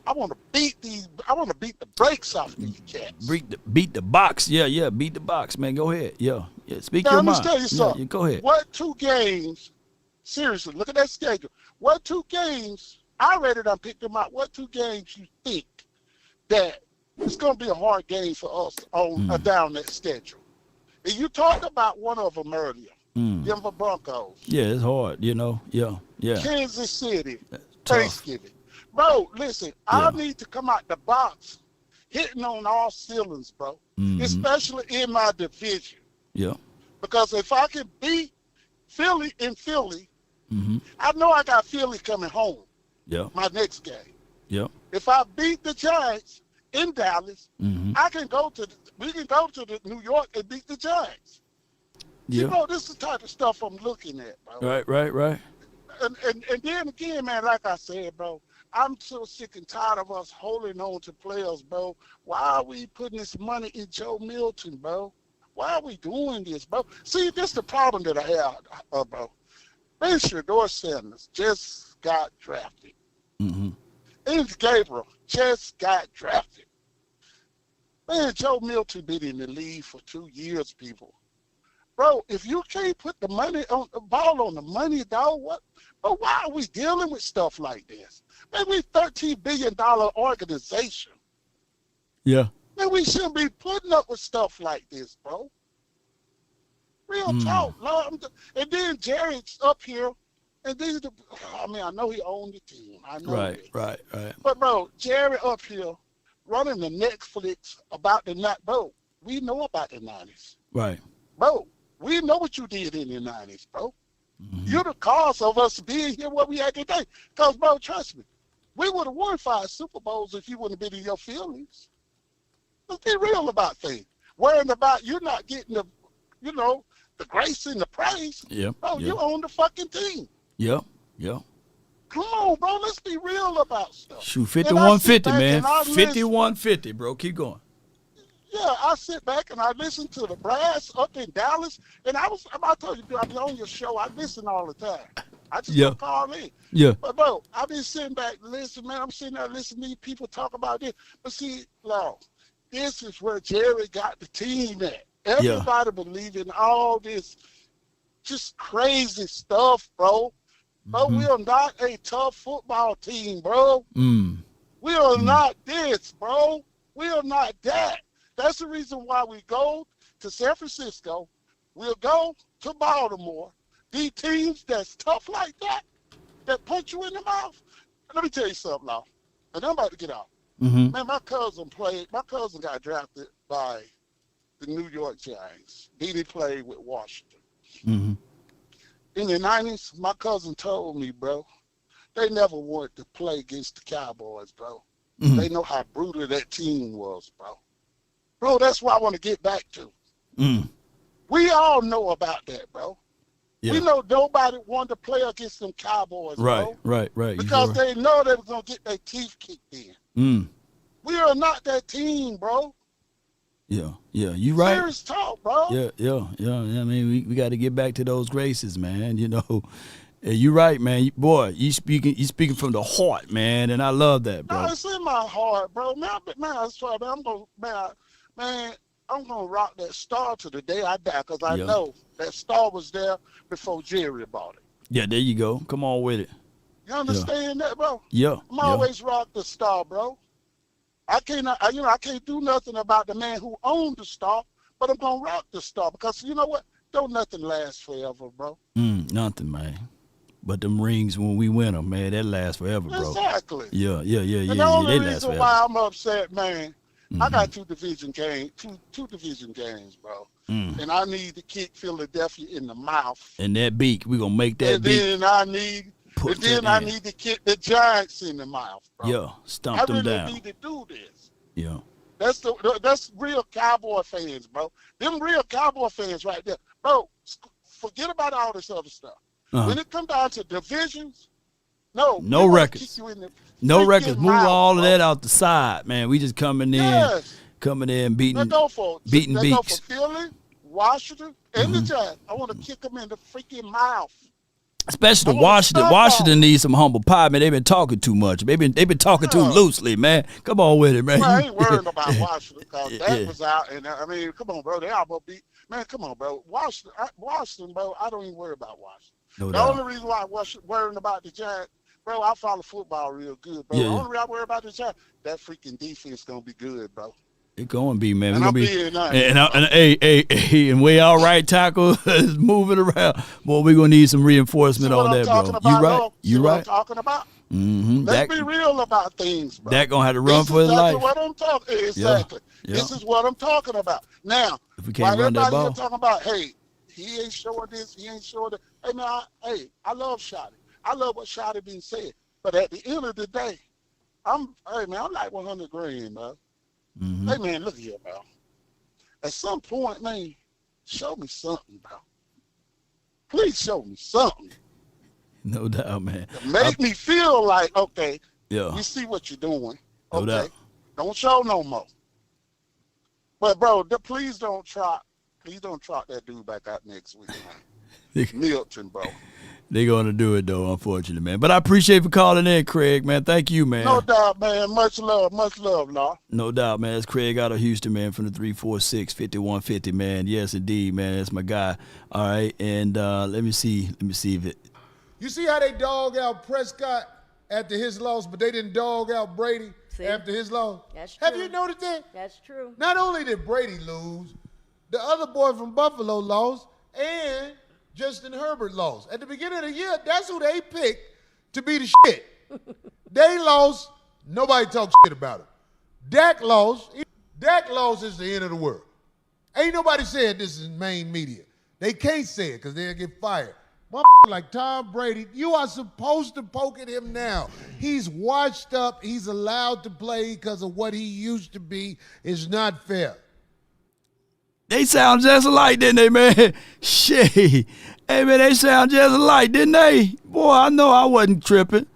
I want to beat the brakes off these cats. Beat the box. Yeah. Beat the box, man. Go ahead. Yeah. Speak your mind. Let me tell you something. Yeah, go ahead. What 2 games? Seriously, look at that schedule. What 2 games? I already done picked them out. What 2 games you think that it's going to be a hard game for us on down that schedule? And you talked about one of them earlier, Denver Broncos. Yeah, it's hard, Yeah. Kansas City, Thanksgiving. Bro, listen, I need to come out the box hitting on all cylinders, bro, especially in my division. Yeah. Because if I can beat Philly in Philly, I know I got Philly coming home. Yeah. My next game. Yeah. If I beat the Giants in Dallas, we can go to the New York and beat the Giants. Yeah. This is the type of stuff I'm looking at, bro. Right. And then again, man, like I said, bro, I'm so sick and tired of us holding on to players, bro. Why are we putting this money in Joe Milton, bro? Why are we doing this, bro? See, this is the problem that I have, bro. Shador Sanders just got drafted. And Gabriel just got drafted. Man, Joe Milton been in the league for 2 years, people. Bro, if you can't put the money on the ball on the money, dog, but why are we dealing with stuff like this? Man, we $13 billion organization. Yeah. Man, we shouldn't be putting up with stuff like this, bro. Real talk, Lord. And then Jared's up here, and these, I mean, I know he owned the team. I know Right. But, bro, Jared up here running the Netflix about the night. Bro, we know about the 90s. Right. Bro, we know what you did in the 90s, bro. You're the cause of us being here where we at today. Because, bro, trust me, we would have won 5 Super Bowls if you wouldn't have been in your feelings. Let's be real about things. Worrying about you not getting the, the grace and the praise. Yeah. Bro, you own the fucking team. Yeah. Come on, bro. Let's be real about stuff. Shoot, 51-50, man. 51-50, bro. Keep going. Yeah, I sit back and I listen to the brass up in Dallas, and I told you, I be on your show. I listen all the time. I just don't call in. Yeah. But, bro, I been sitting back, listen, man. I'm sitting there listening to these people talk about this. But see, Lord, this is where Jerry got the team at. Everybody believing all this just crazy stuff, bro. Bro, we are not a tough football team, bro. We are not this, bro. We are not that. That's the reason why we go to San Francisco. We'll go to Baltimore. These teams that's tough like that punch you in the mouth. Let me tell you something, Law. And I'm about to get out. Man, my cousin got drafted by the New York Giants. He played with Washington. In the 90s, my cousin told me, bro, they never wanted to play against the Cowboys, bro. They know how brutal that team was, bro. Bro, that's what I want to get back to. We all know about that, bro. Yeah. We know nobody wanted to play against them Cowboys, bro. Right. Because they know they were going to get their teeth kicked in. We are not that team, bro. Yeah, you right. Serious talk, bro. Yeah. I mean, we got to get back to those graces, man. You right, man. Boy, you speaking from the heart, man, and I love that, bro. No, it's in my heart, bro. Man, I swear, man, I'm gonna rock that star to the day I die, because I know that star was there before Jerry bought it. Yeah, there you go. Come on with it. You understand that, bro? Yeah. I'm always rock the star, bro. I can't do nothing about the man who owned the star, but I'm gonna rock the star, because you know what? Don't nothing last forever, bro. Nothing, man. But them rings, when we win them, man, that lasts forever, bro. Exactly. Yeah. And the only reason why I'm upset, man, I got two division games, bro. And I need to kick Philadelphia in the mouth. And that beak, we're gonna make that beak. And then I need to kick the Giants in the mouth, bro. Yeah, stomp them down. I really need to do this. Yeah. That's real Cowboy fans, bro. Them real Cowboy fans right there. Bro, forget about all this other stuff. When it comes down to divisions, no records. No records. Move all of that out the side, man. We just coming in, beating Go for beats. Go for Philly, Washington, and the Giants. I want to kick them in the freaking mouth. Especially Washington. Washington needs some humble pie, man. They've been talking too much. They've been talking too loosely, man. Come on with it, man. Well, I ain't worrying about Washington, because that was out. And I mean, come on, bro. They almost beat. Man, come on, bro. Washington, bro. I don't even worry about Washington. The only reason why I was worrying about the Giants, bro, I follow football real good, bro. The only reason I worry about the Giants, that freaking defense gonna be good, bro. It's gonna be, man. And We're gonna be and we all right tackle is moving around. Boy, we're gonna need some reinforcement on that, bro. You right. What I'm talking about? Let's be real about things, bro. That gonna have to run for his life. What I'm talking. Exactly. Yeah. This is what I'm talking about. Now, if we can't run that ball, here talking about, hey, he ain't showing this, he ain't showing that. Hey, man, I love Shotty. I love what Shotty been saying. But at the end of the day, I'm like 100 grand, bro. Hey, man, look here, bro. At some point, man, show me something, bro. Please show me something. No doubt, man. Make me feel like, okay, we see what you're doing. No doubt. Don't show no more. But, bro, please don't trot that dude back out next week, man. Milton, bro. They're going to do it, though, unfortunately, man. But I appreciate you for calling in, Craig, man. Thank you, man. No doubt, man. Much love, Law. No doubt, man. It's Craig out of Houston, man, from the 346-5150, man. Yes, indeed, man. That's my guy. All right, and let me see if it. You see how they dog out Prescott after his loss, but they didn't dog out Brady after his loss? That's true. Have you noticed that? That's true. Not only did Brady lose, the other boy from Buffalo lost, and Justin Herbert lost. At the beginning of the year, that's who they picked to be the shit. They lost. Nobody talks shit about it. Dak lost. Dak lost is the end of the world. Ain't nobody said this in main media. They can't say it because they'll get fired. Like Tom Brady, you are supposed to poke at him now. He's washed up. He's allowed to play because of what he used to be. It's not fair. They sound just alike, didn't they, man? Shit. Hey, man, they sound just alike, didn't they? Boy, I know I wasn't tripping.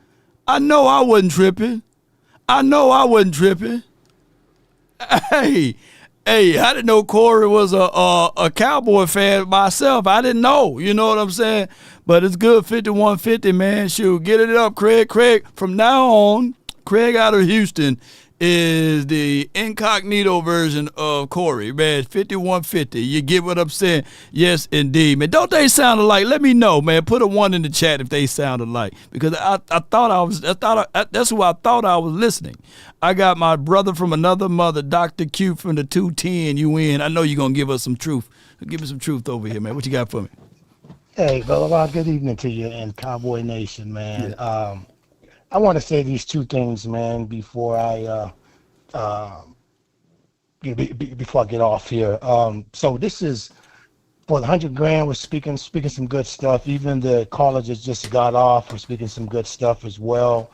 Hey, I didn't know Corey was a Cowboy fan myself. I didn't know. You know what I'm saying? But it's good, 5150, man. Shoot, get it up, Craig. Craig, from now on, Craig out of Houston is the incognito version of Corey, man. 5150. You get what I'm saying? Yes, indeed, man. Don't they sound alike? Let me know, man. Put a 1 in the chat if they sound alike, because that's who I thought I was listening. I got my brother from another mother, Dr. Q from the 210 UN. I know you're gonna give us some truth. Give me some truth over here, man. What you got for me? Hey, brother, good evening to you and Cowboy Nation, man. Yeah. I want to say these two things, man, before I get off here. So this is for the 100 grand. We're speaking some good stuff. Even the callers that just got off were speaking some good stuff as well.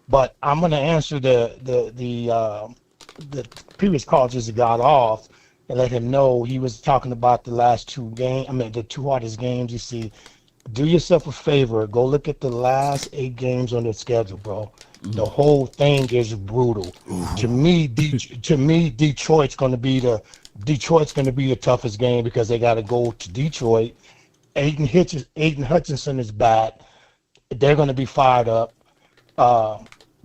But I'm going to answer the previous caller just got off and let him know he was talking about the last two games. I mean, the two hardest games. You see. Do yourself a favor. Go look at the last 8 games on the schedule, bro. The whole thing is brutal. To me, Detroit's going to be the toughest game because they got to go to Detroit. Aiden Hutchinson is back. They're going to be fired up.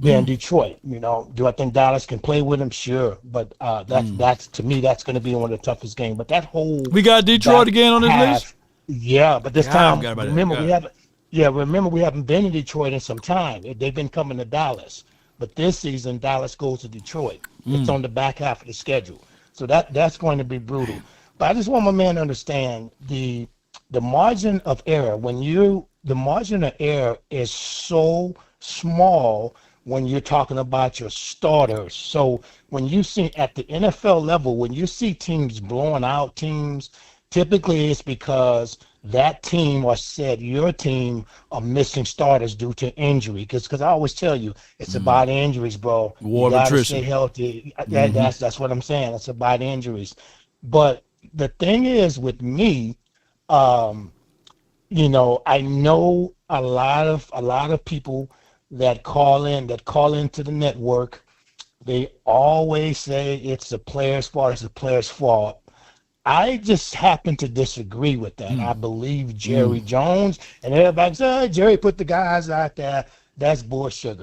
Than Detroit, you know. Do I think Dallas can play with him? Sure, but that's to me that's going to be one of the toughest games. But that whole we got Detroit again on this list. Yeah, but this time, remember we haven't been in Detroit in some time. They've been coming to Dallas, but this season Dallas goes to Detroit. It's on the back half of the schedule, so that's going to be brutal. But I just want my man to understand the margin of error. The margin of error is so small when you're talking about your starters. So when you see at the NFL level, when you see teams blowing out teams, typically it's because that team or your team are missing starters due to injury. Because I always tell you, it's about injuries, bro. War you gotta attrition. stay healthy. That's what I'm saying. It's about injuries. But the thing is with me, you know, I know a lot of people that call into the network. They always say it's the player's fault. It's the player's fault. I just happen to disagree with that. I believe Jerry Jones and everybody says, Jerry put the guys out there. That's bullshit.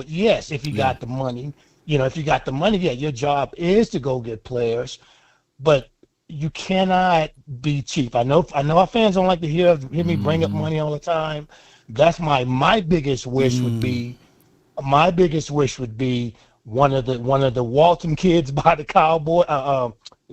Yes, if you got the money. You know, if you got the money, your job is to go get players, but you cannot be cheap. I know our fans don't like to hear me bring up money all the time. That's my biggest wish would be. My biggest wish would be one of the Walton kids by the Cowboy,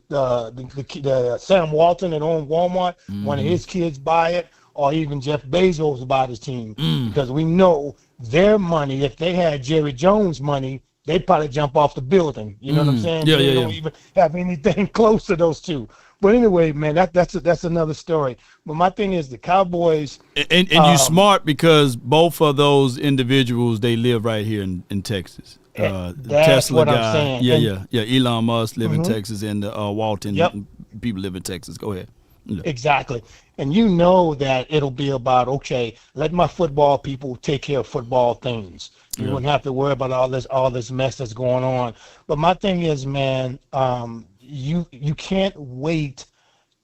the Sam Walton that owned Walmart. One of his kids buy it, or even Jeff Bezos buy his team, because we know their money. If they had Jerry Jones money, they'd probably jump off the building. You know what I'm saying? They don't even have anything close to those two. But anyway, man, that's another story. But my thing is the Cowboys. And you're smart because both of those individuals, they live right here in Texas. That's Tesla what guy. I'm saying. Yeah. Elon Musk live in Texas, and Walton people live in Texas. Go ahead. Yeah. Exactly. And you know that it'll be about, okay, let my football people take care of football things. You wouldn't have to worry about all this mess that's going on. But my thing is, man, you can't wait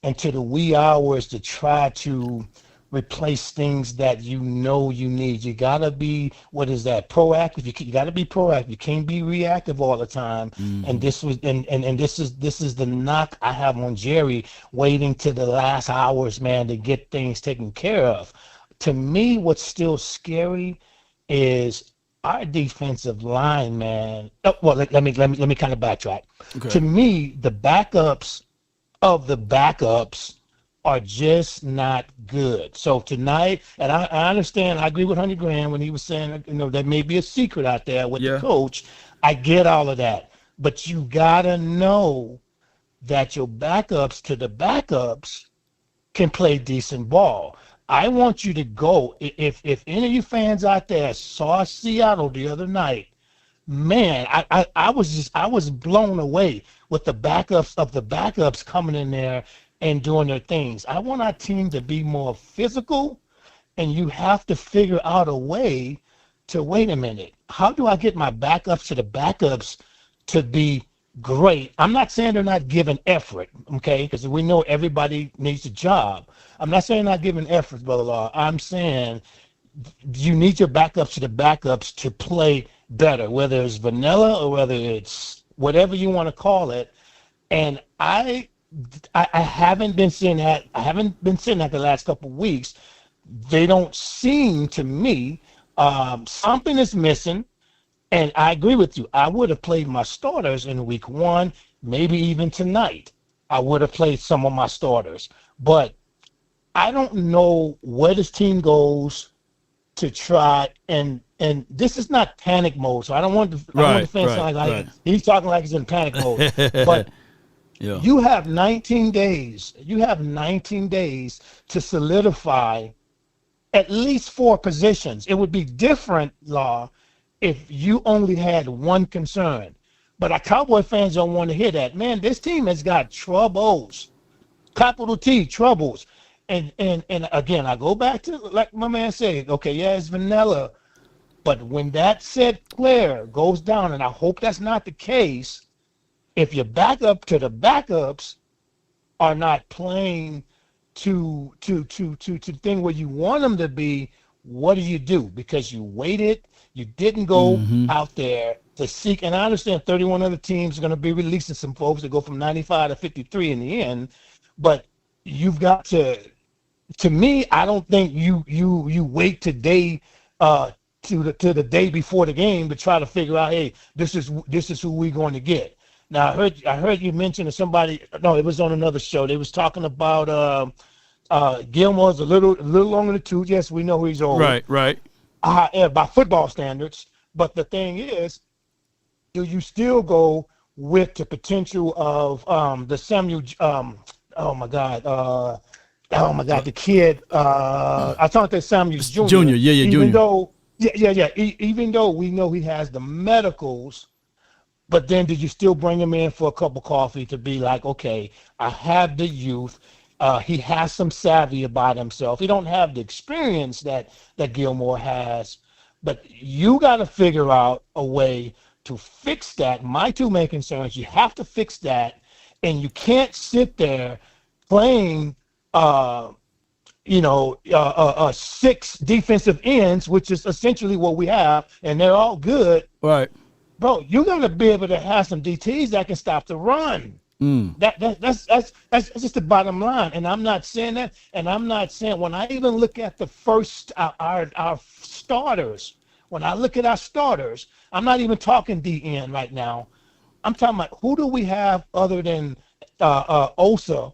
until the wee hours to try to replace things that you know you need. You gotta be, what is that, proactive. You gotta be proactive. You can't be reactive all the time. And this was and this is the knock I have on Jerry, waiting to the last hours, man, to get things taken care of. To me, what's still scary is our defensive line, man. Oh, well, let me kind of backtrack. Okay. To me, the backups of the backups are just not good. So tonight, and I understand, I agree with Honey Graham when he was saying, there may be a secret out there with the coach. I get all of that. But you gotta know that your backups to the backups can play decent ball. I want you to go. If any of you fans out there saw Seattle the other night, man, I was blown away with the backups of the backups coming in there and doing their things. I want our team to be more physical, and you have to figure out a way to, wait a minute, how do I get my backups to the backups to be great? I'm not saying they're not giving effort, okay, because we know everybody needs a job. I'm not saying not giving effort, Brother Law. I'm saying you need your backups to the backups to play better, whether it's vanilla or whether it's whatever you want to call it. And I haven't been seeing that. I haven't been seeing that the last couple of weeks. They don't seem to me, something is missing. And I agree with you. I would have played my starters in week 1, maybe even tonight. I would have played some of my starters. But I don't know where this team goes to try, and this is not panic mode, so I don't want the fans to sound like he's talking like he's in panic mode. But you have 19 days. You have 19 days to solidify at least 4 positions. It would be different, Law, if you only had one concern. But our Cowboy fans don't want to hear that. Man, this team has got troubles. Capital T, troubles. And again, I go back to, like my man said, okay, yeah, it's vanilla. But when that said player goes down, and I hope that's not the case, if your backup to the backups are not playing to the thing where you want them to be, what do? Because you waited, you didn't go out there to seek, and I understand 31 other teams are going to be releasing some folks that go from 95 to 53 in the end, but you've got to me, I don't think you wait today to the day before the game to try to figure out, hey, this is who we're going to get. Now I heard you mention to somebody, no, it was on another show. They was talking about Gilmore's a little longer than 2. Yes, we know he's old. Right. By football standards. But the thing is, do you still go with the potential of the Samuel? Oh my God, the kid. I thought that Samuel Jr. Junior. Even though we know he has the medicals. But then did you still bring him in for a cup of coffee to be like, okay, I have the youth. He has some savvy about himself. He don't have the experience that Gilmore has. But you got to figure out a way to fix that. My 2 main concerns, you have to fix that. And you can't sit there playing, 6 defensive ends, which is essentially what we have, and they're all good. Right. Bro, you're gonna be able to have some DTs that can stop the run. That's just the bottom line. And I'm not saying that. And I'm not saying, when I even look at the first our starters. When I look at our starters, I'm not even talking DN right now. I'm talking about, who do we have other than Osa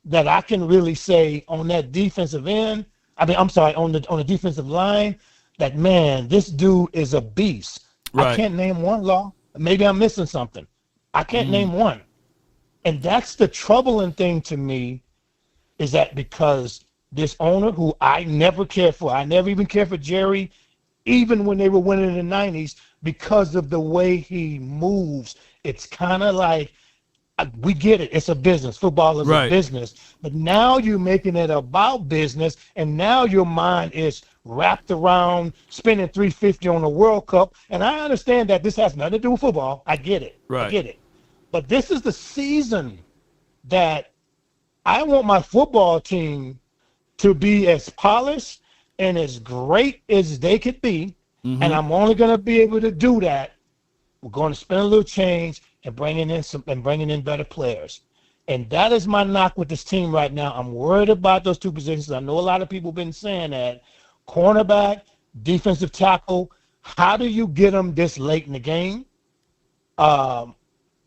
that I can really say on that defensive end? on the defensive line, that, man, this dude is a beast. Right. I can't name one, Law. Maybe I'm missing something. I can't name one. And that's the troubling thing to me, is that because this owner, who I never cared for, I never even cared for Jerry, even when they were winning in the 90s, because of the way he moves. It's kind of like, we get it. It's a business. Football is a business. But now you're making it about business, and now your mind is wrapped around spending $350 on the World Cup. And I understand that this has nothing to do with football. I get it. I get it. But this is the season that I want my football team to be as polished and as great as they could be, and I'm only going to be able to do that. We're going to spend a little change and bringing in better players. And that is my knock with this team right now. I'm worried about those two positions. I know a lot of people have been saying that. Cornerback, defensive tackle, how do you get them this late in the game? And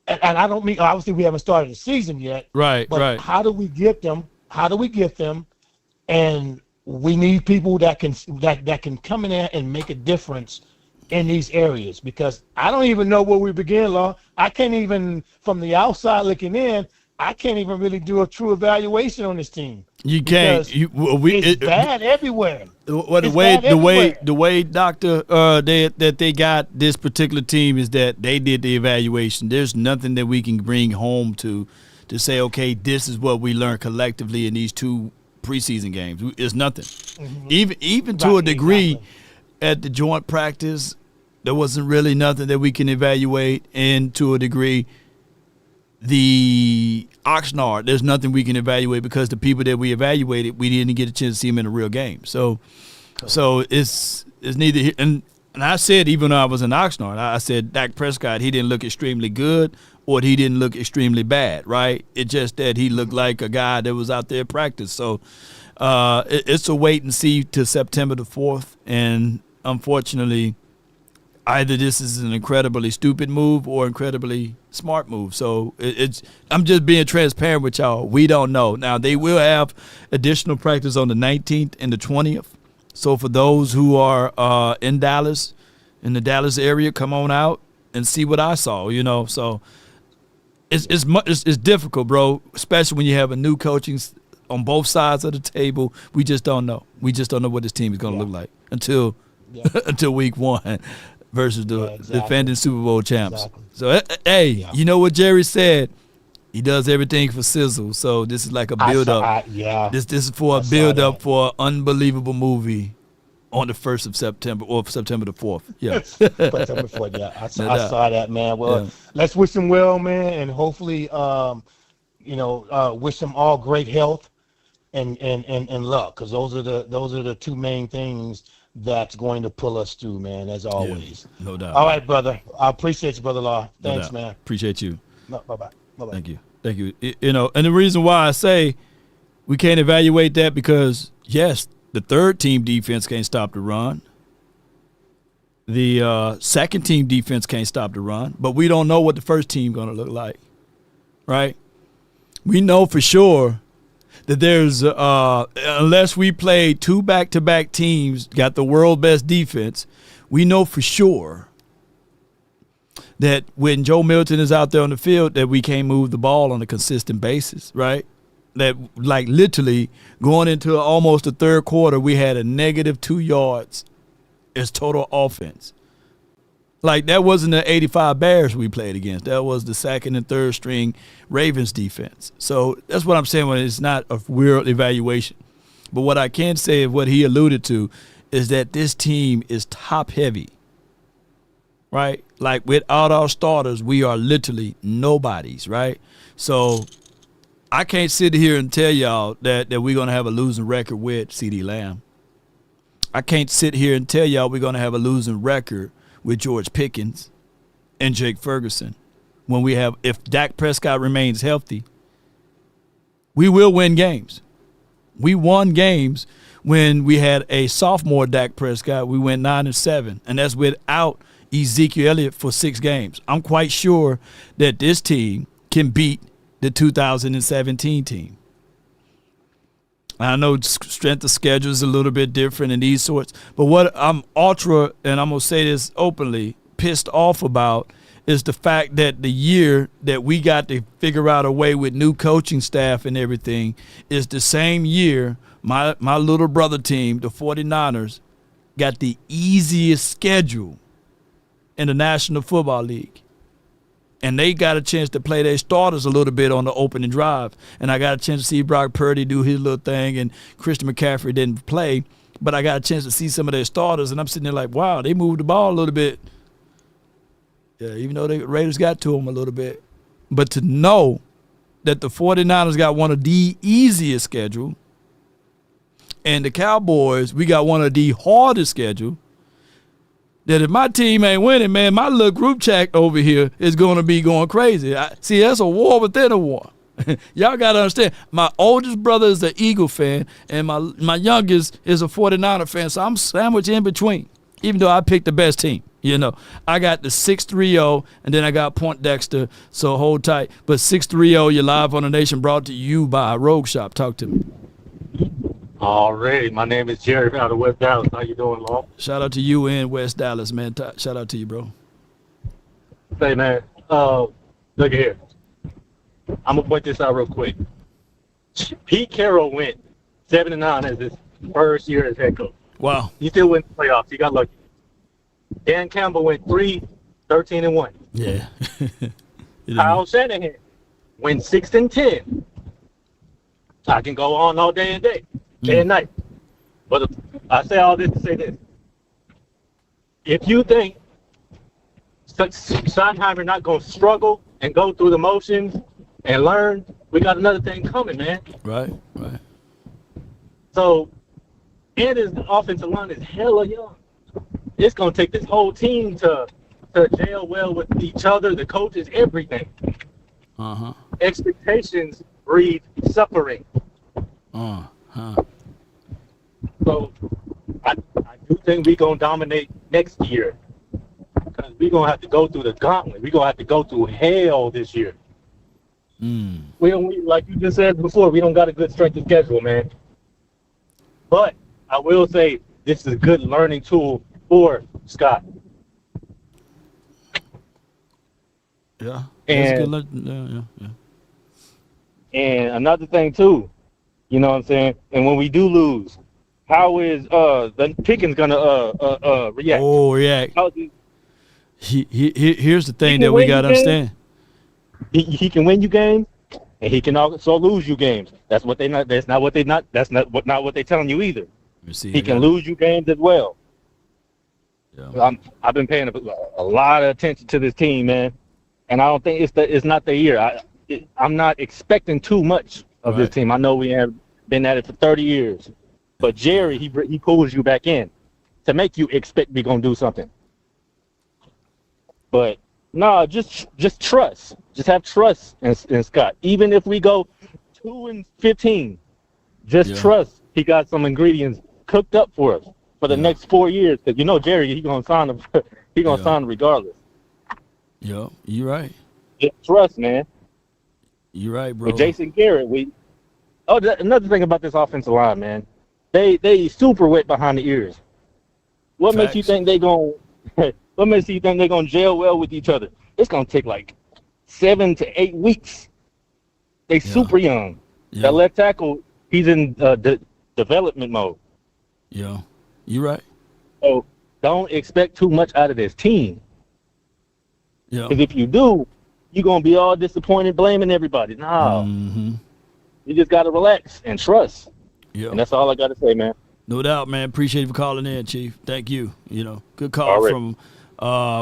I don't mean, obviously we haven't started the season yet. Right, but right. How do we get them? And we need people that can come in there and make a difference in these areas, because I don't even know where we begin, Law. I can't even, from the outside looking in, I can't even really do a true evaluation on this team. You can't. It's bad everywhere. Well, the way Doctor that they got this particular team is that they did the evaluation. There's nothing that we can bring home to say, okay, this is what we learned collectively in these 2 preseason games. It's nothing. Even to a degree, at the joint practice, there wasn't really nothing that we can evaluate, and to a degree, the Oxnard, there's nothing we can evaluate because the people that we evaluated, we didn't get a chance to see them in a real game. So it's neither here. And I said, even though I was in Oxnard, I said Dak Prescott, he didn't look extremely good or he didn't look extremely bad, right? It's just that he looked like a guy that was out there at practice. So it's a wait and see to September the 4th. And unfortunately, either this is an incredibly stupid move or incredibly smart move. So I'm just being transparent with y'all. We don't know. Now, they will have additional practice on the 19th and the 20th. So for those who are in Dallas, in the Dallas area, come on out and see what I saw, So it's difficult, bro, especially when you have a new coaching on both sides of the table. We just don't know. We just don't know what this team is going to look like until week 1. Versus the defending Super Bowl champs. Exactly. So, hey, you know what Jerry said? He does everything for sizzle. So this is like a build-up. This is for a build-up for an unbelievable movie on the 1st of September or September the 4th. Yeah. September 4th, yeah. I saw that, man. Well, let's wish him well, man, and hopefully, wish him all great health and luck, because those are the 2 main things that's going to pull us through, man, as always. Yeah, no doubt. All right, brother. I appreciate you, Brother Law. Thanks, man. Appreciate you. No, bye-bye. Thank you. And the reason why I say we can't evaluate that because, yes, the third team defense can't stop the run. The second team defense can't stop the run, but we don't know what the first team going to look like, right? We know for sure that there's unless we play 2 back-to-back teams, got the world best defense, we know for sure that when Joe Milton is out there on the field that we can't move the ball on a consistent basis, right? That, like, literally going into almost the third quarter, we had a negative 2 yards as total offense. Like, that wasn't the 85 Bears we played against. That was the second and third string Ravens defense. So that's what I'm saying when it's not a real evaluation. But what I can say is what he alluded to is that this team is top heavy, right? Like, without our starters, we are literally nobodies, right? So I can't sit here and tell y'all that we're going to have a losing record with CeeDee Lamb. I can't sit here and tell y'all we're going to have a losing record with George Pickens and Jake Ferguson. If Dak Prescott remains healthy, we will win games. We won games when we had a sophomore Dak Prescott. We went 9-7, and that's without Ezekiel Elliott for 6 games. I'm quite sure that this team can beat the 2017 team. I know strength of schedule is a little bit different in these sorts, but what I'm ultra, and I'm going to say this openly, pissed off about is the fact that the year that we got to figure out a way with new coaching staff and everything is the same year my little brother team, the 49ers, got the easiest schedule in the National Football League. And they got a chance to play their starters a little bit on the opening drive. And I got a chance to see Brock Purdy do his little thing, and Christian McCaffrey didn't play. But I got a chance to see some of their starters, and I'm sitting there like, wow, they moved the ball a little bit. Yeah, even though the Raiders got to them a little bit. But to know that the 49ers got one of the easiest schedule, And the Cowboys, we got one of the hardest schedule. That if my team ain't winning, man, my little group chat over here is going to be going crazy. See, that's a war within a war. Y'all got to understand, my oldest brother is an Eagle fan, and my youngest is a 49er fan, so I'm sandwiched in between, even though I picked the best team. You know, I got the 630, and then I got Point Dexter, so hold tight. But 630, you're live on the Nation, brought to you by RogueShop. Talk to me. Alrighty, my name is Jerry out of West Dallas. How you doing, Law? Shout out to you in West Dallas, man. Shout out to you, bro. Say, man, look here. I'm gonna point this out real quick. Pete Carroll went 7-9 as his first year as head coach. Wow. He still went to the playoffs. He got lucky. Dan Campbell went 3-13-1. Yeah. Kyle Shanahan went 6-10. I can go on all day and day and night. But I say all this to say this. If you think Schottenheimer not going to struggle and go through the motions and learn, we got another thing coming, man. Right. So, and his offensive line is hella young. It's going to take this whole team to gel well with each other, the coaches, everything. Uh-huh. Expectations breed suffering. So I do think we're going to dominate next year. Because we're going to have to go through the gauntlet. We're going to have to go through hell this year. We like you just said before, we don't got a good strength of schedule, man. But I will say this is a good learning tool for Scott. Yeah. And, and another thing, too, you know what I'm saying? And when we do lose, how is the Pickens going to react? Oh, react. Here's the thing that we got to understand. He can win you games, and he can also lose you games. That's not what they're telling you either. He can lose you games as well. Yeah. I've been paying a lot of attention to this team, man, and I don't think it's not the year. I'm not expecting too much of this team. I know we have been at it for 30 years, but Jerry, he pulls you back in to make you expect we're gonna do something. But no, just trust. Just have trust in Scott. Even if we go 2-15, just trust he got some ingredients cooked up for us for the next 4 years. Because you know Jerry, he gonna sign him. He gonna sign him regardless. Yeah, you're right. Just trust, man. You're right, bro. With Jason Garrett, another thing about this offensive line, man, they super wet behind the ears. What makes you think they gonna? What makes you think they're gonna gel well with each other? It's gonna take like 7 to 8 weeks. They super young. That left tackle, he's in development mode. Yeah, you're right. So don't expect too much out of this team. Yeah. Because if you do, you're gonna be all disappointed, blaming everybody. No, you just gotta relax and trust. Yeah, and that's all I gotta say, man. No doubt, man. Appreciate you for calling in, Chief. Thank you. You know, good call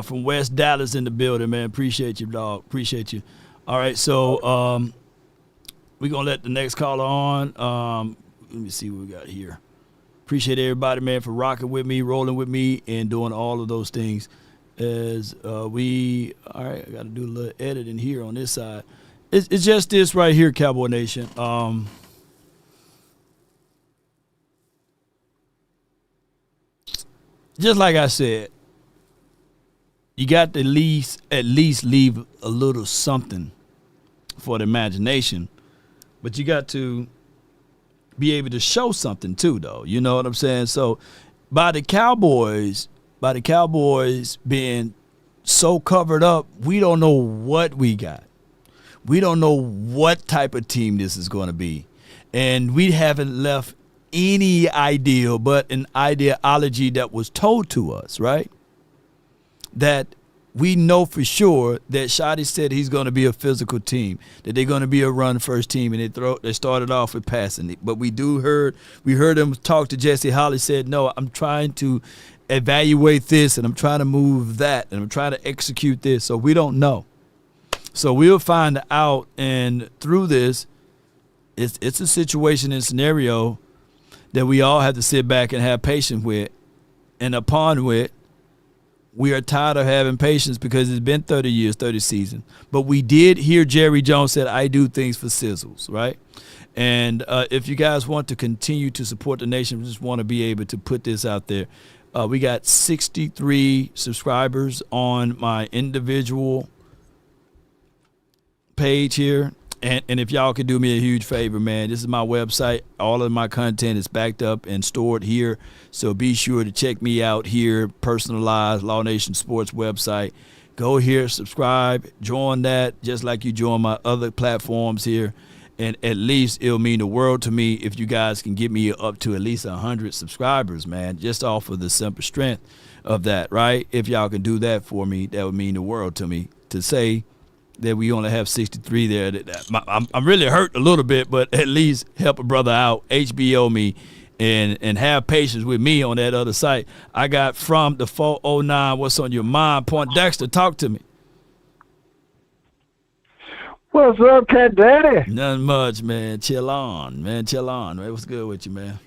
from West Dallas in the building, man. Appreciate you, dog. Appreciate you. All right, so we're going to let the next caller on. Let me see what we got here. Appreciate everybody, man, for rocking with me, rolling with me, and doing all of those things. As all right, I got to do a little editing here on this side. It's just this right here, Cowboy Nation. Just like I said, you got to at least leave a little something for the imagination, but you got to be able to show something too, though. You know what I'm saying? So by the Cowboys being so covered up, we don't know what we got. We don't know what type of team this is going to be, and we haven't left any idea but an ideology that was told to us, right? That we know for sure that Shotty said he's going to be a physical team, that they're going to be a run-first team, and they started off with passing it. But we heard him talk to Jesse Holly, said, no, I'm trying to evaluate this, and I'm trying to move that, and I'm trying to execute this. So we don't know. So we'll find out, and through this, it's a situation and scenario that we all have to sit back and have patience with. And upon which, we are tired of having patience because it's been 30 years, 30 seasons. But we did hear Jerry Jones said, I do things for sizzles, right? And if you guys want to continue to support the nation, we just want to be able to put this out there. We got 63 subscribers on my individual page here. And if y'all could do me a huge favor, man, this is my website. All of my content is backed up and stored here. So be sure to check me out here, personalized Law Nation Sports website. Go here, subscribe, join that, just like you join my other platforms here. And at least it'll mean the world to me if you guys can get me up to at least 100 subscribers, man, just off of the simple strength of that, right? If y'all can do that for me, that would mean the world to me. To say that we only have 63 there, I'm really hurt a little bit, but at least help a brother out, HBO me, and have patience with me on that other site. I got from the 409, what's on your mind? Point Dexter, talk to me. What's up, Cat Daddy? Nothing much, man. Chill on, man. What's good with you, man?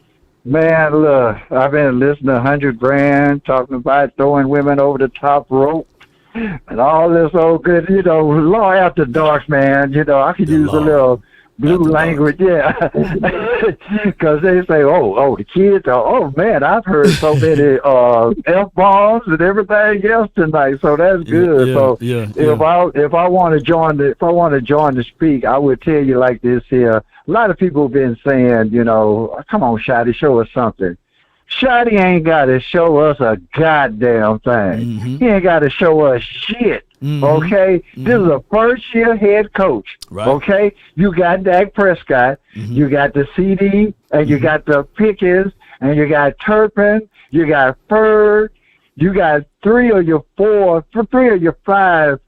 Man, look, I've been listening to 100 Grand talking about throwing women over the top rope and all this old good, law after dark, man. I could use a little blue language, yeah. Because they say, the kids, man, I've heard so many F-bombs and everything else tonight, so that's good. If I want to join to speak, I would tell you like this here. A lot of people have been saying, come on, Shotty, show us something. Shotty ain't got to show us a goddamn thing. Mm-hmm. He ain't got to show us shit. Mm-hmm. Okay? Mm-hmm. This is a first-year head coach. Right. Okay? You got Dak Prescott. Mm-hmm. You got the CD, and you got the Pickens, and you got Turpin. You got Ferd. You got three of your 5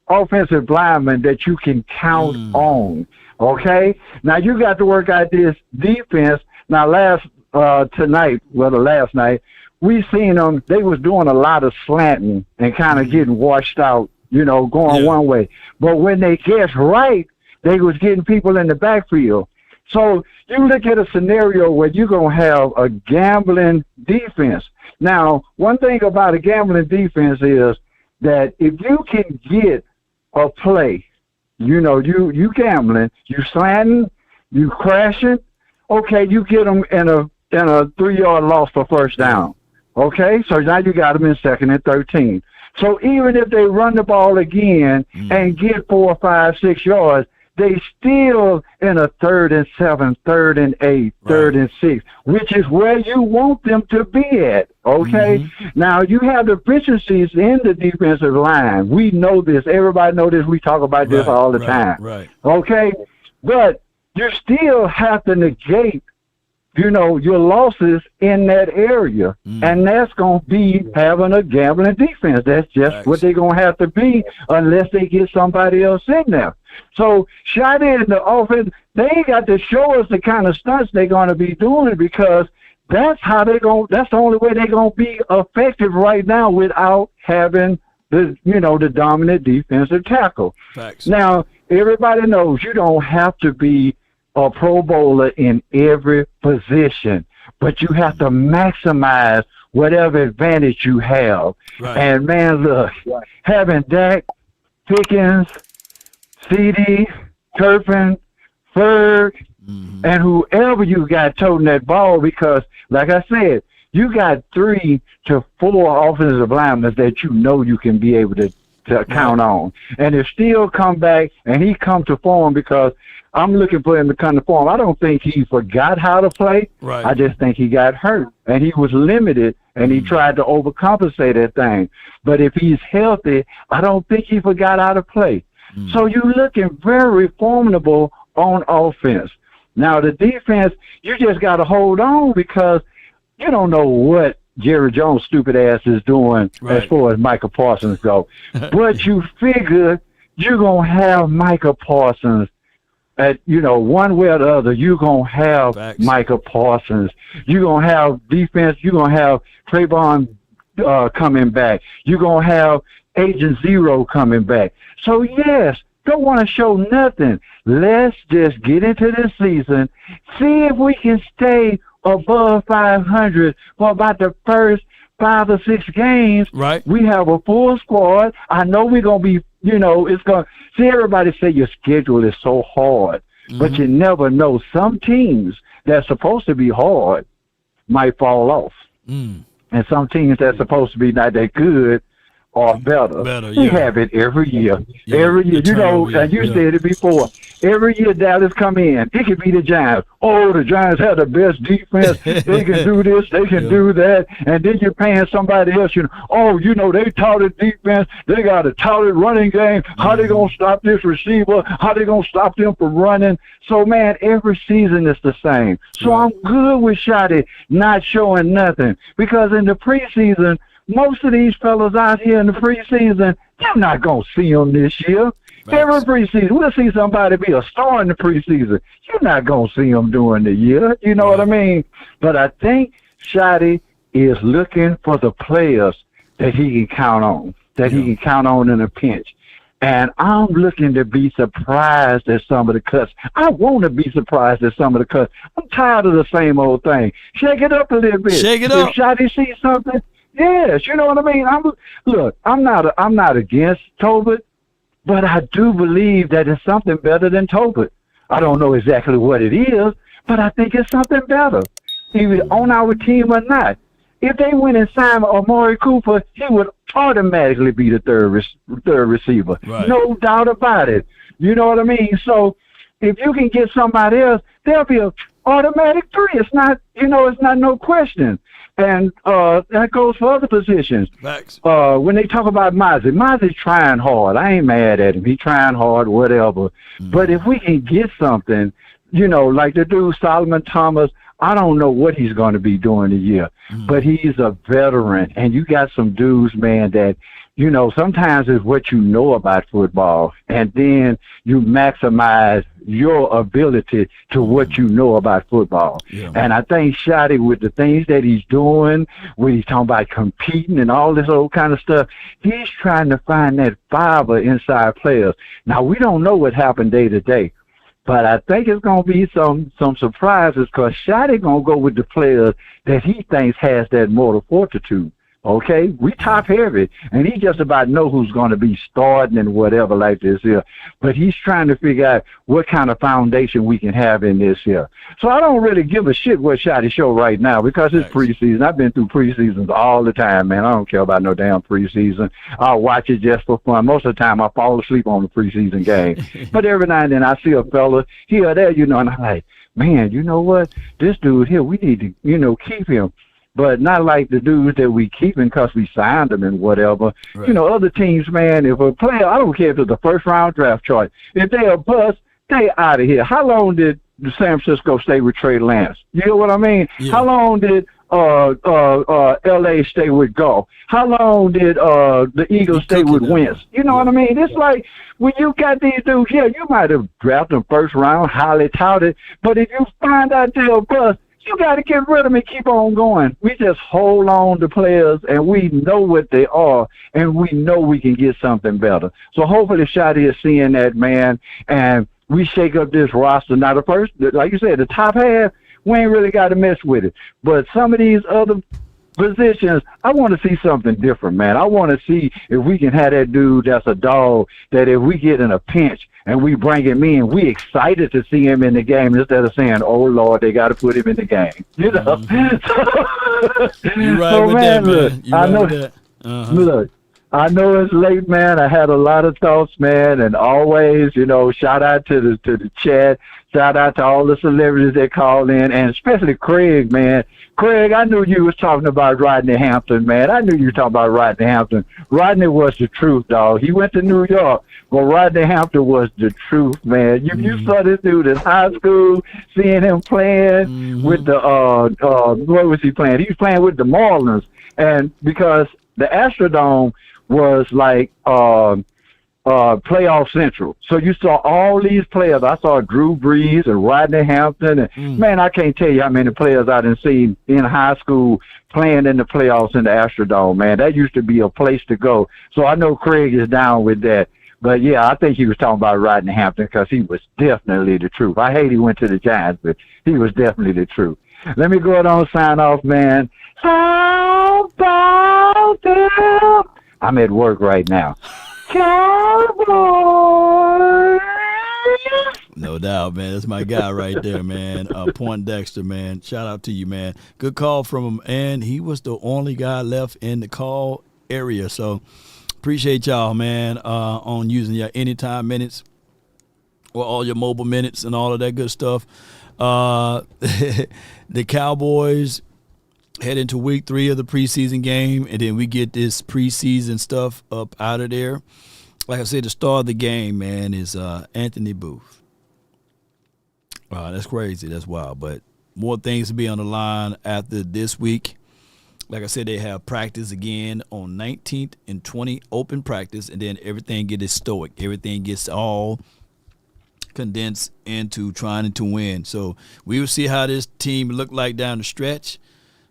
offensive linemen that you can count on. Okay? Now, you got to work out this defense. Now, last night, we seen them, they was doing a lot of slanting and kind of getting washed out, going one way. But when they guessed right, they was getting people in the backfield. So you look at a scenario where you're going to have a gambling defense. Now, one thing about a gambling defense is that if you can get a play, you gambling, you slanting, you crashing, okay, you get them in a 3-yard loss for first down. Okay, so now you got them in 2nd and 13. So even if they run the ball again and get 4, 5, 6 yards, they still in a 3rd and 7, 3rd and 8, 3rd and 6, which is where you want them to be at. Okay, now you have deficiencies in the defensive line. We know this. Everybody know this. We talk about this all the time. Right. Okay, but you still have to negate your losses in that area. And that's going to be having a gambling defense. That's just what they're going to have to be unless they get somebody else in there. So, Shotty in the offense, they ain't got to show us the kind of stunts they're going to be doing because that's the only way they're going to be effective right now without having the dominant defensive tackle. Facts. Now, everybody knows you don't have to be a Pro Bowler in every position, but you have to maximize whatever advantage you have. Right. And man, look, having Dak, Pickens, CD, Turpin, Ferg, and whoever you got toting that ball, because like I said, you got 3 to 4 offensive linemen that you can be able to count on. And if Steele come back and he come to form, because I'm looking for him to come to form. I don't think he forgot how to play. Right. I just think he got hurt, and he was limited, and he tried to overcompensate that thing. But if he's healthy, I don't think he forgot how to play. So you're looking very formidable on offense. Now, the defense, you just got to hold on because you don't know what Jerry Jones' stupid ass is doing as far as Micah Parsons go. But you figure you're going to have Micah Parsons at, one way or the other. You're going to have Micah Parsons. You're going to have defense. You're going to have Trayvon coming back. You're going to have Agent Zero coming back. So, yes, don't want to show nothing. Let's just get into this season, see if we can stay above 500 for about the first 5 or 6 games. Right. We have a full squad. I know we're going to be, it's going to see everybody say your schedule is so hard, but you never know. Some teams that's supposed to be hard might fall off. And some teams that's supposed to be not that good are better. We have it every year. Every year. And you said it before. Every year Dallas come in, it could be the Giants. Oh, the Giants have the best defense. They can do this, they can do that. And then you're paying somebody else, they touted defense. They got a touted running game. How they going to stop this receiver? How they going to stop them from running? So, man, every season is the same. So I'm good with Shotty not showing nothing. Because in the preseason, most of these fellas out here in the preseason, you're not going to see them this year. Every preseason, we'll see somebody be a star in the preseason. You're not going to see them during the year. You know what I mean? But I think Shotty is looking for the players that he can count on, he can count on in a pinch. And I'm looking to be surprised at some of the cuts. I want to be surprised at some of the cuts. I'm tired of the same old thing. Shake it up a little bit. Shake it up. If Shotty sees something, yes, you know what I mean? I'm not against Tobit, but I do believe that it's something better than Tobit. I don't know exactly what it is, but I think it's something better, either on our team or not. If they went and signed Amari Cooper, he would automatically be the third receiver. Right. No doubt about it. You know what I mean? So if you can get somebody else, there'll be an automatic 3. It's not, it's not no question. And that goes for other positions. Facts. When they talk about Mozzie's trying hard. I ain't mad at him. He trying hard, whatever. But if we can get something, like the dude Solomon Thomas, I don't know what he's going to be doing the year. But he's a veteran. And you got some dudes, man, that, sometimes it's what you know about football. And then you maximize your ability to what you know about football. Yeah. And I think Shotty, with the things that he's doing, when he's talking about competing and all this old kind of stuff, he's trying to find that fiber inside players. Now, we don't know what happened day to day, but I think it's going to be some surprises, because Shotty going to go with the players that he thinks has that moral fortitude. Okay, we top heavy, and he just about know who's going to be starting and whatever like this here. But he's trying to figure out what kind of foundation we can have in this here. So I don't really give a shit what Shotty show right now, because it's preseason. I've been through preseasons all the time, man. I don't care about no damn preseason. I'll watch it just for fun. Most of the time I fall asleep on the preseason game. But every now and then I see a fella here or there, and I'm like, man, you know what? This dude here, we need to, keep him. But not like the dudes that we keeping because we signed them and whatever. Right. Other teams, man, if a player, I don't care if it's a first-round draft choice, if they a bust, they out of here. How long did San Francisco stay with Trey Lance? You know what I mean? Yeah. How long did L.A. stay with Goff? How long did the Eagles stay with Wentz? You know what I mean? It's like when you got these dudes, you might have drafted them first round, highly touted, but if you find out they're a bust, you got to get rid of them and keep on going. We just hold on to players, and we know what they are, and we know we can get something better. So hopefully Shotty is seeing that, man, and we shake up this roster. Now, the first, like you said, the top half, we ain't really got to mess with it. But some of these other positions, I want to see something different, man. I want to see if we can have that dude that's a dog, that if we get in a pinch and we bring him in, we excited to see him in the game instead of saying, oh, Lord, they got to put him in the game. You're right with that, man. You're right with that. Look, I know it's late, man. I had a lot of thoughts, man, and always, shout out to the chat. Shout out to all the celebrities that called in, and especially Craig, man. Craig, I knew you was talking about Rodney Hampton, man. I knew you were talking about Rodney Hampton. Rodney was the truth, dog. He went to New York, but Rodney Hampton was the truth, man. You saw this dude in high school, seeing him playing with the, what was he playing? He was playing with the Marlins, and because the Astrodome was like playoff central. So you saw all these players. I saw Drew Brees and Rodney Hampton. And man, I can't tell you how many players I done seen in high school playing in the playoffs in the Astrodome, man. That used to be a place to go. So I know Craig is down with that. But, yeah, I think he was talking about Rodney Hampton because he was definitely the truth. I hate he went to the Giants, but he was definitely the truth. Let me go ahead and sign off, man. How about them? I'm at work right now. Cowboys! No doubt, man. That's my guy right there, man. Poindexter, man. Shout out to you, man. Good call from him, and he was the only guy left in the call area. So appreciate y'all, man, on using your anytime minutes or all your mobile minutes and all of that good stuff. The Cowboys head into week 3 of the preseason game, and then we get this preseason stuff up out of there. Like I said, the star of the game, man, is Anthony Booth. That's crazy. That's wild. But more things to be on the line after this week. Like I said, they have practice again on 19th and 20th, open practice, and then everything gets stoic. Everything gets all condensed into trying to win. So we will see how this team look like down the stretch.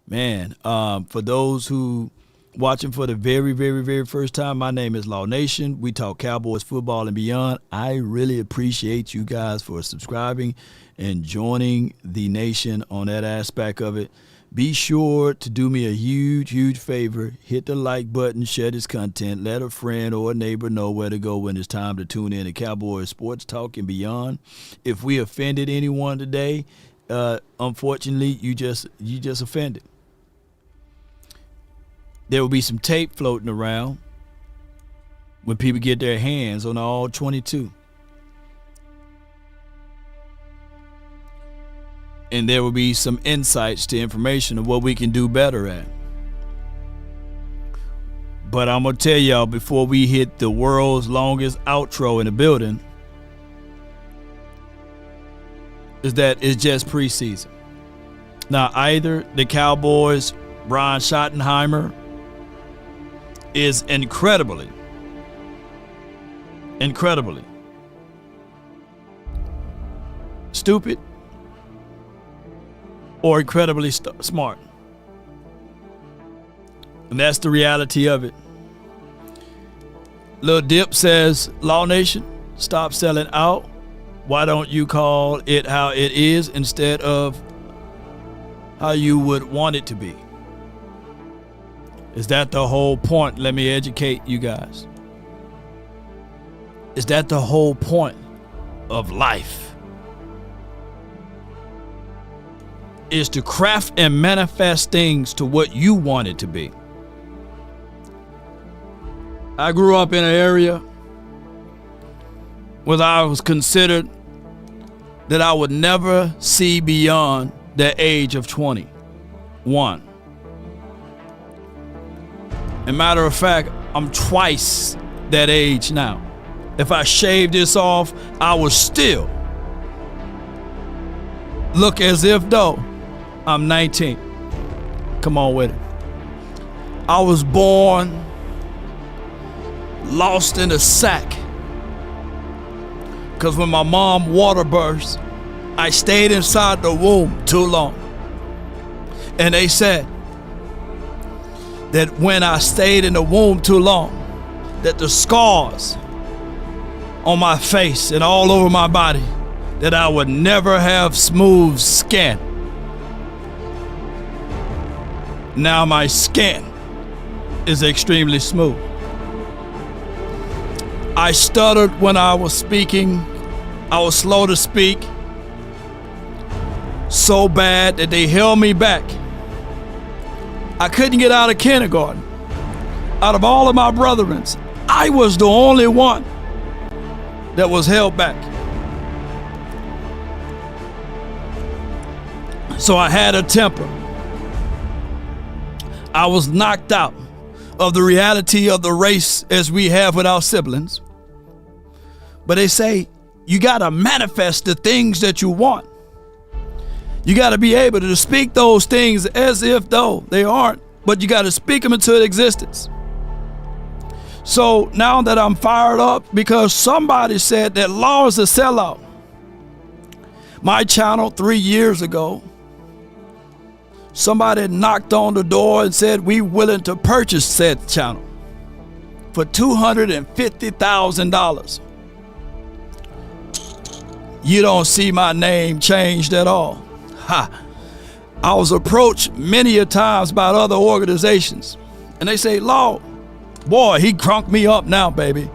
Man, for those who watching for the very, very, very first time, my name is Law Nation. We talk Cowboys football and beyond. I really appreciate you guys for subscribing and joining the nation on that aspect of it. Be sure to do me a huge, huge favor. Hit the like button, share this content, let a friend or a neighbor know where to go when it's time to tune in to Cowboys Sports Talk and beyond. If we offended anyone today, unfortunately, you just offended. There will be some tape floating around when people get their hands on all 22. And there will be some insights to information of what we can do better at. But I'm going to tell y'all before we hit the world's longest outro in the building is that it's just preseason. Now, either the Cowboys, Brian Schottenheimer, is incredibly stupid or incredibly smart. And that's the reality of it. Lil Dip says, Law Nation, stop selling out. Why don't you call it how it is instead of how you would want it to be? Is that the whole point? Let me educate you guys. Is that the whole point of life? Is to craft and manifest things to what you want it to be. I grew up in an area where I was considered that I would never see beyond the age of 21. As a matter of fact, I'm twice that age now. If I shave this off, I would still look as if though I'm 19. Come on with it. I was born lost in a sack. Because when my mom water burst, I stayed inside the womb too long. And they said that when I stayed in the womb too long, that the scars on my face and all over my body, that I would never have smooth skin. Now my skin is extremely smooth. I stuttered when I was speaking. I was slow to speak. So bad that they held me back. I couldn't get out of kindergarten. Out of all of my brethren, I was the only one that was held back. So I had a temper. I was knocked out of the reality of the race as we have with our siblings. But they say you got to manifest the things that you want. You got to be able to speak those things as if though they aren't, but you got to speak them into existence. So now that I'm fired up because somebody said that Law is a sellout. My channel 3 years ago, somebody knocked on the door and said we willing to purchase said channel for $250,000. You don't see my name changed at all. Ha! I was approached many a times by other organizations, and they say, Law, boy, he crunked me up now, baby.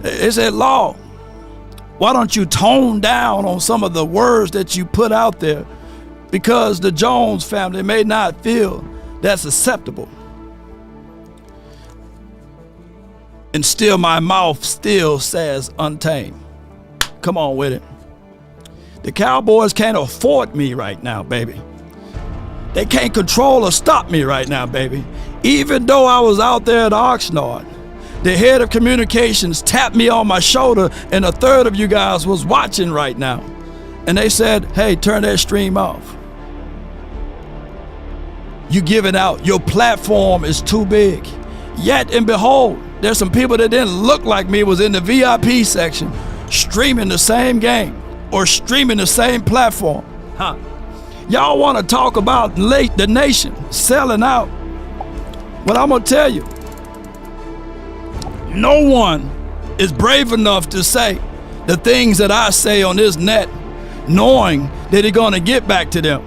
They said, Law, why don't you tone down on some of the words that you put out there, because the Jones family may not feel that's acceptable. And still my mouth still says untamed. Come on with it. The Cowboys can't afford me right now, baby. They can't control or stop me right now, baby. Even though I was out there at Oxnard, the head of communications tapped me on my shoulder, and a third of you guys was watching right now. And they said, hey, turn that stream off. You give it out. Your platform is too big. Yet and behold, there's some people that didn't look like me was in the VIP section streaming the same game or streaming the same platform. Y'all want to talk about the nation selling out. Well, I'm going to tell you, no one is brave enough to say the things that I say on this net, knowing that it's going to get back to them,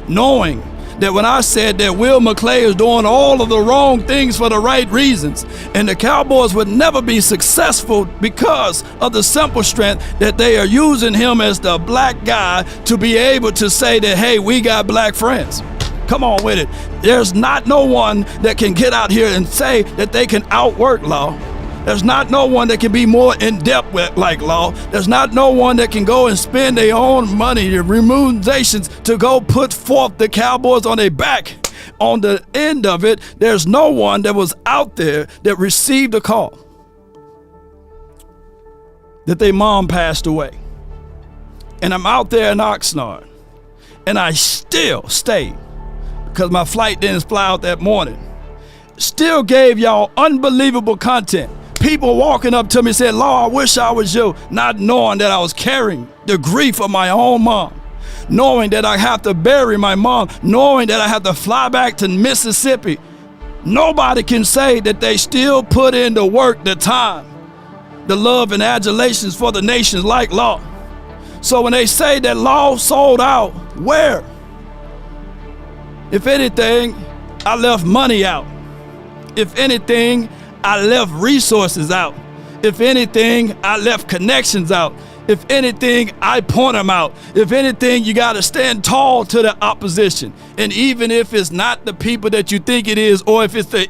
knowing that when I said that Will McClay is doing all of the wrong things for the right reasons, and the Cowboys would never be successful because of the simple strength that they are using him as the black guy to be able to say that, hey, we got black friends. Come on with it. There's not no one that can get out here and say that they can outwork Law. There's not no one that can be more in-depth with like Law. There's not no one that can go and spend their own money, their remunerations, to go put forth the Cowboys on their back. On the end of it, there's no one that was out there that received a call that their mom passed away. And I'm out there in Oxnard, and I still stayed because my flight didn't fly out that morning. Still gave y'all unbelievable content. People walking up to me said, Law, I wish I was you, not knowing that I was carrying the grief of my own mom, knowing that I have to bury my mom, knowing that I have to fly back to Mississippi. Nobody can say that they still put in the work, the time, the love and adulations for the nations like Law. So when they say that Law sold out, where? If anything, I left money out. If anything, I left resources out. If anything, I left connections out. If anything, I point them out. If anything, you got to stand tall to the opposition. And even if it's not the people that you think it is, or if it's the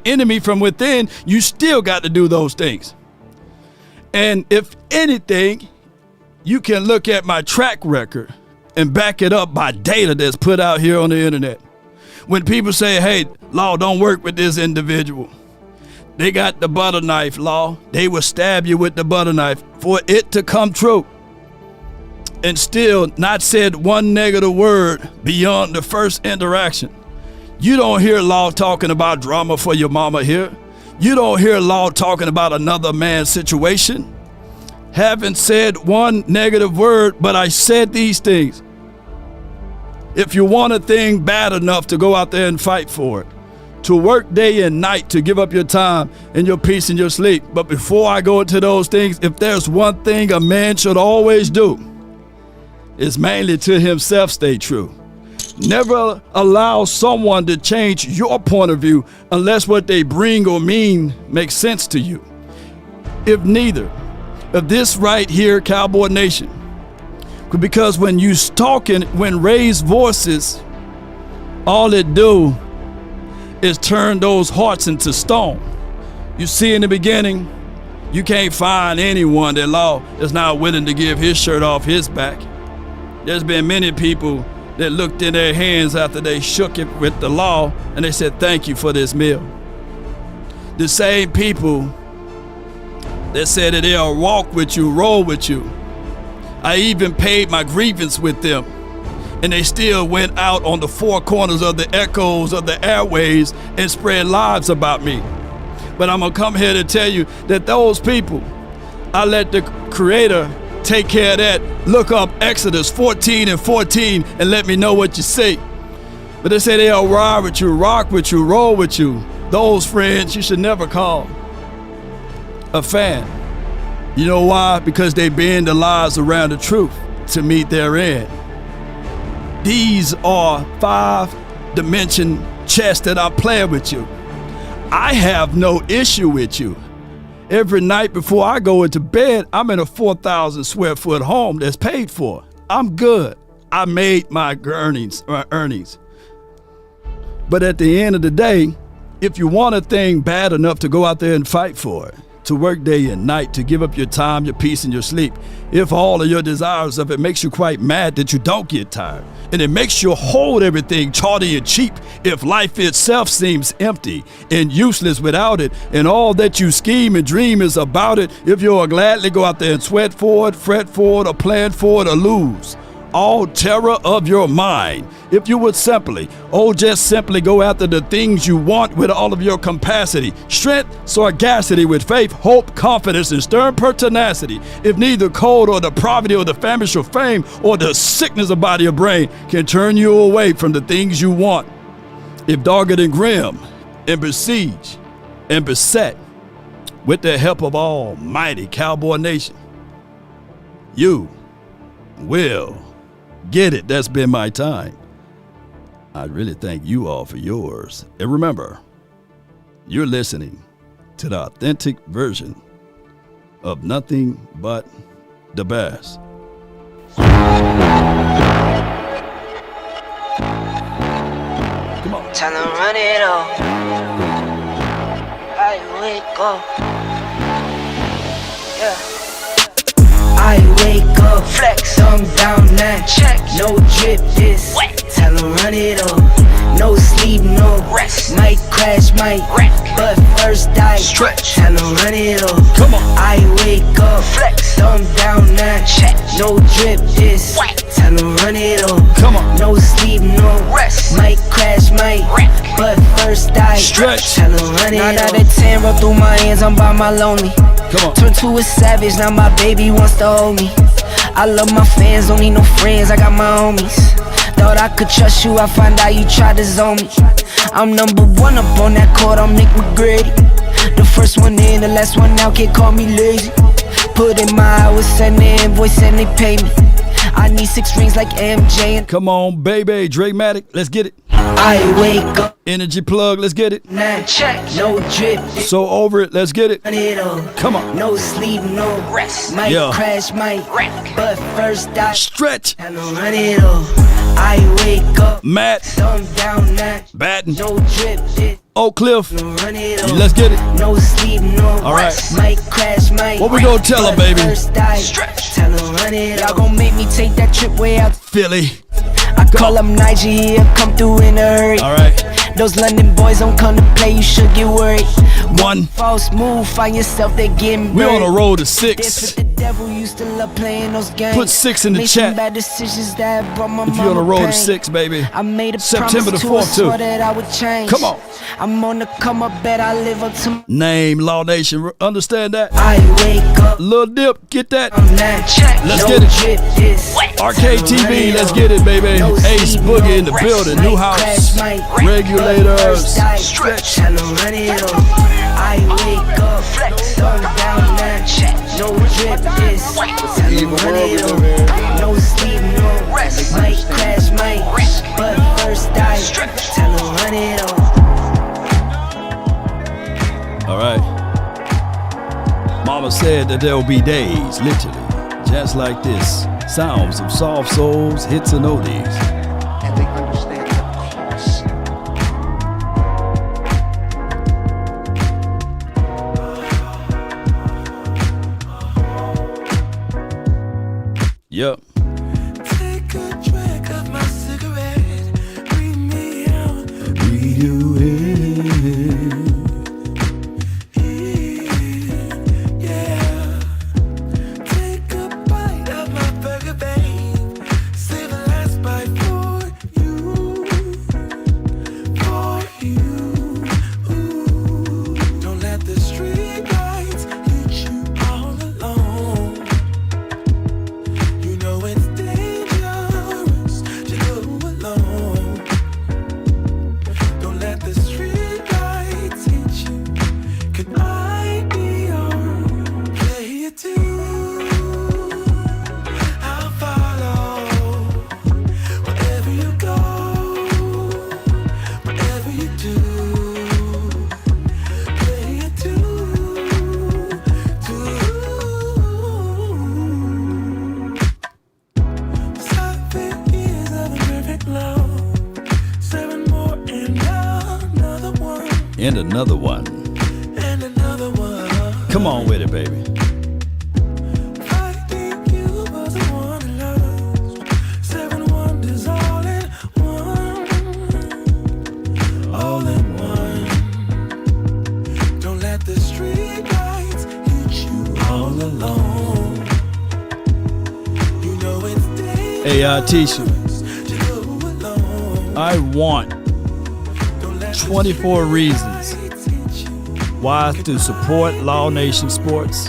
enemy from within, you still got to do those things. And if anything, you can look at my track record and back it up by data that's put out here on the internet. When people say, hey, Law, don't work with this individual. They got the butter knife, Law. They will stab you with the butter knife for it to come true. And still not said one negative word beyond the first interaction. You don't hear Law talking about drama for your mama here. You don't hear Law talking about another man's situation. Haven't said one negative word, but I said these things. If you want a thing bad enough to go out there and fight for it, to work day and night, to give up your time and your peace and your sleep. But before I go into those things, if there's one thing a man should always do, it's mainly to himself stay true. Never allow someone to change your point of view unless what they bring or mean makes sense to you. If neither, if this right here, Cowboy Nation, because when you talking, when raised voices, all it do is turn those hearts into stone. You see in the beginning, you can't find anyone that Law is not willing to give his shirt off his back. There's been many people that looked in their hands after they shook it with the Law and they said, thank you for this meal. The same people that said that they'll walk with you, roll with you. I even paid my grievance with them, and they still went out on the four corners of the echoes of the airways and spread lies about me. But I'm gonna come here to tell you that those people, I let the Creator take care of that. Look up Exodus 14:14 and let me know what you see. But they say they'll ride with you, rock with you, roll with you. Those friends you should never call a fan. You know why? Because they bend the lies around the truth to meet their end. These are 5-dimension chess that I'm playing with you. I have no issue with you. Every night before I go into bed, I'm in a 4,000 square foot home that's paid for. I'm good. I made my earnings. But at the end of the day, if you want a thing bad enough to go out there and fight for it, to work day and night, to give up your time, your peace, and your sleep, if all of your desires of it makes you quite mad that you don't get tired, and it makes you hold everything chaudy and cheap, if life itself seems empty and useless without it, and all that you scheme and dream is about it, if you'll gladly go out there and sweat for it, fret for it, or plan for it, or lose all terror of your mind, if you would simply go after the things you want with all of your capacity, strength, sagacity, with faith, hope, confidence, and stern pertinacity, if neither cold or the poverty or the famish or fame or the sickness of body or brain can turn you away from the things you want, if dogged and grim and besieged and beset with the help of almighty Cowboy Nation, you will get it. That's been my time. I really thank you all for yours. And remember, you're listening to the authentic version of nothing but the best. Come on. Time to run it all. I wake up. Yeah. I wake up, flex, I'm down now. Check, no drip, this wet. Tell 'em run it up. No sleep, no rest. Might crash, might wreck. But first I stretch. Tell 'em run it up. Come on. I wake up, flex, thumb down now. Check, no drip, this wet. Tell 'em run it up. Come on. No sleep, no rest. Might crash, might wreck. But first I stretch. Tell 'em run it up. 9 out of 10 roll through my hands, I'm by my lonely. Come on. Turn to a savage, now my baby wants to hold me. I love my fans, don't need no friends, I got my homies. Thought I could trust you, I find out you tried to zone me. I'm number one up on that court, I'm Nick McGrady. The first one in, the last one out, can't call me lazy. Put in my hours, send the invoice and they pay me. I need 6 rings like MJ. And come on, baby, Dramatic, let's get it. I wake up. Energy plug, let's get it. Now check, no drip. So over it, let's get it. Come on. No sleep, no rest. Might crash, might wreck. But first I stretch. And run it up. I wake up. Matt. Thumb down, now. Batten. No drip. Oak Cliff. Run it up. Let's get it. No sleep, no all right. rest. Might crash, might what we gonna tell her, baby? First I stretch. Tell her run it up. Y'all gon' make me take that trip way out Philly. I call up Nigeria, come through in a hurry. All right. Those London boys don't come to play, you should get worried. One false move, find yourself, they getting buried. We're on a road to 6. The devil used to love playing those games. Put 6 in the chat. Bad decisions that brought my if you're on a road to 6, baby. I made a September the 4th too. That I would change. Come on. I'm on the come up, bet I live up to name Law Nation. Understand that? I wake up. Lil Dip, get that. Let's no get it. Drip, Arcade TV, let's get it, baby. No Ace Boogie in the building. New house. Regulators. Stretch. I wake up, flex, thumb down, now check. No drip, this no sleep, no rest. Might crash, might wreck. But first I stretch. Tell 'em run it up. All right. Mama said that there will be days, literally, just like this. Sounds of soft souls, hits and oldies. And they understand the cost. Yep. Take a drag of my cigarette. Breathe me out. Breathe you in. Yeah. Take a bite of my burger, babe. Save the last bite for And another one. And another one. Come on with it, baby. Finding you was the one I loved. 7 wonders all in one. All in one. Don't let the street lights hit you all alone. You know it's dangerous. Hey, Tisha. I want 24 reasons why to support Law Nation Sports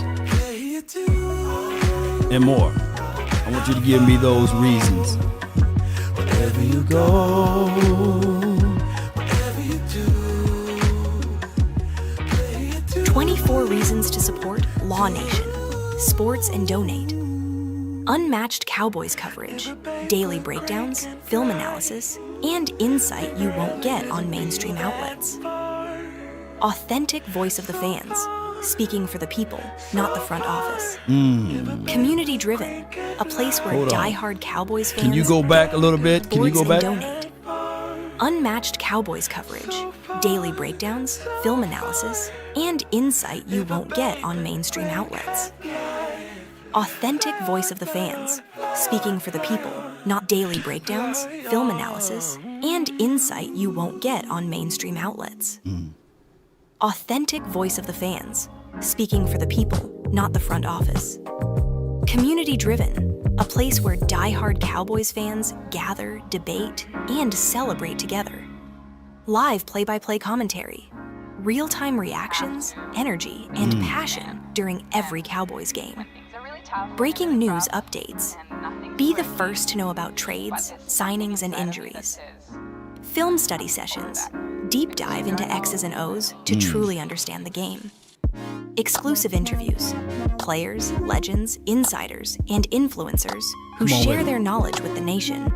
and more. I want you to give me those reasons. Wherever you go, Whatever you do, 24 reasons to support Law Nation, sports and donate. Unmatched Cowboys coverage, daily breakdowns, film analysis, and insight you won't get on mainstream outlets. Authentic voice of the fans, speaking for the people, not the front office. Community driven, a place where Hold on. diehard Cowboys fans. Can you go back a little bit? Can you go sports back? and donate. Unmatched Cowboys coverage, daily breakdowns, film analysis, and insight you won't get on mainstream outlets. Authentic voice of the fans, speaking for the people, not daily breakdowns, film analysis, and insight you won't get on mainstream outlets. Authentic voice of the fans, speaking for the people, not the front office. Community driven, a place where diehard Cowboys fans gather, debate, and celebrate together. Live play-by-play commentary, real-time reactions, energy, and passion during every Cowboys game. Breaking news updates. Be the first to know about trades, signings, and injuries. Film study sessions. Deep dive into X's and O's to truly understand the game. Exclusive interviews. Players, legends, insiders, and influencers who Come on share with it. their knowledge with the nation.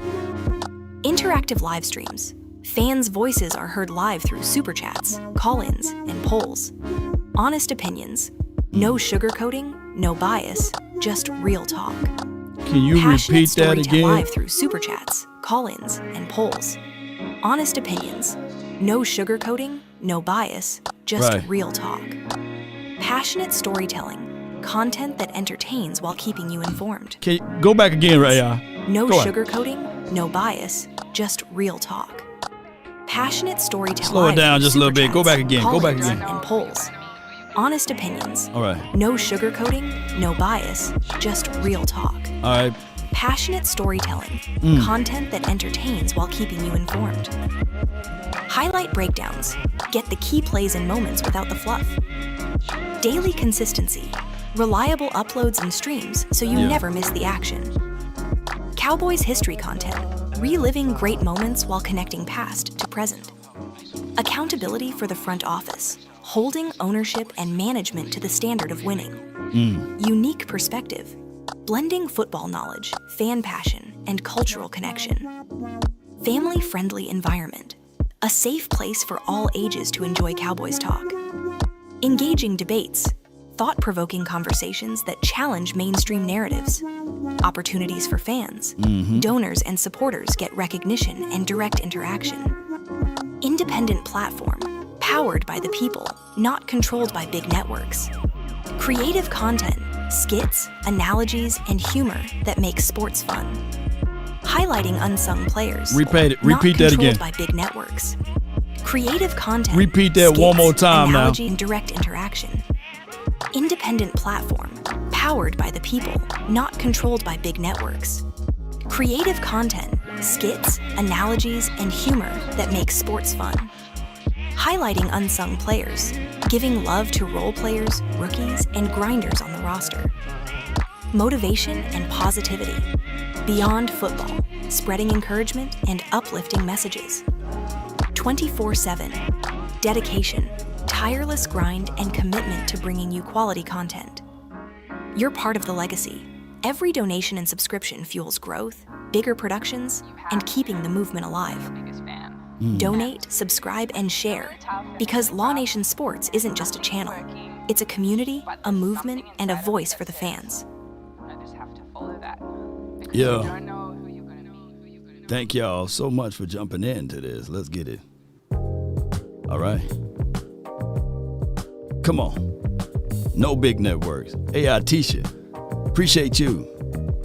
Interactive live streams. Fans' voices are heard live through super chats, call-ins, and polls. Honest opinions. No sugarcoating, no bias, just real talk. Can you Passionate repeat that storytelling again? live through super chats, call-ins, and polls. Honest opinions. No sugarcoating, no bias, just Right. real talk. Passionate storytelling. Content that entertains while keeping you informed. Okay, go back again, Raya. No Go ahead. sugarcoating, no bias, just real talk. Passionate storytelling. Slow it live down through just a little super bit. Go chats, back again. Go back call-ins, again. And polls. Honest opinions. All right. No sugarcoating, no bias, just real talk. All right. Passionate storytelling. Content that entertains while keeping you informed. Highlight breakdowns. Get the key plays and moments without the fluff. Daily consistency. Reliable uploads and streams so you Yeah. never miss the action. Cowboys history content. Reliving great moments while connecting past to present. Accountability for the front office. Holding ownership and management to the standard of winning. Unique perspective. Blending football knowledge, fan passion, and cultural connection. Family-friendly environment. A safe place for all ages to enjoy Cowboys talk. Engaging debates. Thought-provoking conversations that challenge mainstream narratives. Opportunities for fans. Donors and supporters get recognition and direct interaction. Independent platform. Powered by the people, not controlled by big networks. Creative content, skits, analogies, and humor that make sports fun. Highlighting unsung players. Repeat it. Not Repeat that controlled again. by big networks. Creative content. Repeat that one skits, more time now. analogy, and direct interaction. Independent platform, powered by the people, not controlled by big networks. Creative content, skits, analogies, and humor that make sports fun. Highlighting unsung players, giving love to role players, rookies, and grinders on the roster. Motivation and positivity. Beyond football, spreading encouragement and uplifting messages. 24/7. Dedication, tireless grind, and commitment to bringing you quality content. You're part of the legacy. Every donation and subscription fuels growth, bigger productions, and keeping the movement alive. Donate, subscribe, and share. Because Law Nation Sports isn't just a channel. It's a community, a movement, and a voice for the fans. Yeah. Thank y'all so much for jumping into this. Let's get it. All right. Come on. No big networks. Hey, Tisha, appreciate you.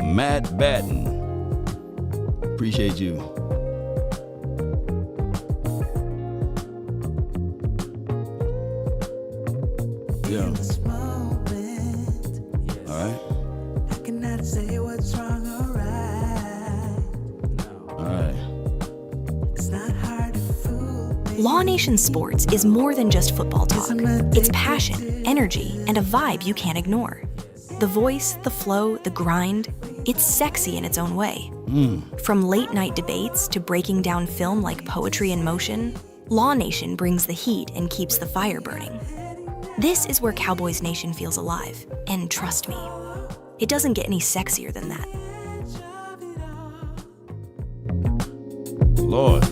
Matt Batten, appreciate you. Yeah. All right. I cannot say what's wrong or right. All right. It's not hard to fool. Law Nation Sports is more than just football talk. It's passion, energy, and a vibe you can't ignore. The voice, the flow, the grind, it's sexy in its own way. From late night debates to breaking down film like poetry in motion, Law Nation brings the heat and keeps the fire burning. This is where Cowboys Nation feels alive, and trust me, it doesn't get any sexier than that. Lord.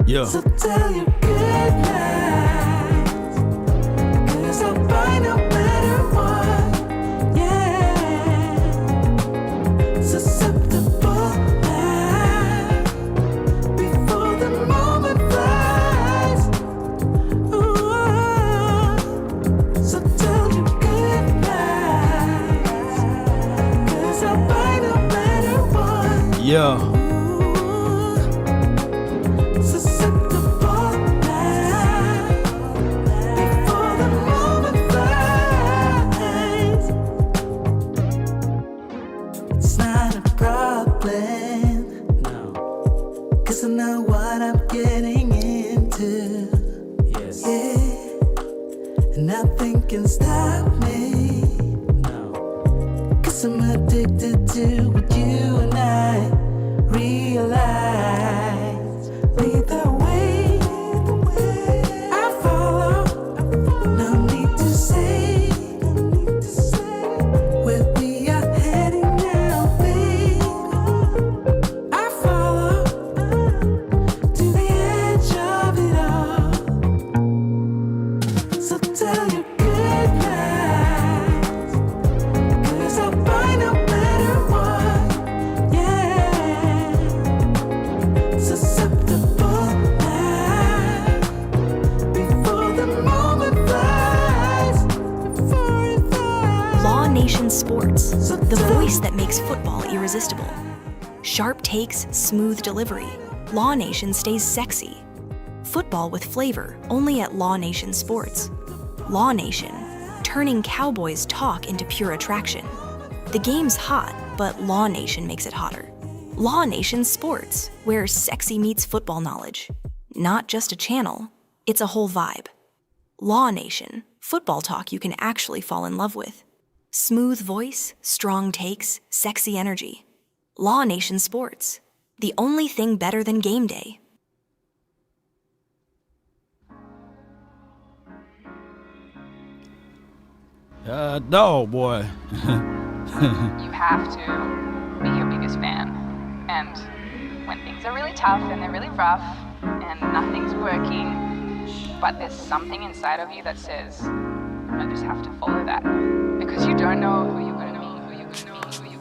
Yeah. So tell your good night, 'cause I'll buy no matter what, yeah. Susceptible now, before the moment flies. Ooh, so tell your good night, 'cause I'll buy no matter what. Yeah. I know what I'm getting into. Yes. Yeah. And nothing can stop me. No. 'Cause I'm addicted to what you and I realize. Lead the way. I follow. No need to say where we are heading now, babe. I follow. So tell your good night, 'cause I'll buy no matter what, yeah. Susceptible now, before the moment flies, before it flies. Law Nation Sports, the voice that makes football irresistible. Sharp takes, smooth delivery. Law Nation stays sexy. Football with flavor, only at Law Nation Sports. Law Nation, turning Cowboys talk into pure attraction. The game's hot, but Law Nation makes it hotter. Law Nation Sports, where sexy meets football knowledge. Not just a channel, it's a whole vibe. Law Nation, football talk you can actually fall in love with. Smooth voice, strong takes, sexy energy. Law Nation Sports, the only thing better than game day. No, boy. You have to be your biggest fan. And when things are really tough and they're really rough and nothing's working, but there's something inside of you that says, I just have to follow that. Because you don't know who you're going to meet, who you're going to meet, who you're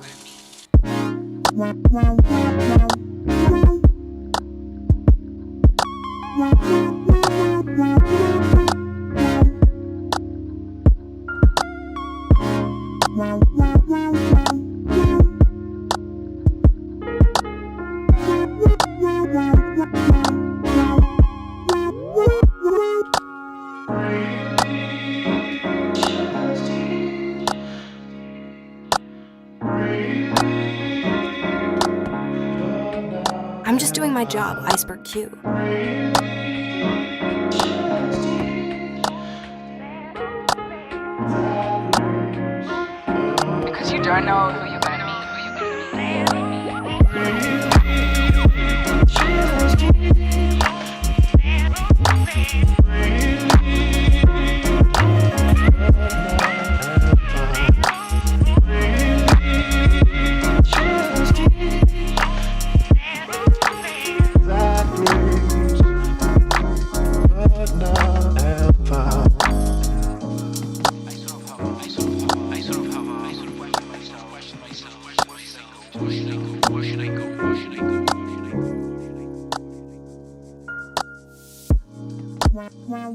I'm just doing my job, Iceberg Q. Because you don't know who you're going to meet, who you're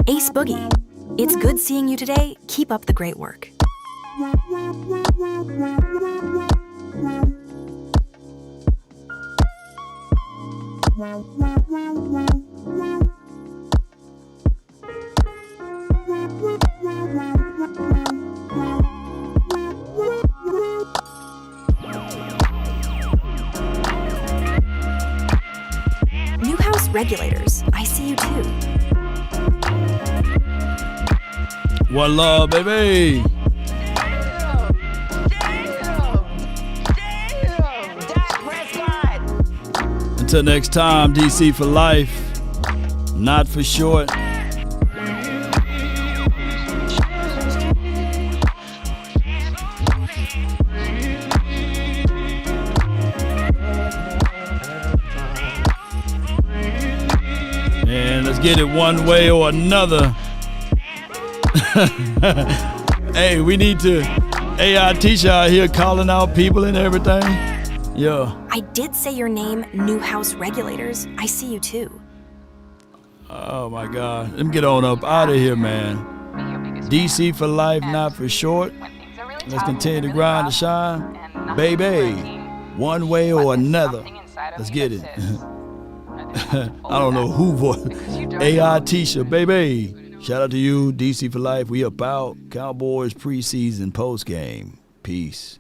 Ace Boogie. It's good seeing you today. Keep up the great work. Newhouse Regulators. I see you too. One love, baby. Until next time, DC for life, not for short. And let's get it one way or another. Hey, we need to AI teacher out here calling out people and everything. Yeah. I did say your name, Newhouse Regulators. I see you too. Oh my God. Let me get on up out of here, man. DC for life, not for short. Let's continue to grind and shine. Baby, one way or another. Let's get it. I don't know who voiced AI teacher, baby. Shout out to you, DC for life. We about Cowboys preseason postgame. Peace.